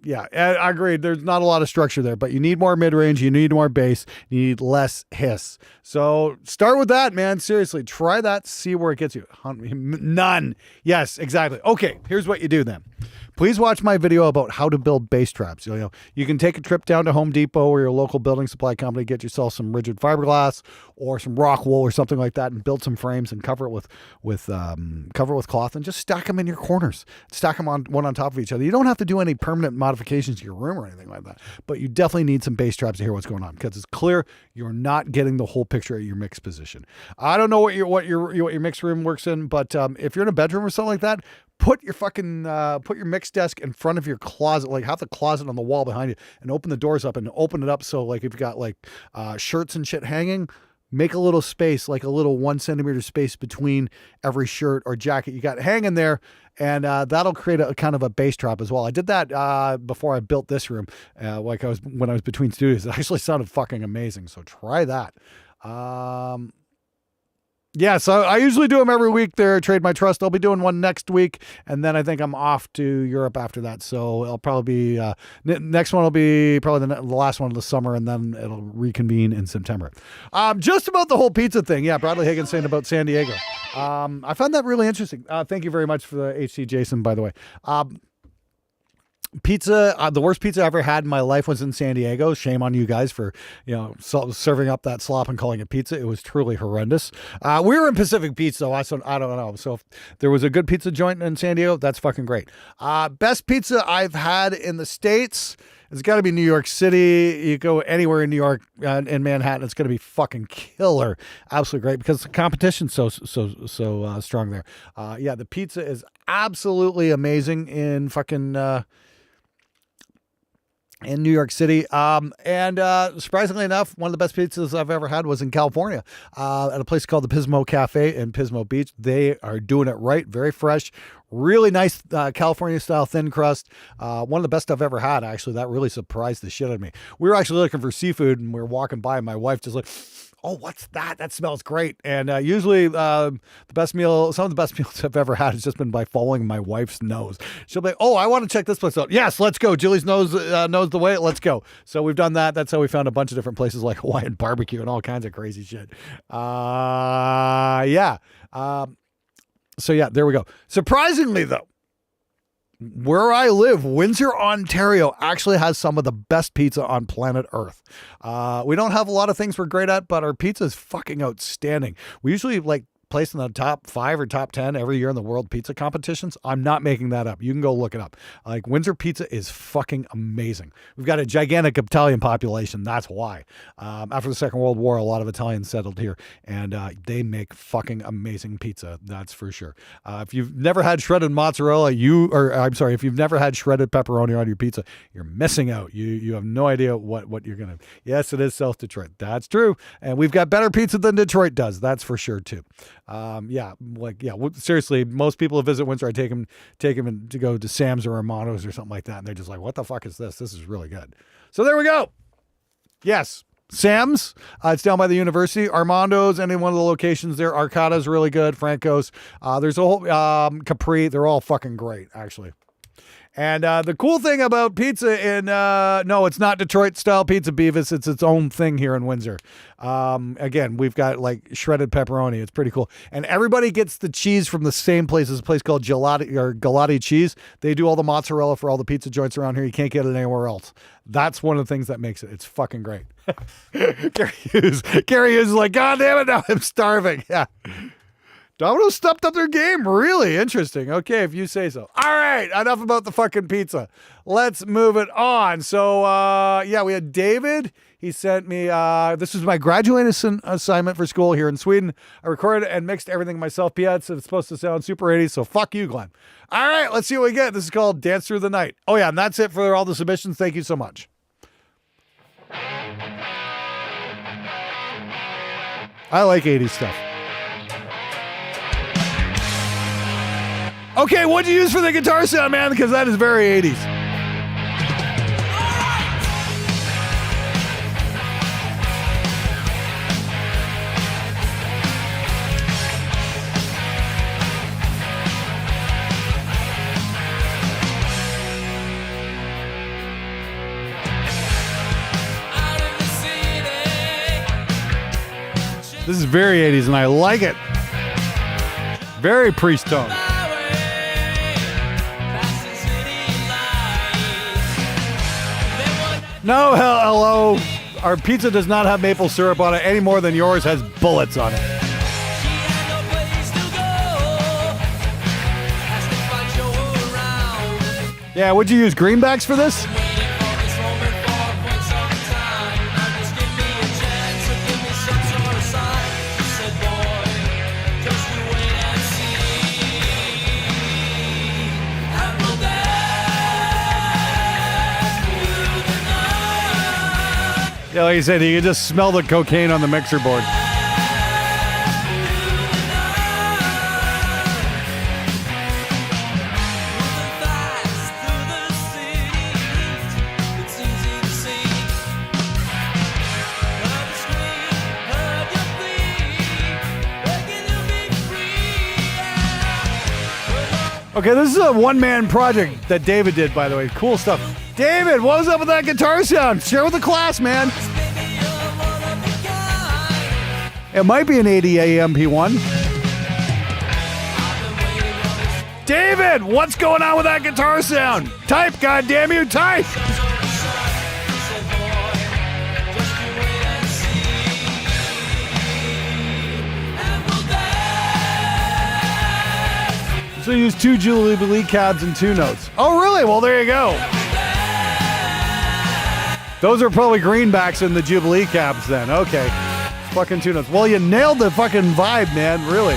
Yeah, I agreed. There's not a lot of structure there, but you need more mid-range, you need more bass, you need less hiss. So start with that, man. Seriously, try that, see where it gets you. None. Yes, exactly. Okay, here's what you do then. Please watch my video about how to build bass traps. You can take a trip down to Home Depot or your local building supply company, get yourself some rigid fiberglass or some rock wool or something like that, and build some frames and cover it with cloth and just stack them in your corners. Stack them one on top of each other. You don't have to do any permanent modifications to your room or anything like that, but you definitely need some bass traps to hear what's going on, because it's clear you're not getting the whole picture at your mix position. I don't know what your mix room works in, but if you're in a bedroom or something like that, put your mix desk in front of your closet, like have the closet on the wall behind you, and open the doors up and open it up. So like if you've got like shirts and shit hanging, make a little space, like a little 1 centimeter space between every shirt or jacket you got hanging there. And that'll create a kind of a bass trap as well. I did that before I built this room, when I was between studios. It actually sounded fucking amazing. So try that. Yeah, so I usually do them every week there, Trade My Trust. I'll be doing one next week, and then I think I'm off to Europe after that. So it'll probably be, next one will be probably the last one of the summer, and then it'll reconvene in September. Just about the whole pizza thing. Yeah, Bradley Higgins saying about San Diego. I found that really interesting. Thank you very much for the HC Jason, by the way. Pizza, the worst pizza I ever had in my life was in San Diego. Shame on you guys for, serving up that slop and calling it pizza. It was truly horrendous. We were in Pacific Pizza, so I don't know. So if there was a good pizza joint in San Diego, that's fucking great. Best pizza I've had in the States, it's got to be New York City. You go anywhere in New York, in Manhattan, it's going to be fucking killer. Absolutely great, because the competition's so strong there. Yeah, the pizza is absolutely amazing in fucking... in New York City. And surprisingly enough, one of the best pizzas I've ever had was in California, at a place called the Pismo Cafe in Pismo Beach. They are doing it right. Very fresh, really nice, California style thin crust. One of the best I've ever had, actually. That really surprised the shit out of me. We were actually looking for seafood, and we were walking by, and my wife just like, oh, what's that? That smells great. And usually some of the best meals I've ever had has just been by following my wife's nose. She'll be like, oh, I want to check this place out. Yes, let's go. Julie's knows the way. Let's go. So we've done that. That's how we found a bunch of different places like Hawaiian barbecue and all kinds of crazy shit. Yeah. So yeah, there we go. Surprisingly though, where I live, Windsor, Ontario, actually has some of the best pizza on planet Earth. We don't have a lot of things we're great at, but our pizza is fucking outstanding. We usually placed in the top 5 or top 10 every year in the world pizza competitions. I'm not making that up. You can go look it up. Like, Windsor pizza is fucking amazing. We've got a gigantic Italian population. That's why. After the Second World War, a lot of Italians settled here, and they make fucking amazing pizza. That's for sure. If you've never had shredded mozzarella, if you've never had shredded pepperoni on your pizza, you're missing out. You have no idea what you're going to. Yes, it is South Detroit. That's true. And we've got better pizza than Detroit does. That's for sure too. Seriously, most people who visit Windsor, I take them to go to Sam's or Armando's or something like that, and they're just like, what the fuck is this? This is really good. So there we go. Yes, Sam's, it's down by the university. Armando's, any one of the locations there. Arcada's really good. Franco's. There's a whole Capri. They're all fucking great, actually. And the cool thing about pizza no, it's not Detroit style pizza, Beavis. It's its own thing here in Windsor. Again, we've got like shredded pepperoni. It's pretty cool. And everybody gets the cheese from the same place. There's a place called Galati Cheese. They do all the mozzarella for all the pizza joints around here. You can't get it anywhere else. That's one of the things that makes it. It's fucking great. Gary Hughes is like, God damn it, now I'm starving. Yeah. Domino's stepped up their game. Really interesting. Okay, if you say so. All right, enough about the fucking pizza. Let's move it on. So, we had David. He sent me, this is my graduation assignment for school here in Sweden. I recorded and mixed everything myself. P.S. It's supposed to sound super 80s, so fuck you, Glenn. All right, let's see what we get. This is called Dance Through the Night. Oh, yeah, and that's it for all the submissions. Thank you so much. I like 80s stuff. Okay, what'd you use for the guitar sound, man? Because that is very 80s. This is very 80s, and I like it. Very priest tone. No, hello. Our pizza does not have maple syrup on it any more than yours has bullets on it. Yeah, would you use greenbacks for this? Yeah, like you said, you can just smell the cocaine on the mixer board. Okay, this is a one-man project that David did, by the way. Cool stuff. David, what was up with that guitar sound? Share with the class, man. It might be an 80 AMP1. David, what's going on with that guitar sound? Type, goddammit you, type! So you use 2 Jubilee cabs and 2 notes. Oh, really? Well, there you go. Those are probably greenbacks in the Jubilee cabs then. Okay. Fucking 2 notes. Well, you nailed the fucking vibe, man. Really.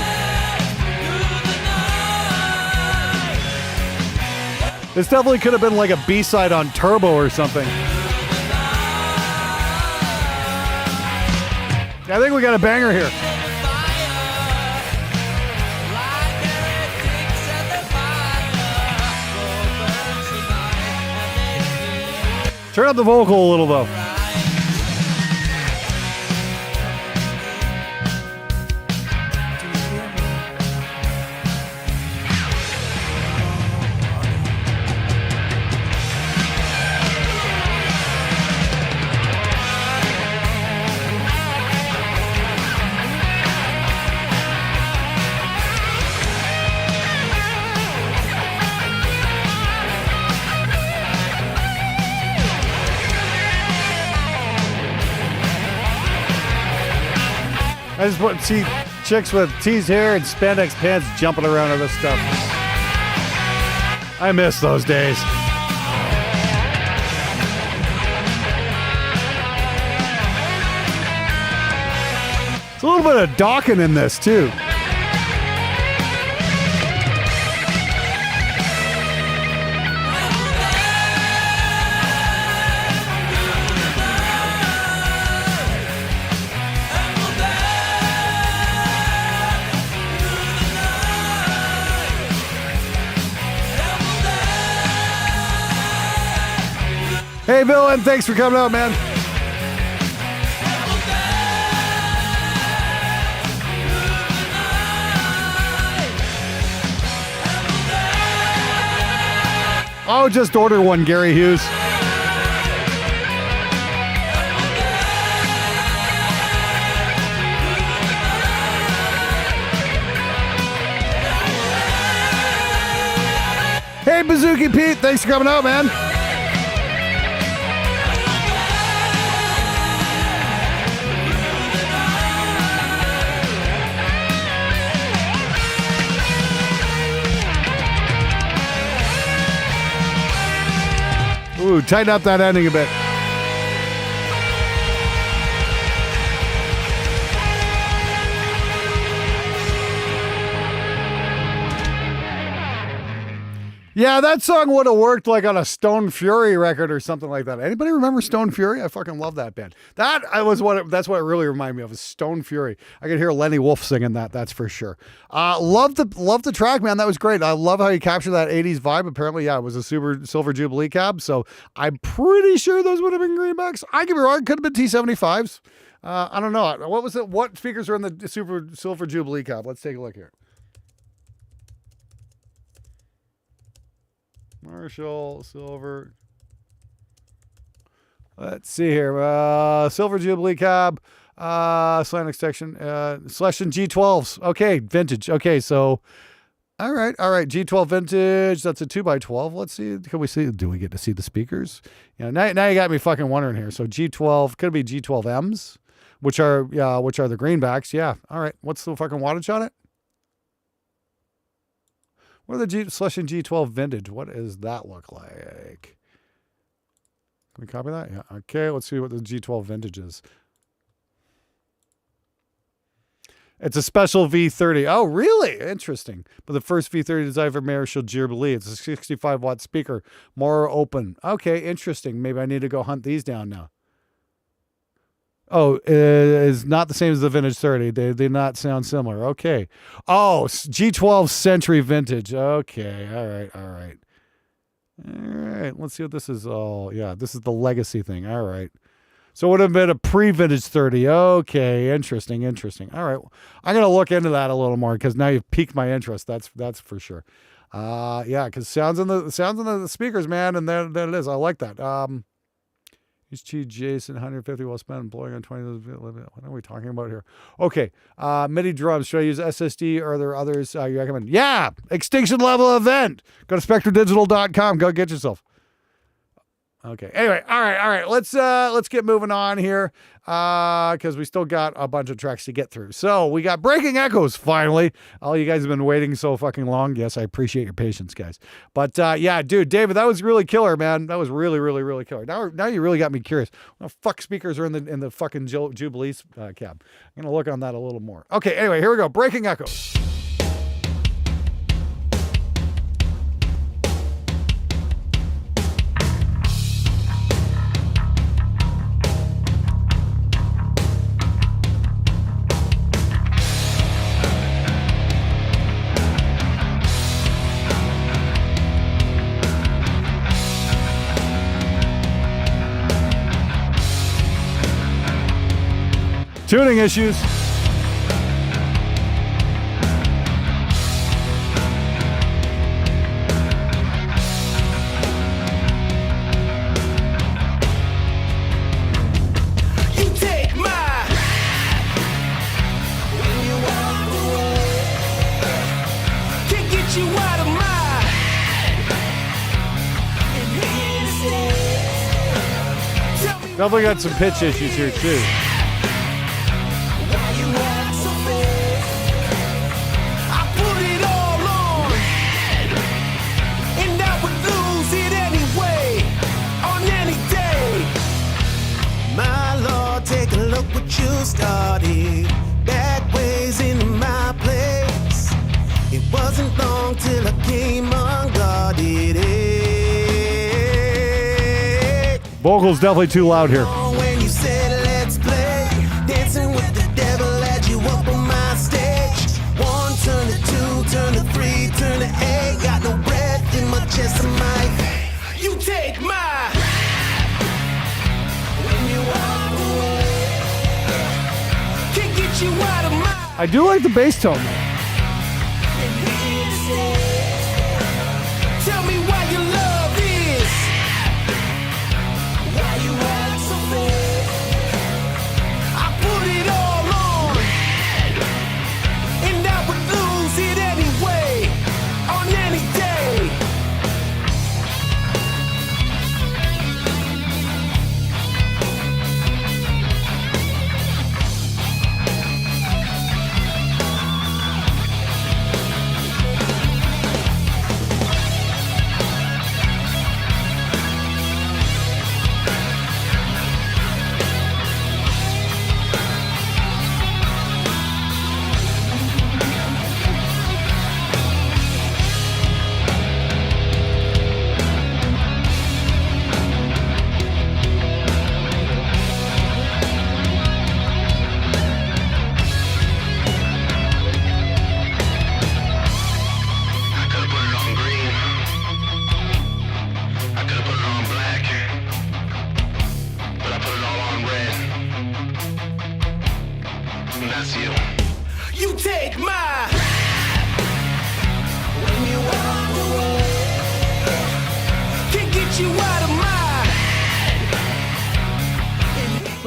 This definitely could have been like a B-side on Turbo or something. I think we got a banger here. Turn up the vocal a little, though. I just want to see chicks with teased hair and spandex pants jumping around on this stuff. I miss those days. There's a little bit of Dawkins in this, too. Hey, Villain, thanks for coming out, man. Oh, just order one, Gary Hughes. Hey, Bazooki Pete, thanks for coming out, man. Ooh, tighten up that ending a bit. Yeah, that song would have worked like on a Stone Fury record or something like that. Anybody remember Stone Fury? I fucking love that band. That's what it really reminded me of, is Stone Fury. I could hear Lenny Wolf singing that, that's for sure. Love the track, man. That was great. I love how you captured that 80s vibe. Apparently, yeah, it was a Silver Jubilee cab, so I'm pretty sure those would have been greenbacks. I could be wrong. Could have been T75s. I don't know. What was it? What speakers are in the Silver Jubilee cab? Let's take a look here. Marshall, Silver. Let's see here. Silver Jubilee cab. Slant extension. Selection G12s. Okay, vintage. Okay, so all right. G12 vintage. That's a 2x12. Let's see. Can we see? Do we get to see the speakers? Yeah. Now you got me fucking wondering here. So G12 could be G12Ms, which are the greenbacks. Yeah. All right. What's the fucking wattage on it? What are the Selection G12 vintage? What does that look like? Can we copy that? Yeah. Okay. Let's see what the G12 vintage is. It's a special V30. Oh, really? Interesting. But the first V30 designed for Marshall Jubilee. It's a 65-watt speaker, more open. Okay, interesting. Maybe I need to go hunt these down now. Oh, it is not the same as the vintage 30. They do not sound similar. Okay. Oh, G12 Century Vintage. Okay. All right. Let's see what this is. Oh, yeah. This is the legacy thing. All right. So it would have been a pre-vintage 30. Okay, interesting. All right, I'm gonna look into that a little more because now you've piqued my interest. That's for sure. Yeah, because sounds in the speakers, man, and there it is. I like that. HG Jason 150 well spent blowing on 20. What are we talking about here? Okay, MIDI drums. Should I use SSD or are there others you recommend? Yeah, Extinction Level event. Go to spectradigital.com. Go get yourself. Okay. Anyway, all right. Let's get moving on here because we still got a bunch of tracks to get through. So we got Breaking Echoes finally. All you guys have been waiting so fucking long. Yes, I appreciate your patience, guys. But yeah, dude, David, that was really killer, man. That was really, really, really killer. Now you really got me curious. What the fuck speakers are in the fucking Jubilee cab? I'm gonna look on that a little more. Okay. Anyway, here we go. Breaking Echoes. Tuning issues. You take my when you walk away. Can't get you out of my Definitely got some pitch issues here too. You started bad ways into my place. It wasn't long till I came unguarded. Vocals definitely too loud here. When you said let's play, dancing with the devil had you up on my stage. 1 turn to 2, turn to 3, turn to 8. Got no breath in my chest and my. You take my. When you walk away. I do like the bass tone though. Tell me why your love is. Why you act so bad. I put it all on. And I would lose it anyway. On any day.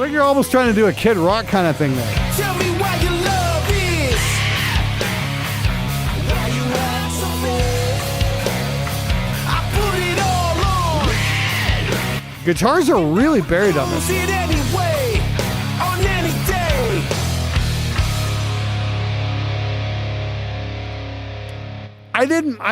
like you're almost trying to do a Kid Rock kind of thing there. Tell me why your love is. Why you act so bad. I put it all on. Guitars are really buried on this. Use it anyway, on any day. I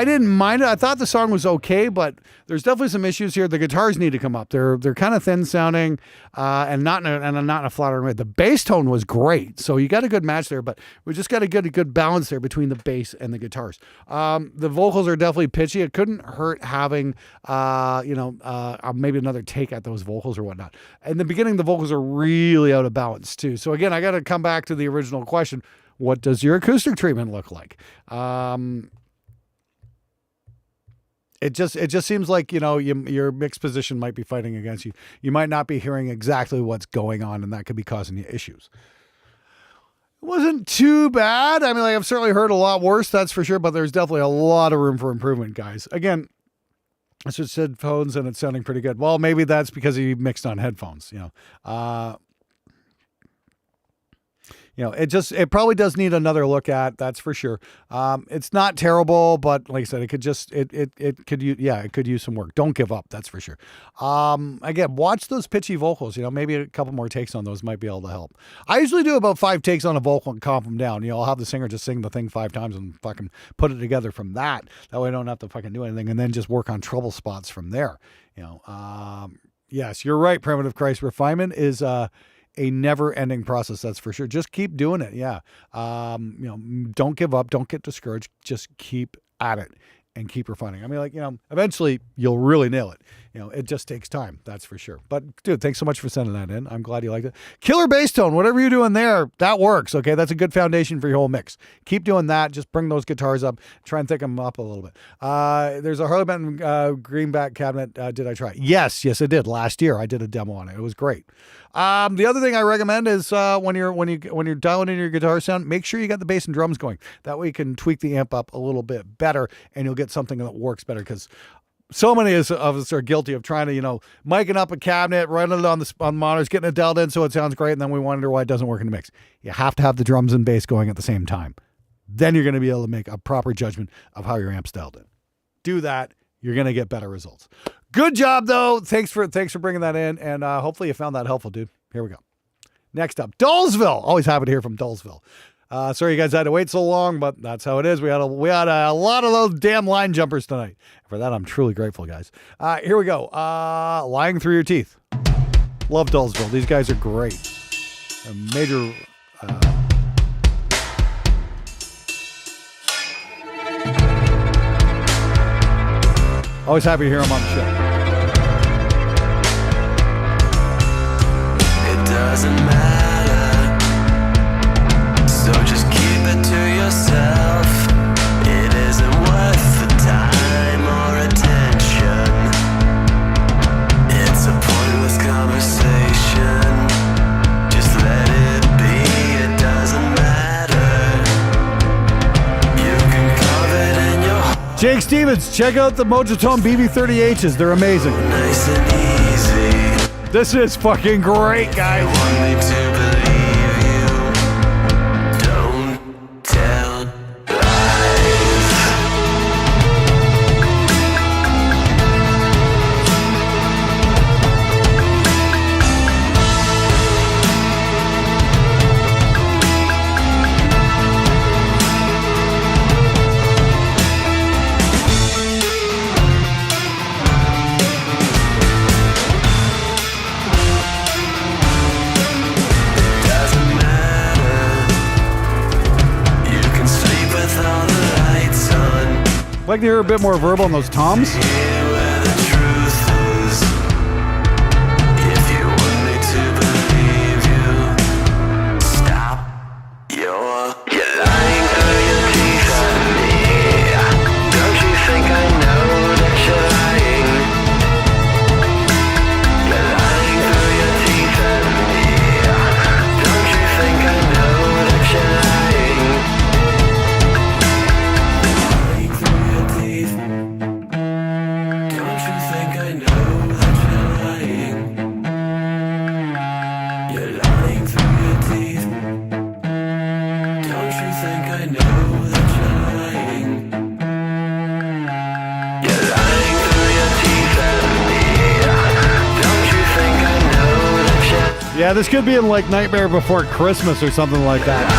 didn't mind it. I thought the song was okay, but there's definitely some issues here. The guitars need to come up. They're kind of thin sounding, and not in a flattering way. The bass tone was great, so you got a good match there. But we just got to get a good balance there between the bass and the guitars. The vocals are definitely pitchy. It couldn't hurt having maybe another take at those vocals or whatnot. In the beginning, the vocals are really out of balance too. So again, I got to come back to the original question: what does your acoustic treatment look like? It just seems like, your mix position might be fighting against you. You might not be hearing exactly what's going on, and that could be causing you issues. It wasn't too bad. I mean, I've certainly heard a lot worse, that's for sure, but there's definitely a lot of room for improvement, guys. Again, I just said headphones, and it's sounding pretty good. Well, maybe that's because he mixed on headphones, it probably does need another look at, that's for sure. It's not terrible, but like I said, it could use some work. Don't give up, that's for sure. Again, watch those pitchy vocals, maybe a couple more takes on those might be able to help. I usually do about 5 takes on a vocal and calm them down. I'll have the singer just sing the thing 5 times and fucking put it together from that. That way I don't have to fucking do anything, and then just work on trouble spots from there. Yes, you're right, Primitive Christ. Refinement is, a never-ending process, that's for sure. Just keep doing it, yeah. Don't give up, don't get discouraged. Just keep at it and keep refining. I mean, eventually you'll really nail it. It just takes time, that's for sure. But dude, thanks so much for sending that in. I'm glad you liked it. Killer bass tone, whatever you're doing there, that works, okay? That's a good foundation for your whole mix. Keep doing that. Just bring those guitars up. Try and thick them up a little bit. There's a Harley Benton greenback cabinet. Did I try it? Yes, I did. Last year I did a demo on it. It was great. The other thing I recommend is when you're dialing in your guitar sound, make sure you got the bass and drums going. That way you can tweak the amp up a little bit better, and you'll get something that works better, because so many of us are guilty of trying to, micing up a cabinet, running it on monitors, getting it dialed in so it sounds great, and then we wonder why it doesn't work in the mix. You have to have the drums and bass going at the same time. Then you're going to be able to make a proper judgment of how your amp's dialed in. Do that, you're going to get better results. Good job, though. Thanks for bringing that in, and hopefully you found that helpful, dude. Here we go. Next up, Dullsville. Always happy to hear from Dullsville. Sorry you guys had to wait so long, but that's how it is. We had a lot of those damn line jumpers tonight. For that, I'm truly grateful, guys. Here we go. Lying Through Your Teeth. Love Dullsville. These guys are great. A major... always happy to hear them on the show. It doesn't matter, so just keep it to yourself. It isn't worth the time or attention. It's a pointless conversation. Just let it be, it doesn't matter. You can carve it in your heart. Jake Stevens, check out the Mojitone BB30Hs. They're amazing. Nice and easy. This is fucking great, guys. You want me to believe you. Don't tell lies. Doesn't matter. You can sleep with all the lights on. I'd like to hear a bit more verbal on those toms. Here where the truth is. If you want me to believe you, stop. You're lying through your teeth at me. Don't you think I know that you're lying? You're lying through your teeth at me. Don't you think I know that you're lying? Lying through your teeth. Yeah, this could be in like Nightmare Before Christmas or something like that.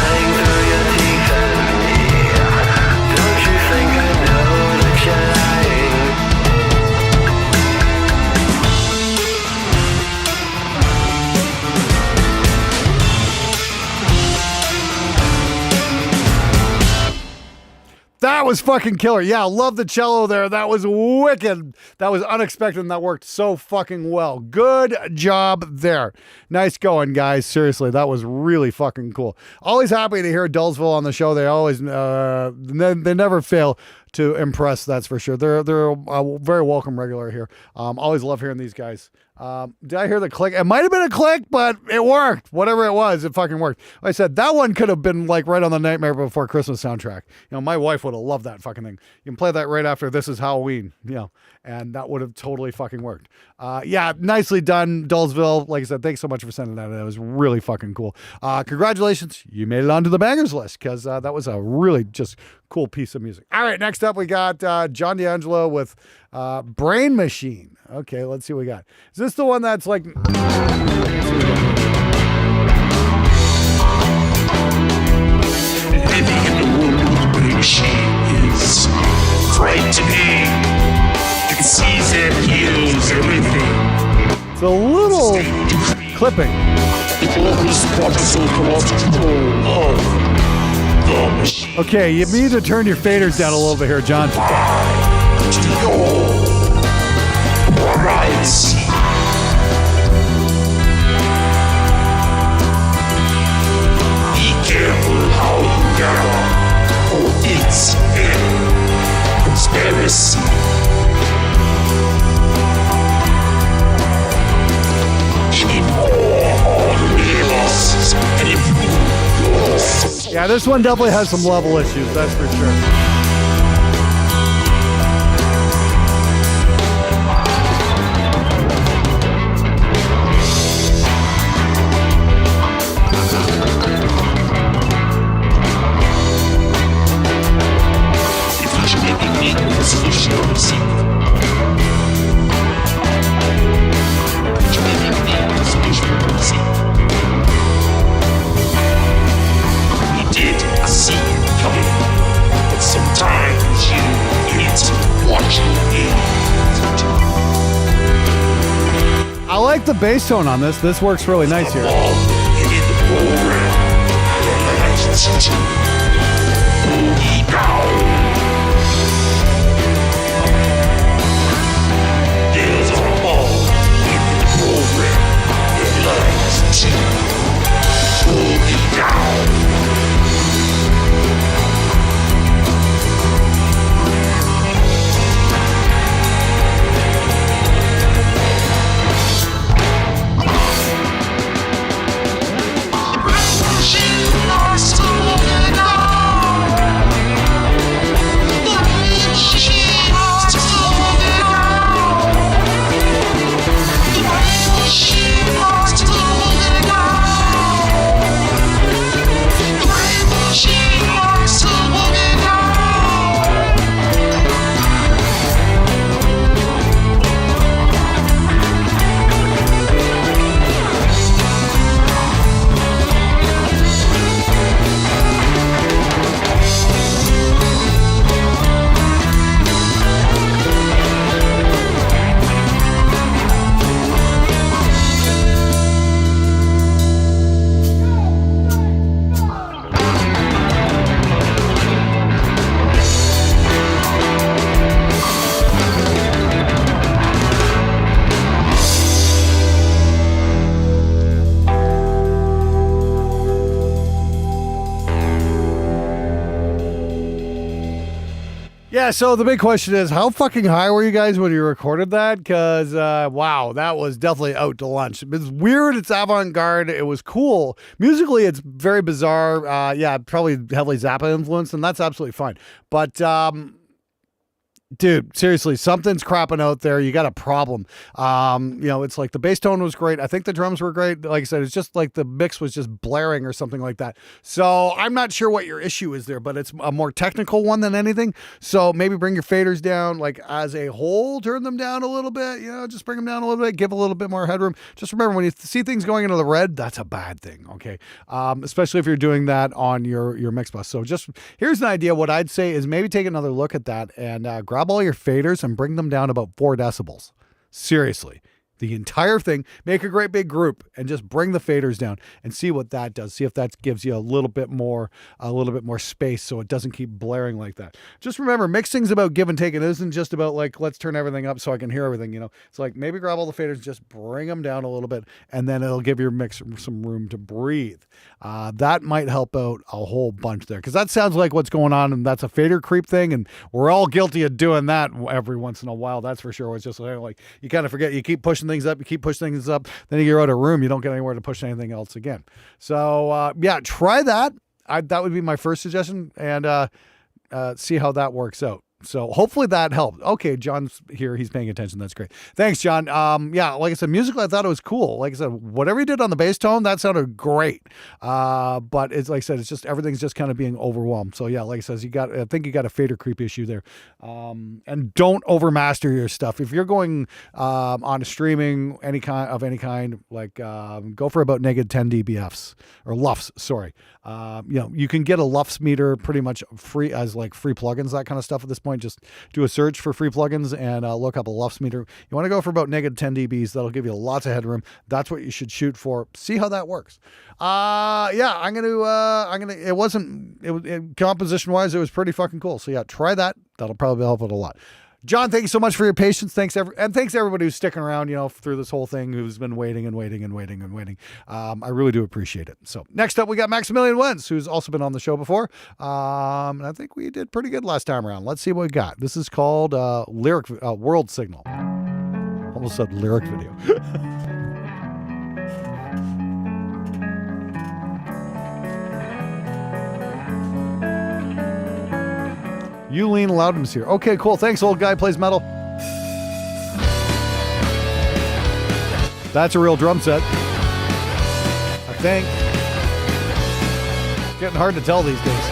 That was fucking killer. Yeah, love the cello there. That was wicked. That was unexpected and that worked so fucking well. Good job there. Nice going, guys. Seriously, that was really fucking cool. Always happy to hear Dullsville on the show. They always, they never fail to impress, that's for sure. They're a very welcome regular here. Always love hearing these guys. Did I hear the click? It might have been a click, but it worked. Whatever it was, it fucking worked. Like I said, that one could have been like right on the Nightmare Before Christmas soundtrack. You know, my wife would have loved that fucking thing. You can play that right after This Is Halloween, you know, and that would have totally fucking worked. Yeah, nicely done, Dullsville. Like I said, thanks so much for sending that. That was really fucking cool. Congratulations. You made it onto the bangers list because that was a really just cool piece of music. All right, next up we got John D'Angelo with Brain Machine. Okay, let's see what we got. Is this the one that's like... Living in the world with the brain machine is frightening. It sees and heals everything. It's a little clipping. It always wants to control of the machine. Okay, you need to turn your faders down a little bit here, John. To your rights. Be careful how you gather, for it's a conspiracy. Anymore, all the realists, and if you soul. Yeah, this one definitely has some level issues, that's for sure. I like the bass tone on this. This works really nice here. Yeah, so the big question is, how fucking high were you guys when you recorded that? Because, wow, that was definitely out to lunch. It's weird, it's avant-garde, it was cool. Musically, it's very bizarre. Yeah, probably heavily Zappa influenced, and that's absolutely fine. But Dude, seriously, something's crapping out there. You got a problem. It's like the bass tone was great. I think the drums were great. Like I said, it's just like the mix was just blaring or something like that. So I'm not sure what your issue is there, but it's a more technical one than anything. So maybe bring your faders down, like as a whole, turn them down a little bit, just bring them down a little bit, give a little bit more headroom. Just remember, when you see things going into the red, that's a bad thing. Okay. Especially if you're doing that on your mix bus. So just here's an idea. What I'd say is maybe take another look at that and grab all your faders and bring them down about 4 decibels. Seriously. The entire thing, make a great big group and just bring the faders down and see what that does. See if that gives you a little bit more space so it doesn't keep blaring like that. Just remember, mixing's about give and take. It isn't just about like, let's turn everything up so I can hear everything, It's like maybe grab all the faders, just bring them down a little bit, and then it'll give your mix some room to breathe. That might help out a whole bunch there, because that sounds like what's going on, and that's a fader creep thing, and we're all guilty of doing that every once in a while. That's for sure. It's just like you kind of forget, you keep pushing things up, then you get out of room, you don't get anywhere to push anything else again. So try that. That would be my first suggestion, and see how that works out. So hopefully that helped. Okay, John's here. He's paying attention. That's great. Thanks, John. Like I said, musically, I thought it was cool. Like I said, whatever you did on the bass tone, that sounded great. But it's like I said, it's just everything's just kind of being overwhelmed. So yeah, like I said, I think you got a fader creep issue there. And don't overmaster your stuff. If you're going on streaming any kind, like go for about -10 dBFs or LUFS. Sorry. You can get a LUFS meter pretty much free as like free plugins, that kind of stuff at this point. Just do a search for free plugins and look up a LUFS meter. You want to go for about -10 dBs. That'll give you lots of headroom. That's what you should shoot for. See how that works. Composition wise, it was pretty fucking cool. So yeah, try that. That'll probably help it a lot. John, thank you so much for your patience. Thanks everybody who's sticking around, through this whole thing, who's been waiting and waiting and waiting and waiting. I really do appreciate it. So next up, we got Maximilian Wentz, who's also been on the show before. And I think we did pretty good last time around. Let's see what we got. This is called World Signal. Almost said lyric video. Euleen Loudham's here. Okay, cool. Thanks, old guy plays metal. That's a real drum set, I think. It's getting hard to tell these days.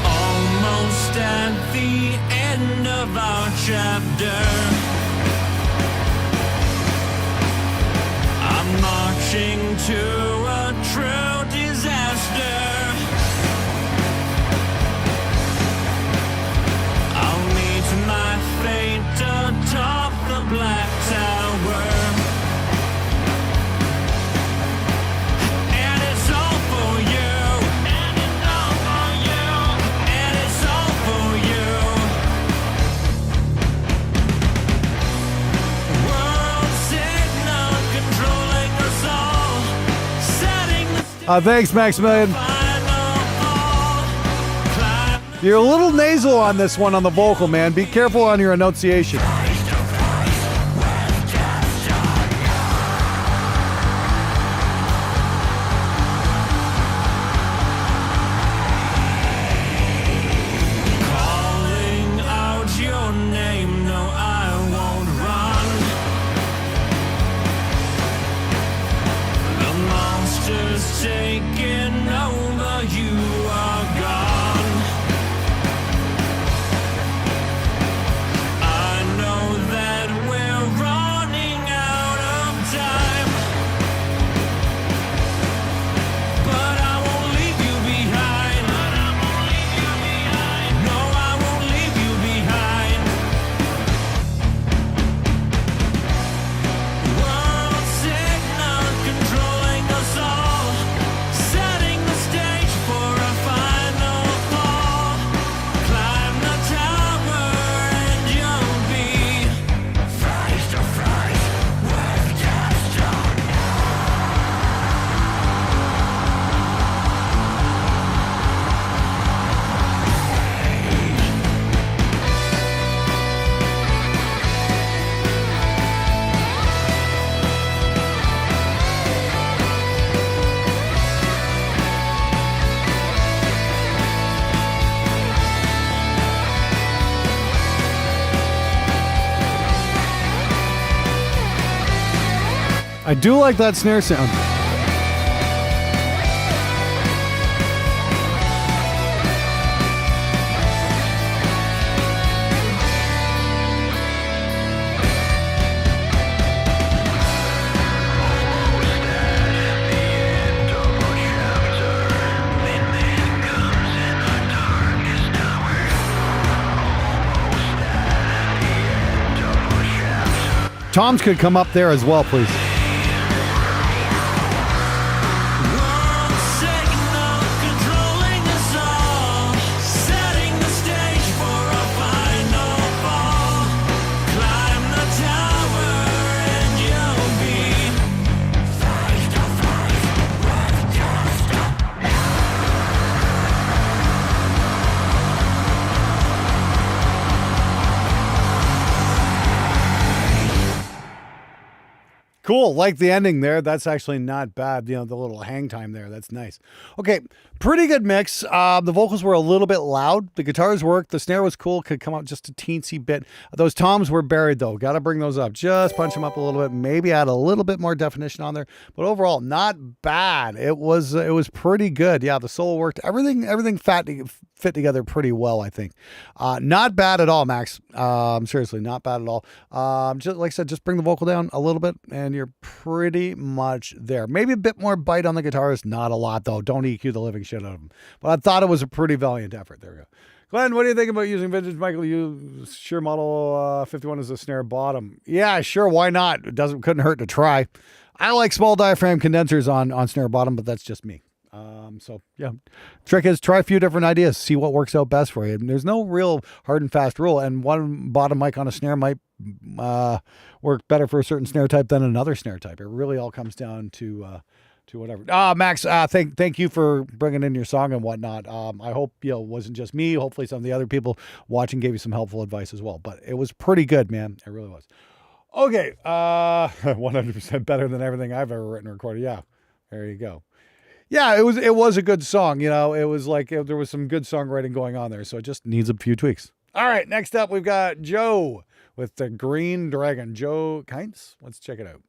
Almost at the end of our chapter, marching to a true disaster. I'll meet my fate atop the black tower, and it's all for you, and it's all for you, and it's all for you. World signal controlling us all, setting the Thanks, Maximilian. You're a little nasal on this one on the vocal, man. Be careful on your enunciation. calling out your name. No, I won't run. The monster's taking over. You are gone. I know I do like that snare sound. Toms could come up there as well, please. Cool. Like the ending there. That's actually not bad. You know, the little hang time there. That's nice. Okay. Pretty good mix. The vocals were a little bit loud. The guitars worked. The snare was cool. Could come out just a teensy bit. Those toms were buried though. Got to bring those up. Just punch them up a little bit. Maybe add a little bit more definition on there. But overall, not bad. It was pretty good. Yeah. The solo worked. Everything fit together pretty well, I think. Not bad at all, Max. Seriously, not bad at all. Just like I said, just bring the vocal down a little bit and you're pretty much there. Maybe a bit more bite on the guitars. Not a lot though. Don't EQ the living shit out of them. But I thought it was a pretty valiant effort. There we go. Glenn, what do you think about using vintage Michael? You sure model 51 as a snare bottom? Yeah, sure. Why not? Couldn't hurt to try. I like small diaphragm condensers on snare bottom, but that's just me. So yeah, trick is try a few different ideas, see what works out best for you. And there's no real hard and fast rule. And one bottom mic on a snare might work better for a certain snare type than another snare type. It really all comes down to whatever. Max, thank you for bringing in your song and whatnot. I hope it wasn't just me. Hopefully some of the other people watching gave you some helpful advice as well. But it was pretty good, man. It really was. Okay, 100% better than everything I've ever written or recorded. Yeah, there you go. Yeah, it was a good song. You know, it was like there was some good songwriting going on there. So it just needs a few tweaks. All right, next up we've got Joe with the Green Dragon. Joe Kynes. Let's check it out.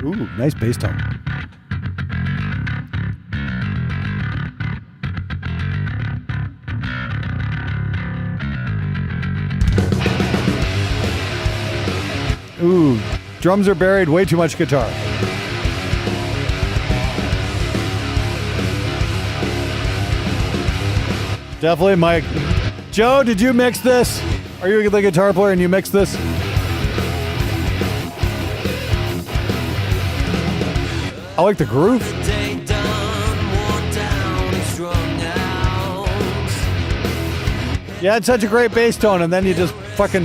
Ooh, nice bass tone. Ooh, drums are buried, way too much guitar. Definitely Mike. Joe, did you mix this? Are you the guitar player and you mixed this? I like the groove. Yeah, it's such a great bass tone, and then you just fucking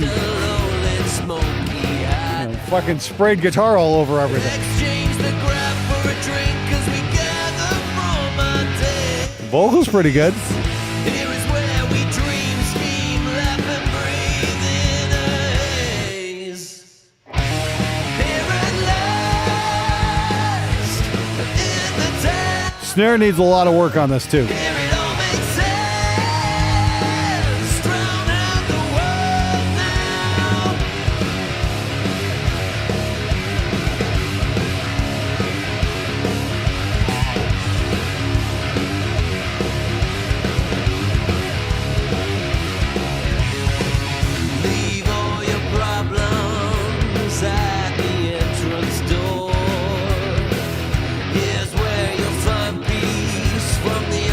sprayed guitar all over everything. The vocals pretty good. Snare needs a lot of work on this too. From the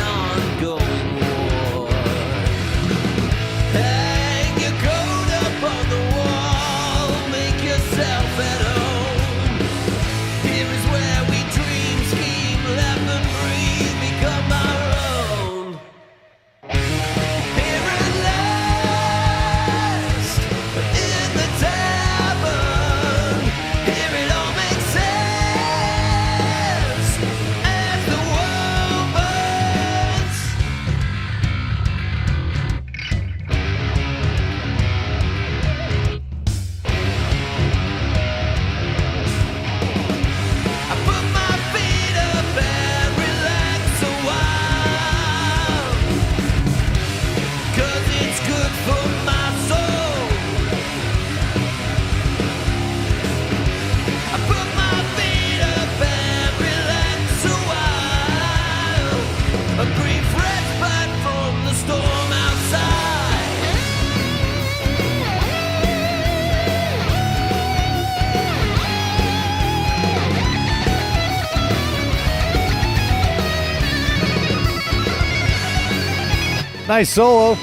Nice solo.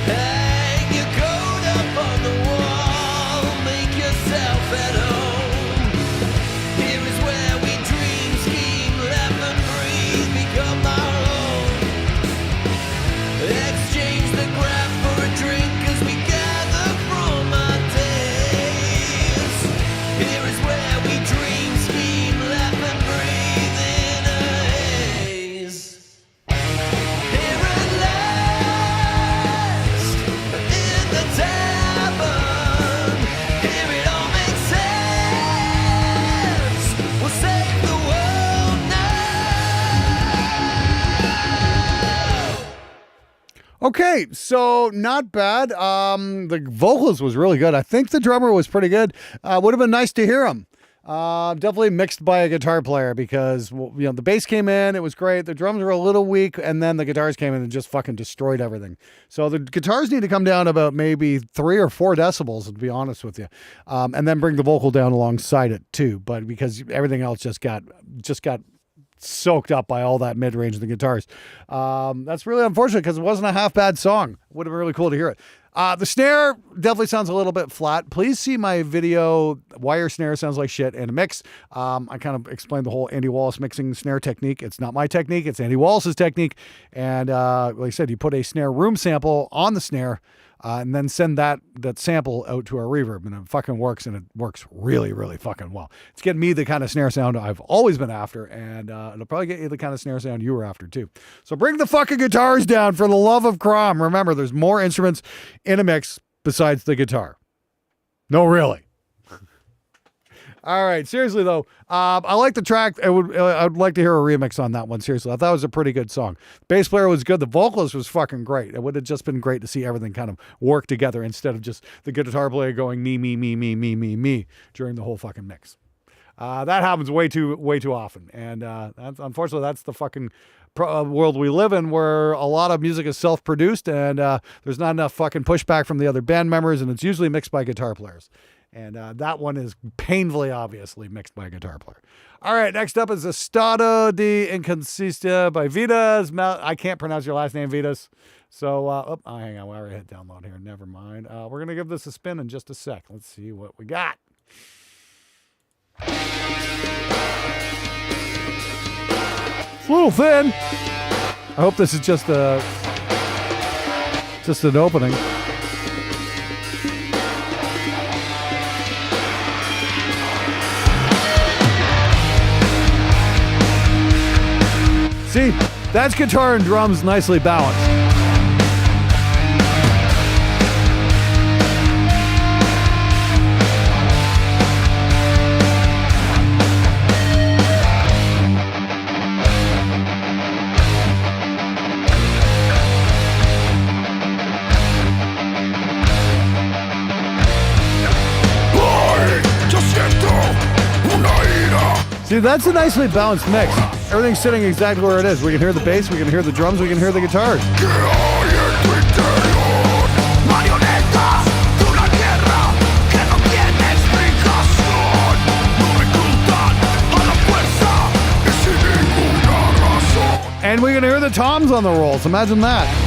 Hang your coat up on the wall, make yourself at home. Here is where we dream, scheme, laugh and breathe, become our own. Exchange the grab for a drink as we gather from our days. Here is where we dream, scheme, laugh and breathe in a haze. Here at last, in the tavern, here it all makes sense. We'll save the world now. Okay, so not bad. The vocals was really good. I think the drummer was pretty good. Would have been nice to hear him. Definitely mixed by a guitar player because, well, you know, the bass came in, it was great. The drums were a little weak, and then the guitars came in and just fucking destroyed everything. So the guitars need to come down about maybe 3 or 4 decibels, to be honest with you, and then bring the vocal down alongside it too. But because everything else just got soaked up by all that mid-range of the guitars. That's really unfortunate because it wasn't a half bad song. Would have been really cool to hear it. The snare definitely sounds a little bit flat. Please see my video, Why Your Snare Sounds Like Shit in a Mix. I kind of explained the whole Andy Wallace mixing snare technique. It's not my technique, it's Andy Wallace's technique. And like I said, you put a snare room sample on the snare and then send that sample out to a reverb, and it fucking works, and it works really, really fucking well. It's getting me the kind of snare sound I've always been after, and it'll probably get you the kind of snare sound you were after too. So bring the fucking guitars down for the love of Crom. Remember, there's more instruments in a mix besides the guitar. No, really. All right, seriously though, I like the track. I'd like to hear a remix on that one. Seriously, I thought it was a pretty good song. Bass player was good. The vocalist was fucking great. It would have just been great to see everything kind of work together instead of just the guitar player going me during the whole fucking mix. That happens way too often, and unfortunately that's the fucking world we live in, where a lot of music is self-produced, and there's not enough fucking pushback from the other band members, and it's usually mixed by guitar players. And that one is painfully obviously mixed by a guitar player. All right, next up is Estado de Inconsista by Vidas. I can't pronounce your last name, Vidas. So, hang on, we already hit download here. Never mind. We're going to give this a spin in just a sec. Let's see what we got. It's a little thin. I hope this is just an opening. See, that's guitar and drums nicely balanced. See, that's a nicely balanced mix. Everything's sitting exactly where it is. We can hear the bass, we can hear the drums, we can hear the guitars. And we can hear the toms on the rolls. Imagine that.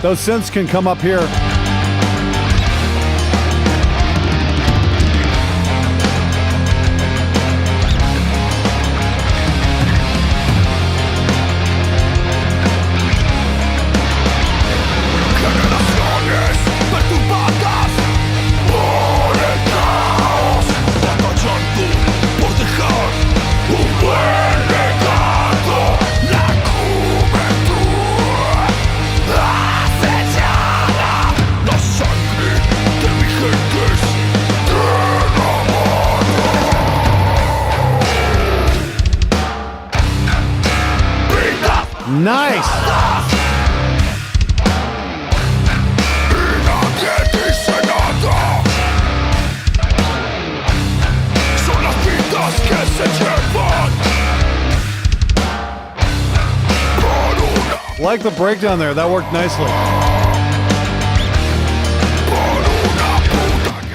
Those synths can come up here. Nice. Like the breakdown there. That worked nicely.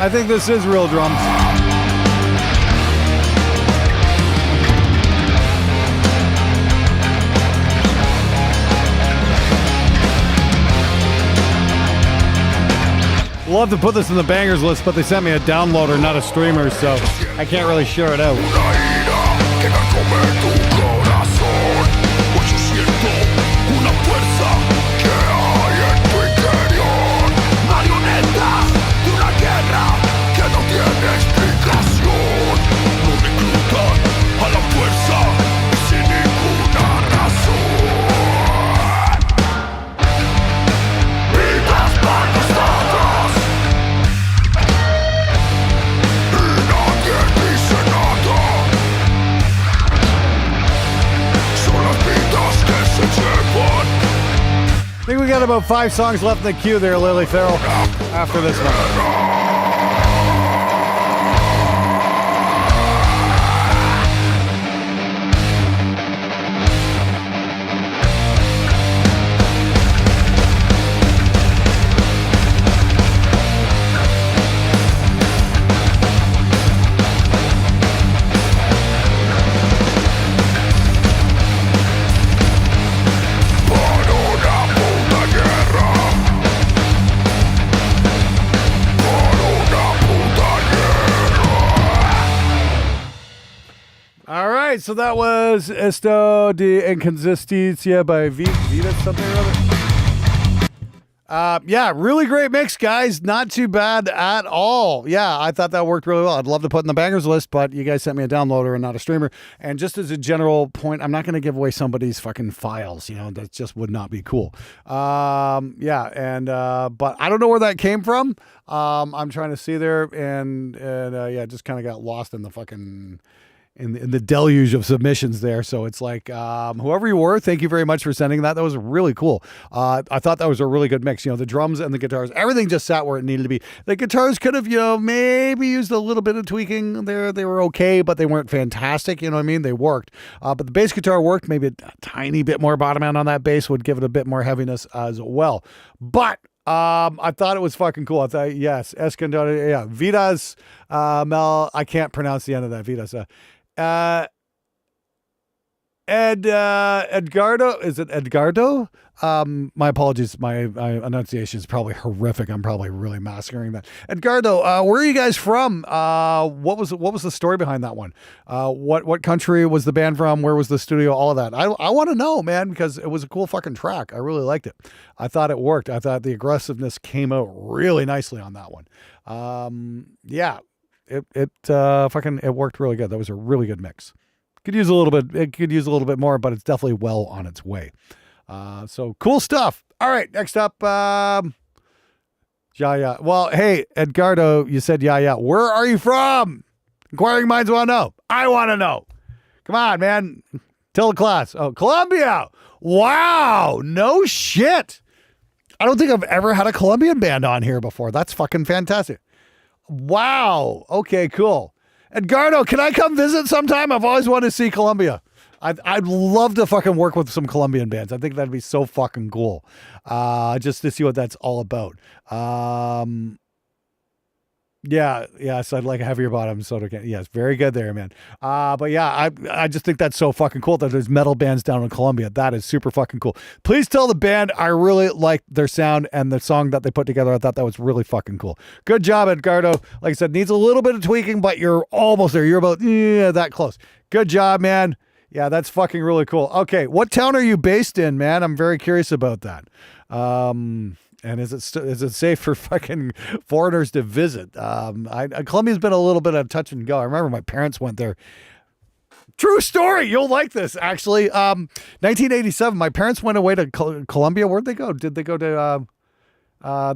I think this is real drums. Love to put this in the bangers list, but they sent me a downloader, not a streamer, so I can't really share it out. I think we got about 5 songs left in the queue there, Lily Farrell, after this one. So that was Esto de Inconsistencia by Vidas something or other. Yeah, really great mix, guys. Not too bad at all. Yeah, I thought that worked really well. I'd love to put in the bangers list, but you guys sent me a downloader and not a streamer. And just as a general point, I'm not going to give away somebody's fucking files. You know, that just would not be cool. Yeah, and but I don't know where that came from. I'm trying to see there, and yeah, just kind of got lost in the fucking. In the deluge of submissions there. So it's like, whoever you were, thank you very much for sending that. That was really cool. I thought that was a really good mix. You know, the drums and the guitars, everything just sat where it needed to be. The guitars could have, you know, maybe used a little bit of tweaking there. They were okay, but they weren't fantastic. You know what I mean? They worked. But the bass guitar worked. Maybe a tiny bit more bottom end on that bass would give it a bit more heaviness as well. But I thought it was fucking cool. I thought, yes, Escondado, yeah, Vidas, I can't pronounce the end of that, Vidas. Edgardo, is it Edgardo? My apologies. My enunciation is probably horrific. I'm probably really massacring that. Edgardo, where are you guys from? What was the story behind that one? What country was the band from? Where was the studio? All of that. I want to know, man, because it was a cool fucking track. I really liked it. I thought it worked. I thought the aggressiveness came out really nicely on that one. Yeah. It worked really good. That was a really good mix. Could use a little bit. It could use a little bit more, but it's definitely well on its way. So cool stuff. All right, next up, yeah. Well, hey, Edgardo, you said yeah. Where are you from? Inquiring minds want to know. I want to know. Come on, man. Tell the class. Oh, Colombia. Wow. No shit. I don't think I've ever had a Colombian band on here before. That's fucking fantastic. Wow. Okay, cool. Edgardo, can I come visit sometime? I've always wanted to see Colombia. I'd love to fucking work with some Colombian bands. I think that'd be so fucking cool. Just to see what that's all about. Yeah. So I'd like a heavier bottom soda can. Yes, very good there, man. But yeah, I just think that's so fucking cool that there's metal bands down in Colombia. That is super fucking cool. Please tell the band I really liked their sound and the song that they put together. I thought that was really fucking cool. Good job, Edgardo. Like I said, needs a little bit of tweaking, but you're almost there. You're about that close. Good job, man. Yeah, that's fucking really cool. Okay, what town are you based in, man? I'm very curious about that. And is it safe for fucking foreigners to visit? Colombia's been a little bit of touch and go. I remember my parents went there. True story. You'll like this, actually. 1987, my parents went away to Colombia. Where'd they go? Did they go to?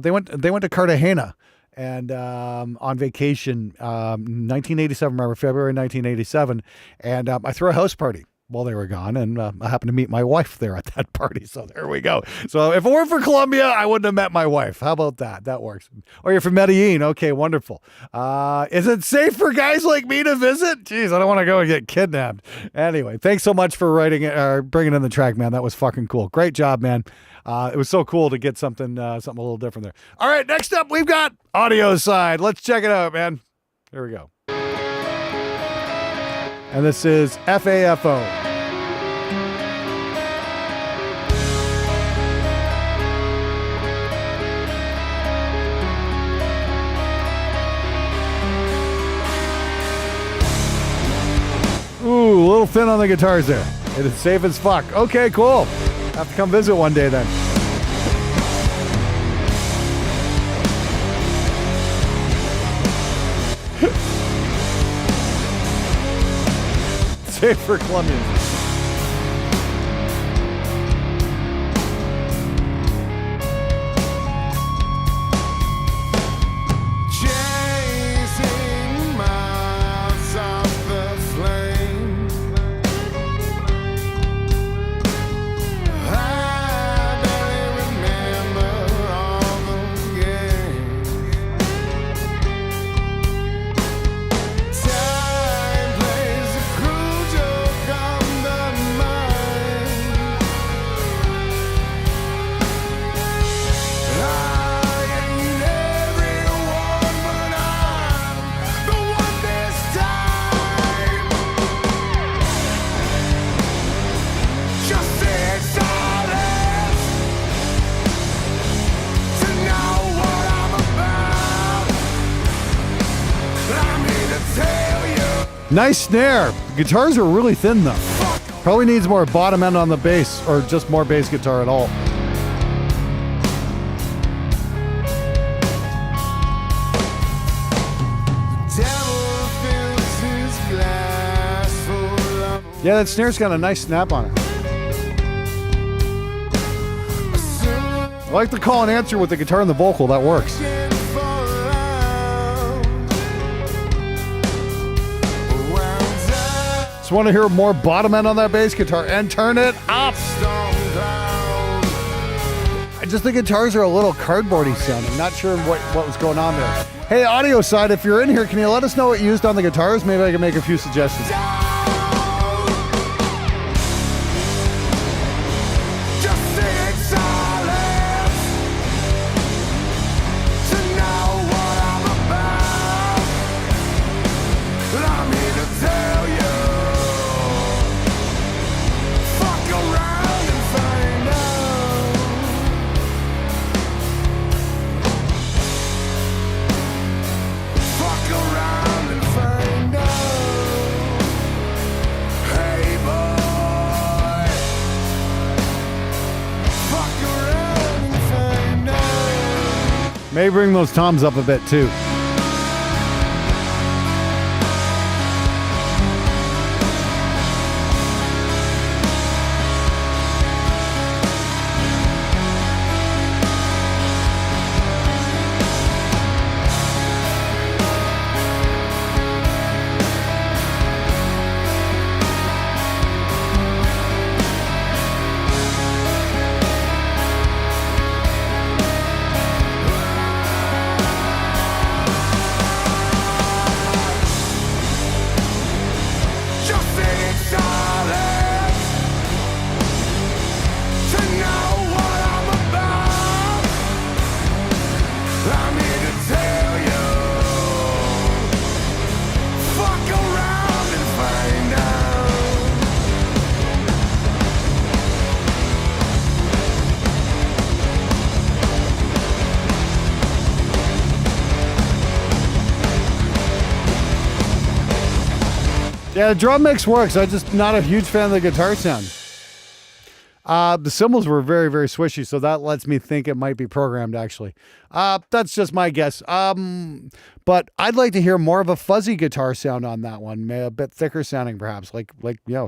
They went to Cartagena and on vacation. 1987. Remember February 1987, and I threw a house party. while they were gone, and I happened to meet my wife there at that party. So there we go. So if it weren't for Colombia, I wouldn't have met my wife. How about that? That works. Oh, you're from Medellin. Okay, wonderful. Is it safe for guys like me to visit? Jeez, I don't want to go and get kidnapped. Anyway, thanks so much for writing it, bringing in the track, man. That was fucking cool. Great job, man. It was so cool to get something a little different there. All right, next up, we've got Audio Side. Let's check it out, man. Here we go. And this is FAFO. Ooh, a little thin on the guitars there. It is safe as fuck. Okay, cool. Have to come visit one day then. Safe for Colombians. Nice snare. The guitars are really thin though. Probably needs more bottom end on the bass, or just more bass guitar at all. Yeah, that snare's got a nice snap on it. I like the call and answer with the guitar and the vocal. That works. Just want to hear more bottom end on that bass guitar and turn it up. I just think guitars are a little cardboardy sounding. Not sure what was going on there. Hey, Audio Side, if you're in here, can you let us know what you used on the guitars? Maybe I can make a few suggestions. Maybe bring those toms up a bit too. Yeah, the drum mix works. I'm just not a huge fan of the guitar sound. The cymbals were very, very swishy, so that lets me think it might be programmed, actually. That's just my guess. But I'd like to hear more of a fuzzy guitar sound on that one, a bit thicker sounding perhaps. Like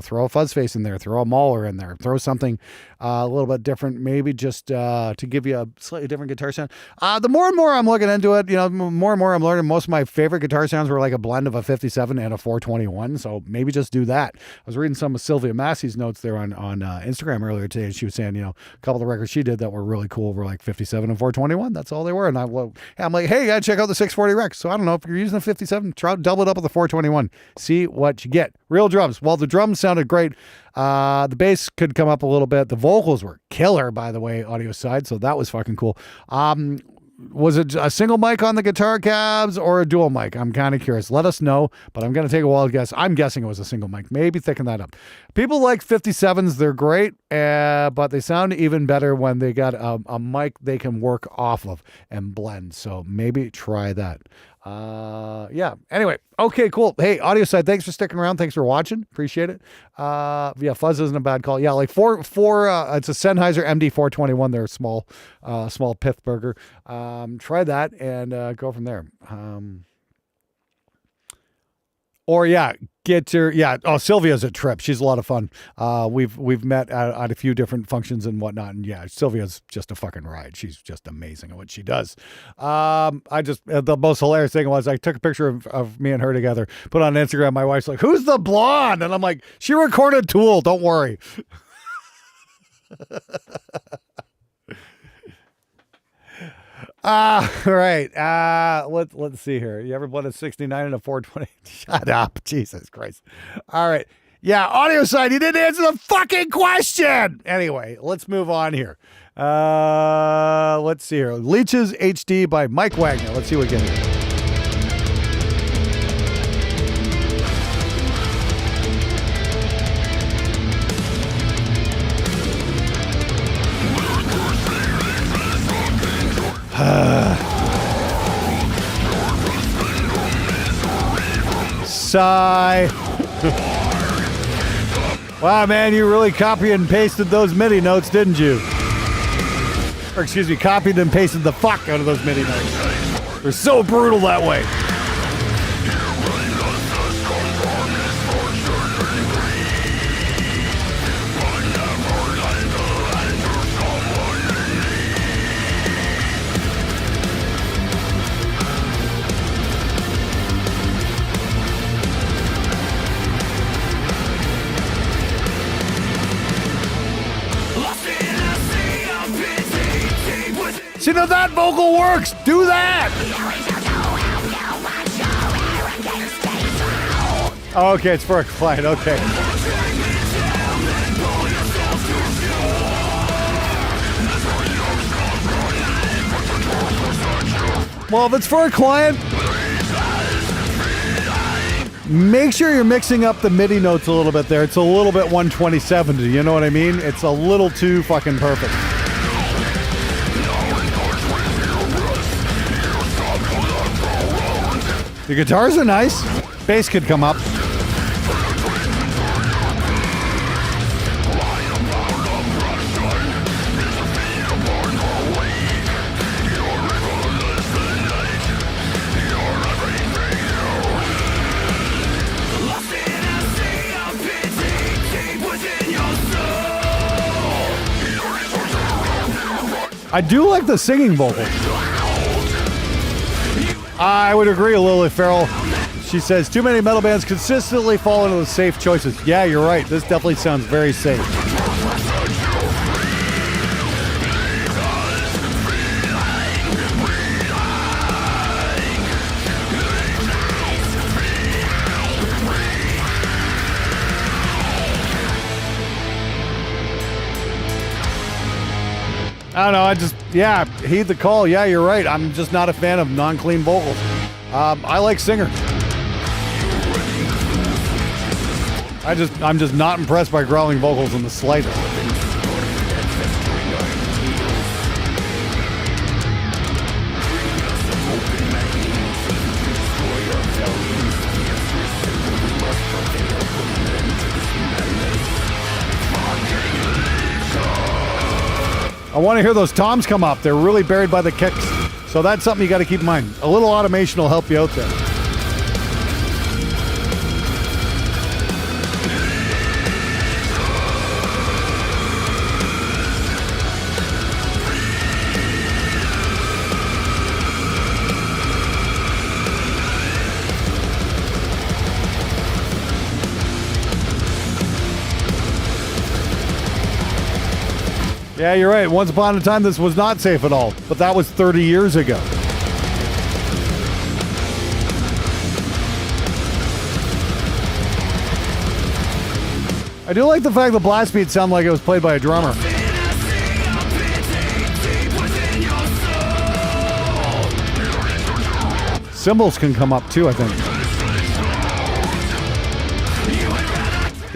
throw a fuzz face in there, throw a mauler in there, throw something a little bit different, maybe just to give you a slightly different guitar sound. The more and more I'm looking into it, more and more I'm learning. Most of my favorite guitar sounds were like a blend of a 57 and a 421. So maybe just do that. I was reading some of Sylvia Massey's notes there on Instagram earlier today, and she was saying, a couple of the records she did that were really cool were like 57 and 421. That's all they were. And I'm like, hey, you gotta check out the 640 Rex. So I don't know, if you're using a 57, try double it up with a 421. See what you get. Real drums. Well, the drums sounded great. The bass could come up a little bit. The vocals were killer, by the way, audio side. So that was fucking cool. Was it a single mic on the guitar cabs or a dual mic? I'm kind of curious. Let us know, but I'm going to take a wild guess. I'm guessing it was a single mic. Maybe thicken that up. People like 57s. They're great, but they sound even better when they got a mic they can work off of and blend. So maybe try that. Yeah. Anyway. Okay, cool. Hey, audio side, thanks for sticking around. Thanks for watching. Appreciate it. Yeah, fuzz isn't a bad call. Yeah, like four, it's a Sennheiser MD421. They're a small pith burger. Try that and go from there. Or Sylvia's a trip. She's a lot of fun. We've met at a few different functions and whatnot. And yeah, Sylvia's just a fucking ride. She's just amazing at what she does. The most hilarious thing was I took a picture of me and her together, put it on Instagram. My wife's like, "Who's the blonde?" And I'm like, "She recorded Tool. Don't worry." Right. Let's see here. You ever blended 69 and a 420? Shut up. Jesus Christ. All right. Yeah. Audio side. You didn't answer the fucking question. Anyway, let's move on here. Let's see here. Leeches HD by Mike Wagner. Let's see what we get here. Sigh. Wow, man, you really copied and pasted those MIDI notes, didn't you? Or excuse me, copied and pasted the fuck out of those MIDI notes. They're so brutal that way. See, now that vocal works. Do that. Oh, okay, it's for a client. Okay. Well, if it's for a client, make sure you're mixing up the MIDI notes a little bit there. It's a little bit 127. You know what I mean? It's a little too fucking perfect. The guitars are nice. Bass could come up. I do like the singing vocals. I would agree, Lily Farrell. She says, too many metal bands consistently fall into the safe choices. Yeah, you're right. This definitely sounds very safe. I don't know, heed the call. Yeah, you're right. I'm just not a fan of non-clean vocals. I like Singer. I'm just not impressed by growling vocals in the slightest. I want to hear those toms come up. They're really buried by the kicks. So that's something you got to keep in mind. A little automation will help you out there. Yeah, you're right. Once upon a time, this was not safe at all. But that was 30 years ago. I do like the fact the blast beats sound like it was played by a drummer. Cymbals can come up too, I think.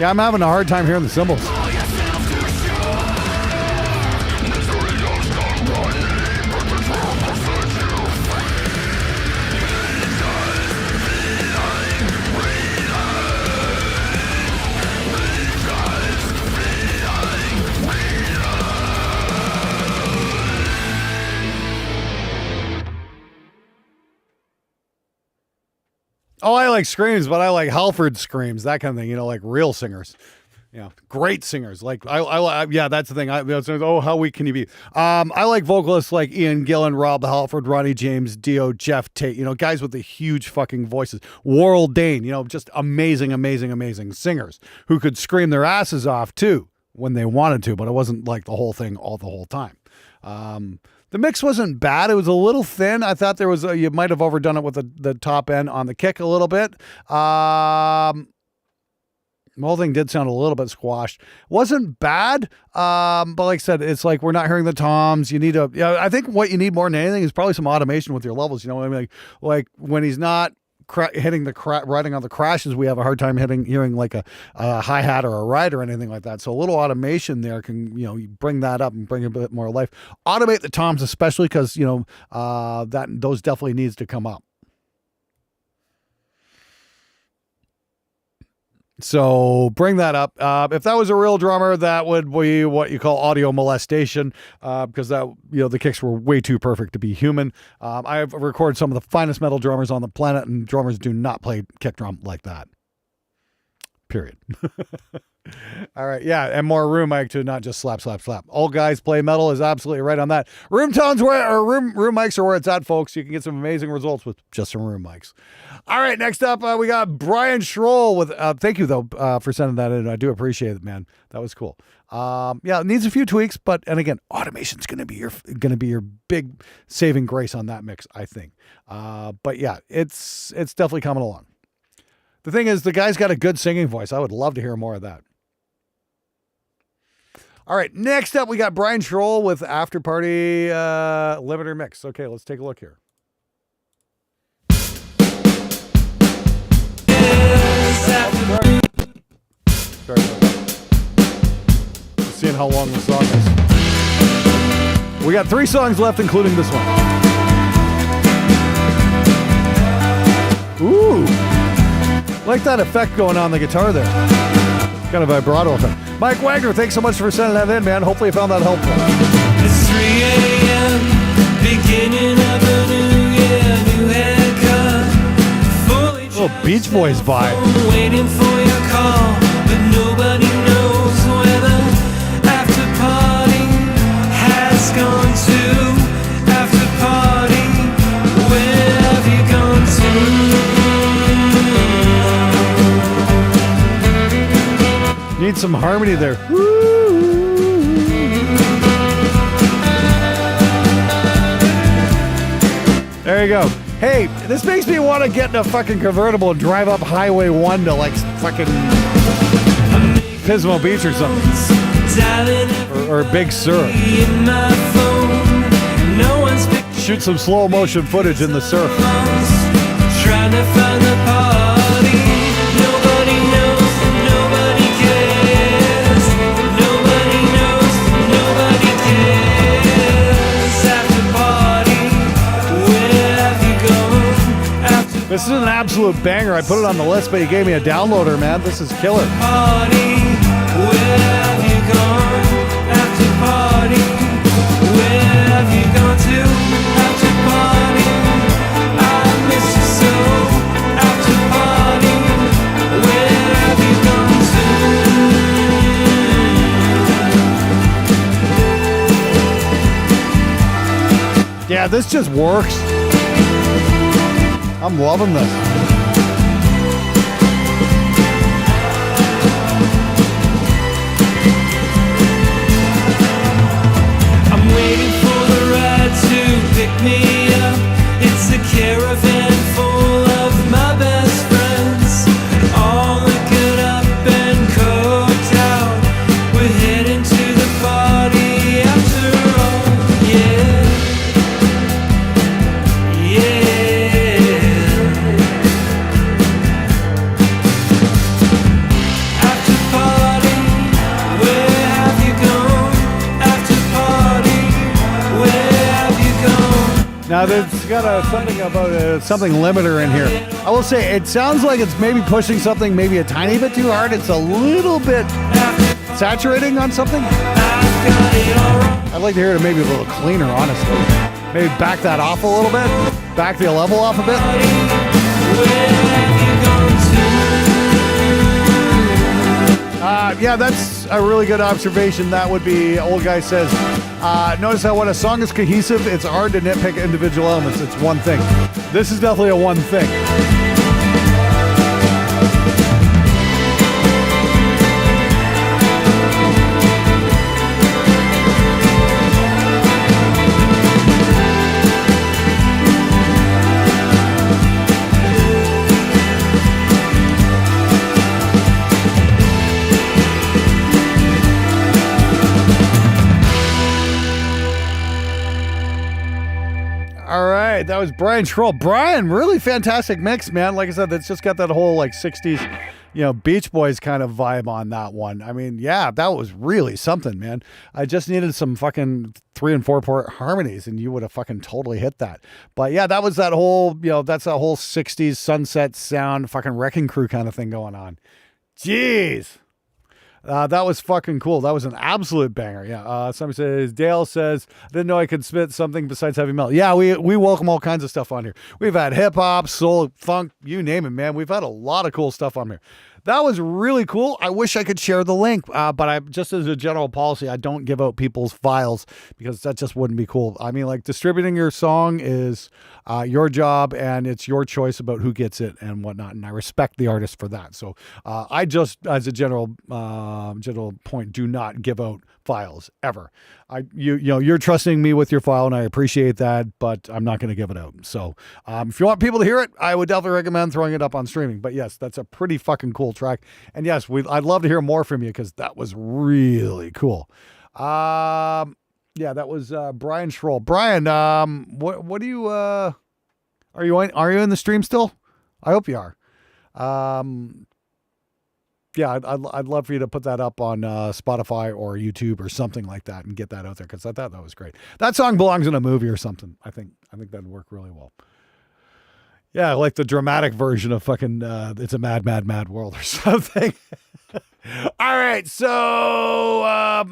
Yeah, I'm having a hard time hearing the cymbals. Oh, I like screams, but I like Halford screams, that kind of thing, you know, like real singers. Yeah, great singers. Like yeah, that's the thing. Oh, how weak can you be? I like vocalists like Ian Gillan, Rob Halford, Ronnie James Dio, Jeff Tate. You know, guys with the huge fucking voices. Warrell Dane. You know, just amazing, amazing, amazing singers who could scream their asses off too when they wanted to, but it wasn't like the whole thing all the whole time. The mix wasn't bad. It was a little thin. I thought there was you might have overdone it with the top end on the kick a little bit. The whole thing did sound a little bit squashed. Wasn't bad, but like I said, it's like we're not hearing the toms. You need I think what you need more than anything is probably some automation with your levels. You know what I mean? Like when he's not hitting riding on the crashes, we have a hard time hearing like a hi-hat or a ride or anything like that. So a little automation there can, you know, bring that up and bring a bit more life. Automate the toms especially because, you know, those definitely needs to come up. So bring that up. If that was a real drummer, that would be what you call audio molestation, because that, you know, the kicks were way too perfect to be human. I've recorded some of the finest metal drummers on the planet, and drummers do not play kick drum like that. Period. All right. Yeah. And more room mic to not just slap, slap, slap. All guys play metal is absolutely right on that. Room mics are where it's at, folks. You can get some amazing results with just some room mics. All right. Next up, we got Brian Schroll with, thank you though, for sending that in. I do appreciate it, man. That was cool. Yeah, it needs a few tweaks, but, and again, automation's going to be your big saving grace on that mix, I think. But yeah, it's definitely coming along. The thing is, the guy's got a good singing voice. I would love to hear more of that. All right, next up, we got Brian Schroll with Afterparty Limiter Mix. Okay, let's take a look here. Sorry about that. Just seeing how long the song is. We got 3 songs left, including this one. Ooh. Like that effect going on the guitar there. Kind of vibrato effect. Mike Wagner, thanks so much for sending that in, man. Hopefully you found that helpful. It's 3 a.m., beginning of a new year, new haircut. Little Beach Boys vibe. Waiting for your call, but nobody knows where the after party has gone to. After party, where have you gone to? Need some harmony there. There you go. Hey, this makes me want to get in a fucking convertible and drive up Highway 1 to like fucking Pismo Beach or something. Or Big Sur. Shoot some slow motion footage in the surf. Trying to find the party. Nobody knows, nobody cares. Nobody knows, nobody cares. After party, where have you gone? This is an absolute banger. I put it on the list, but you gave me a downloader, man. This is killer. Party, where have you gone? After party, where have you gone to? After party. this just works. I'm loving this. I'm waiting for the ride to pick me up. It's a caravan full of my best friends, all looking up and coked out. We're heading to the party after all. Yeah, yeah. After party, where have you gone? After party, where have you gone? Now there's got something about something limiter in here. I will say it sounds like it's maybe pushing something maybe a tiny bit too hard. It's a little bit saturating on something. I'd like to hear it maybe a little cleaner, honestly. Maybe back that off a little bit. Back the level off a bit. Yeah, that's a really good observation. That would be, old guy says, notice how when a song is cohesive, it's hard to nitpick individual elements. It's one thing. This is definitely a one thing. That was Brian Schroll. Brian, really fantastic mix, man. Like I said, that's just got that whole like 60s, Beach Boys kind of vibe on that one. I mean, yeah, that was really something, man. I just needed some fucking 3 and 4 part harmonies and you would have fucking totally hit that. But yeah, that was that whole, that's that whole 60s sunset sound, fucking Wrecking Crew kind of thing going on. Jeez. That was fucking cool. That was an absolute banger. Yeah. Somebody says, Dale says, I didn't know I could spit something besides heavy metal. Yeah, we welcome all kinds of stuff on here. We've had hip hop, soul, funk, you name it, man. We've had a lot of cool stuff on here. That was really cool. I wish I could share the link, but I just as a general policy, I don't give out people's files because that just wouldn't be cool. I mean, like distributing your song is your job and it's your choice about who gets it and whatnot. And I respect the artist for that. So I just, as a general point, do not give out files ever. You're trusting me with your file and I appreciate that, but I'm not going to give it out. So if you want people to hear it, I would definitely recommend throwing it up on streaming. But yes, that's a pretty fucking cool track. And yes, I'd love to hear more from you because that was really cool. Yeah, that was Brian Schroll. Brian, what do you are you in the stream still? I hope you are. Yeah, I'd love for you to put that up on Spotify or YouTube or something like that and get that out there because I thought that was great. That song belongs in a movie or something. I think that'd work really well. Yeah, like the dramatic version of fucking It's a Mad, Mad, Mad World or something. All right, so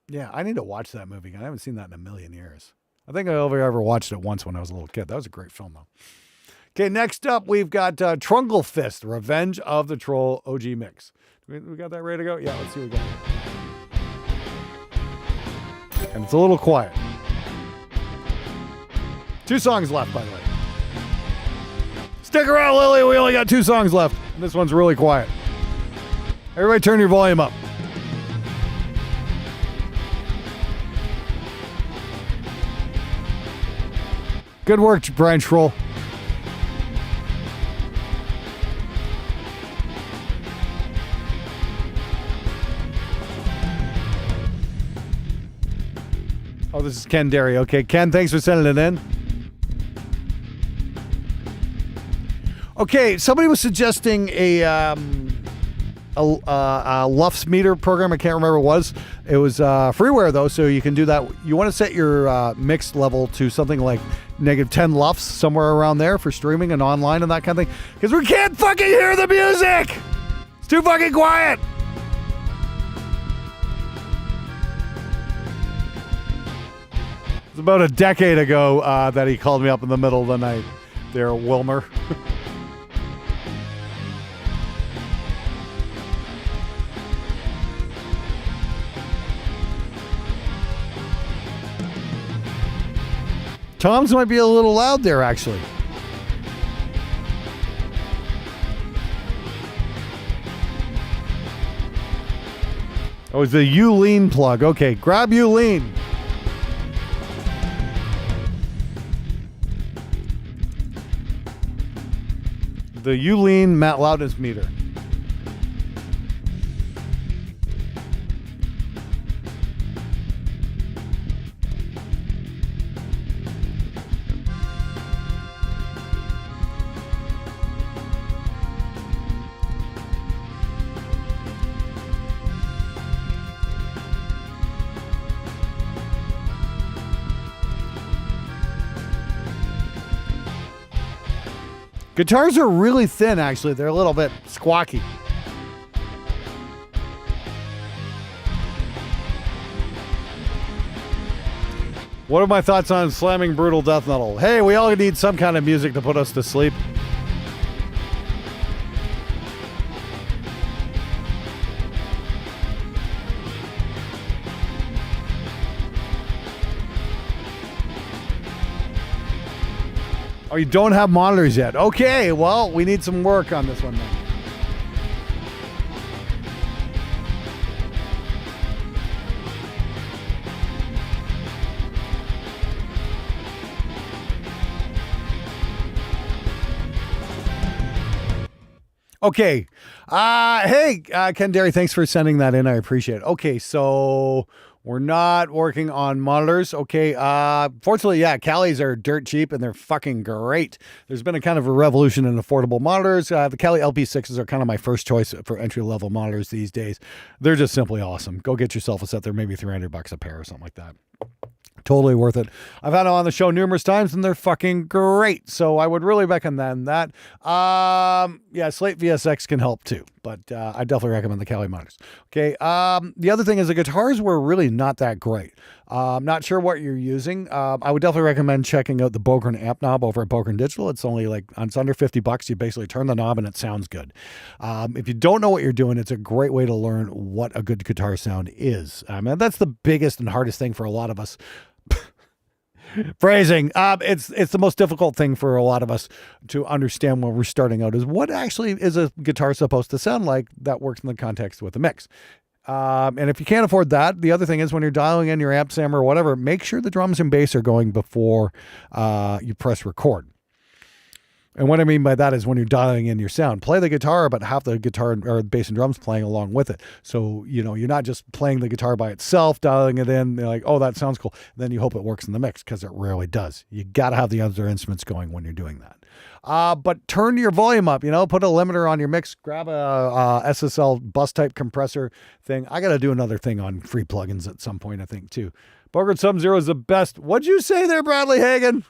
yeah, I need to watch that movie. I haven't seen that in a million years. I think I only ever watched it once when I was a little kid. That was a great film, though. Okay, next up, we've got Trungle Fist, Revenge of the Troll OG Mix. We got that ready to go? Yeah, let's see what we got. And it's a little quiet. 2 songs left, by the way. Stick around, Lily. We only got 2 songs left. And this one's really quiet. Everybody turn your volume up. Good work, Brian Schroll. Oh, this is Ken Derry. Okay, Ken, thanks for sending it in. Okay, somebody was suggesting a Lufs meter program. I can't remember what it was. It was freeware though, so you can do that. You want to set your mix level to something like -10 Lufs, somewhere around there for streaming and online and that kind of thing. Because we can't fucking hear the music. It's too fucking quiet. It's about a decade ago that he called me up in the middle of the night. There, Wilmer. Toms might be a little loud there, actually. Oh, it's the U-Lean plug. Okay, grab U-Lean. The U-Lean Matt loudness meter. Guitars are really thin, actually. They're a little bit squawky. What are my thoughts on slamming brutal death metal? Hey, we all need some kind of music to put us to sleep. Oh, you don't have monitors yet. Okay, well, we need some work on this one then. Okay. Hey, Ken Derry, thanks for sending that in. I appreciate it. Okay, so we're not working on monitors. Okay. Fortunately, yeah, Callies are dirt cheap and they're fucking great. There's been a kind of a revolution in affordable monitors. The Callie LP6s are kind of my first choice for entry-level monitors these days. They're just simply awesome. Go get yourself a set. They're maybe $300 a pair or something like that. Totally worth it. I've had them on the show numerous times and they're fucking great. So I would really recommend that. Yeah, Slate VSX can help too, but I definitely recommend the Callie monitors. Okay. The other thing is the guitars were really not that great. Not sure what you're using. I would definitely recommend checking out the Bogren amp knob over at Bogren Digital. It's only it's under $50. You basically turn the knob and it sounds good. If you don't know what you're doing, it's a great way to learn what a good guitar sound is. And that's the biggest and hardest thing for a lot of us. Phrasing. It's the most difficult thing for a lot of us to understand when we're starting out is what actually is a guitar supposed to sound like that works in the context with a mix. And if you can't afford that, the other thing is when you're dialing in your amp sam or whatever, make sure the drums and bass are going before you press record. And what I mean by that is when you're dialing in your sound, play the guitar, but have the guitar or bass and drums playing along with it. So, you're not just playing the guitar by itself, dialing it in. They're like, oh, that sounds cool. Then you hope it works in the mix because it rarely does. You got to have the other instruments going when you're doing that. But turn your volume up, put a limiter on your mix, grab a SSL bus type compressor thing. I got to do another thing on free plugins at some point, I think, too. Bogren Sub-Zero is the best. What'd you say there, Bradley Hagen?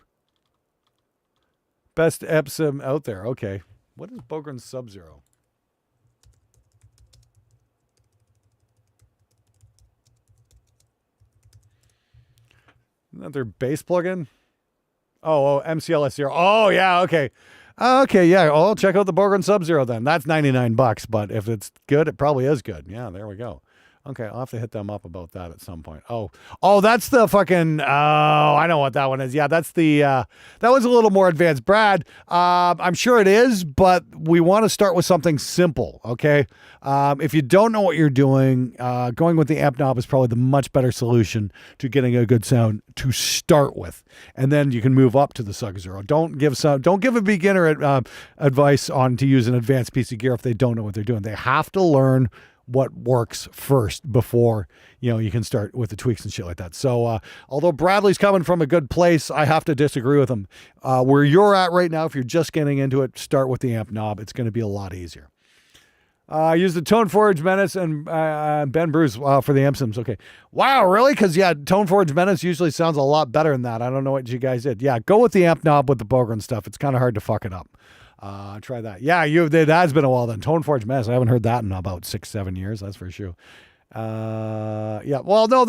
Best Epsom out there. Okay. What is Bogren Sub-Zero? Isn't that their bass plugin? Oh, MCLS0. Oh, yeah. Okay. Okay. Yeah. I'll check out the Bogren Sub-Zero then. That's $99, but if it's good, it probably is good. Yeah. There we go. Okay, I'll have to hit them up about that at some point. Oh, that's the fucking, I know what that one is. Yeah, that's the, that was a little more advanced. Brad, I'm sure it is, but we want to start with something simple, okay? If you don't know what you're doing, going with the amp knob is probably the much better solution to getting a good sound to start with. And then you can move up to the Sub-Zero. Don't give a beginner advice on to use an advanced piece of gear if they don't know what they're doing. They have to learn what works first before, you can start with the tweaks and shit like that. So, although Bradley's coming from a good place, I have to disagree with him. Where you're at right now, if you're just getting into it, start with the amp knob. It's going to be a lot easier. Use the Tone Forge Menace and Ben Bruce for the MSIMs. Okay. Wow, really? Because, Tone Forge Menace usually sounds a lot better than that. I don't know what you guys did. Yeah, go with the amp knob with the Bogren stuff. It's kind of hard to fuck it up. Try that. Yeah, it has been a while then. Tone Forge Menace. I haven't heard that in about 6-7 years. That's for sure. Yeah. Well, no,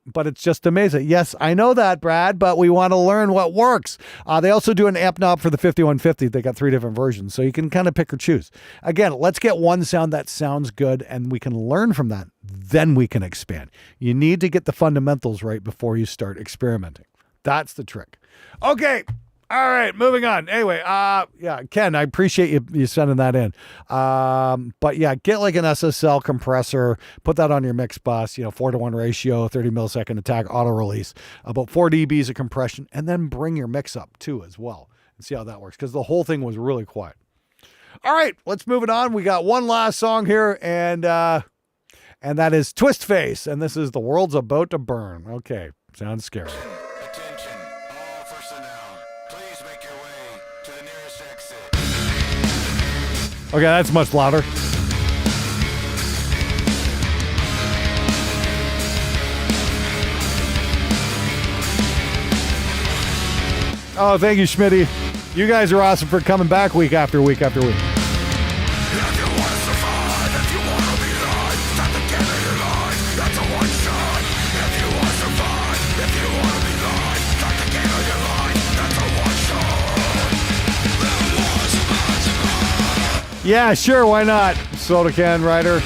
but it's just amazing. Yes, I know that, Brad, but we want to learn what works. They also do an amp knob for the 5150. They got 3 different versions, so you can kind of pick or choose. Again, let's get one sound that sounds good, and we can learn from that. Then we can expand. You need to get the fundamentals right before you start experimenting. That's the trick. Okay. All right, moving on. Anyway, yeah, Ken, I appreciate you sending that in. But yeah, get like an SSL compressor, put that on your mix bus, 4-to-1 ratio, 30 millisecond attack, auto release, about 4 dBs of compression, and then bring your mix up too as well and see how that works, because the whole thing was really quiet. All right, let's move it on. We got one last song here, and that is Twist Face, and this is The World's About to Burn. Okay, sounds scary. Attention, all personnel. Please make your way to the nearest exit. Okay, that's much louder. Oh, thank you, Schmitty. You guys are awesome for coming back week after week after week. If you want to survive, if you want to be alive, stop the game of your life. That's a one shot. If you want to survive, if you want to be alive, stop the game of your life. That's a one shot. Yeah, sure, why not? Soda Can Rider.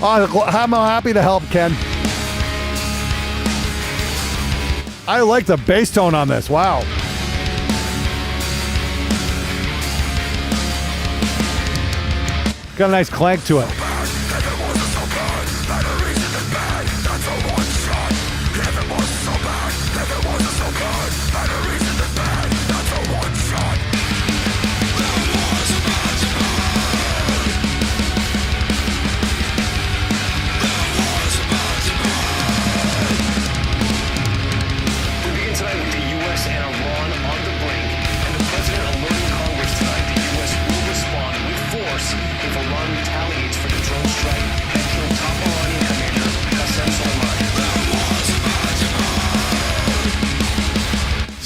Oh, I'm happy to help, Ken. I like the bass tone on this. Wow. Got a nice clank to it.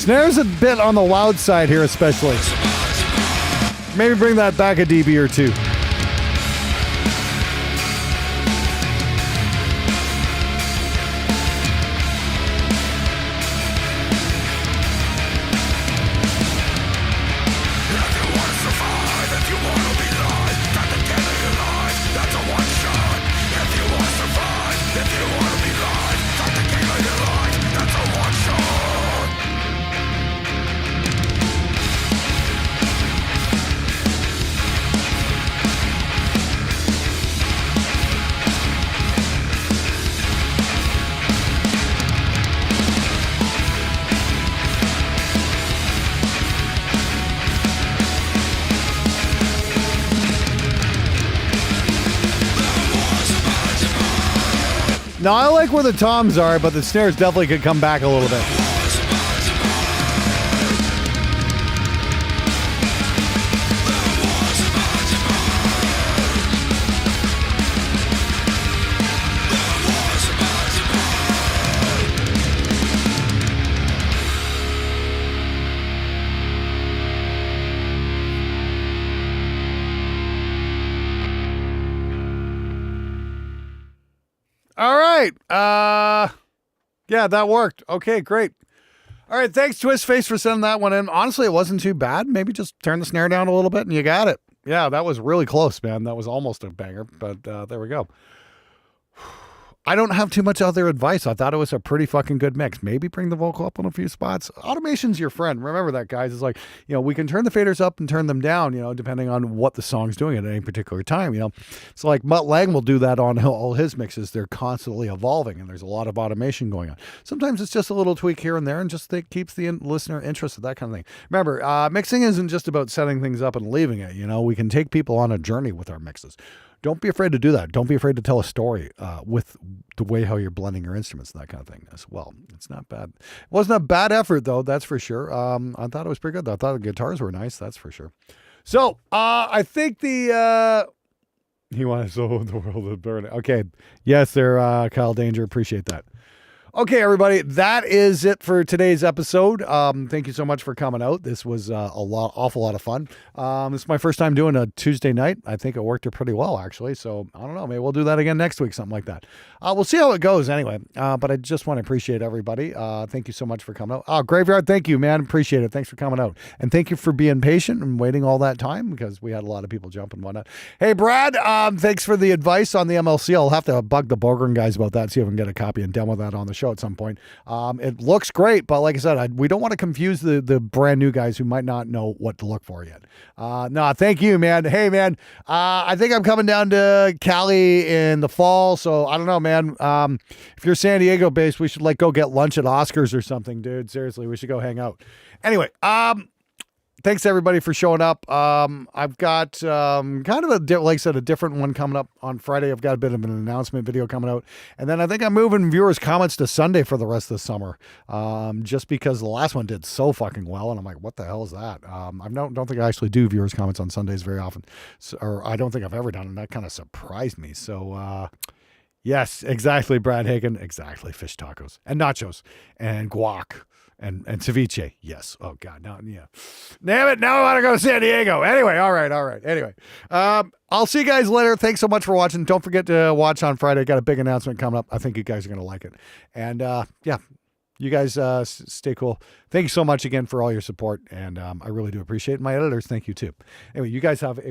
Snare's a bit on the loud side here, especially. Maybe bring that back a dB or two. Now, I like where the toms are, but the snares definitely could come back a little bit. All right. Yeah, that worked. Okay, great. All right, thanks, Twist Face, for sending that one in. Honestly, it wasn't too bad. Maybe just turn the snare down a little bit and you got it. Yeah, that was really close, man. That was almost a banger, but there we go. I don't have too much other advice. I thought it was a pretty fucking good mix. Maybe bring the vocal up on a few spots. Automation's your friend. Remember that, guys. It's like, we can turn the faders up and turn them down, depending on what the song's doing at any particular time, So like Mutt Lang will do that on all his mixes. They're constantly evolving and there's a lot of automation going on. Sometimes it's just a little tweak here and there and just that keeps the listener interested, that kind of thing. Remember, mixing isn't just about setting things up and leaving it. We can take people on a journey with our mixes. Don't be afraid to do that. Don't be afraid to tell a story with the way how you're blending your instruments and that kind of thing as well. It's not bad. It wasn't a bad effort, though, that's for sure. I thought it was pretty good, though. I thought the guitars were nice, that's for sure. So, I think he wanted so the world to burn. Okay. Yes, there, Kyle Danger. Appreciate that. Okay, everybody, that is it for today's episode. Thank you so much for coming out. This was awful lot of fun. This is my first time doing a Tuesday night. I think it worked out pretty well, actually. So I don't know, maybe we'll do that again next week, something like that. We'll see how it goes anyway. But I just want to appreciate everybody. Thank you so much for coming out. Graveyard, thank you, man. Appreciate it. Thanks for coming out. And thank you for being patient and waiting all that time because we had a lot of people jump and whatnot. Hey, Brad, thanks for the advice on the MLC. I'll have to bug the Borgren guys about that, see if I can get a copy and demo that on the show at some point. It looks great, but like I said, we don't want to confuse the brand new guys who might not know what to look for yet. No, thank you, man. Hey, man, I think I'm coming down to Cali in the fall, so I don't know, man. If you're San Diego based, we should go get lunch at Oscars or something, dude. Seriously, we should go hang out. Anyway, thanks everybody for showing up. I've got kind of a different one coming up on Friday. I've got a bit of an announcement video coming out, and then I think I'm moving viewers' comments to Sunday for the rest of the summer. Just because the last one did so fucking well, and I'm like, what the hell is that? I don't think I actually do viewers' comments on Sundays very often, or I don't think I've ever done, and that kind of surprised me. So. Yes, exactly, Brad Hagen. Exactly, fish tacos and nachos and guac. And ceviche, yes. Oh God, no, yeah. Damn it! Now I want to go to San Diego. Anyway, all right. Anyway, I'll see you guys later. Thanks so much for watching. Don't forget to watch on Friday. Got a big announcement coming up. I think you guys are gonna like it. And yeah, you guys stay cool. Thank you so much again for all your support, and I really do appreciate it. My editors, thank you too. Anyway, you guys have a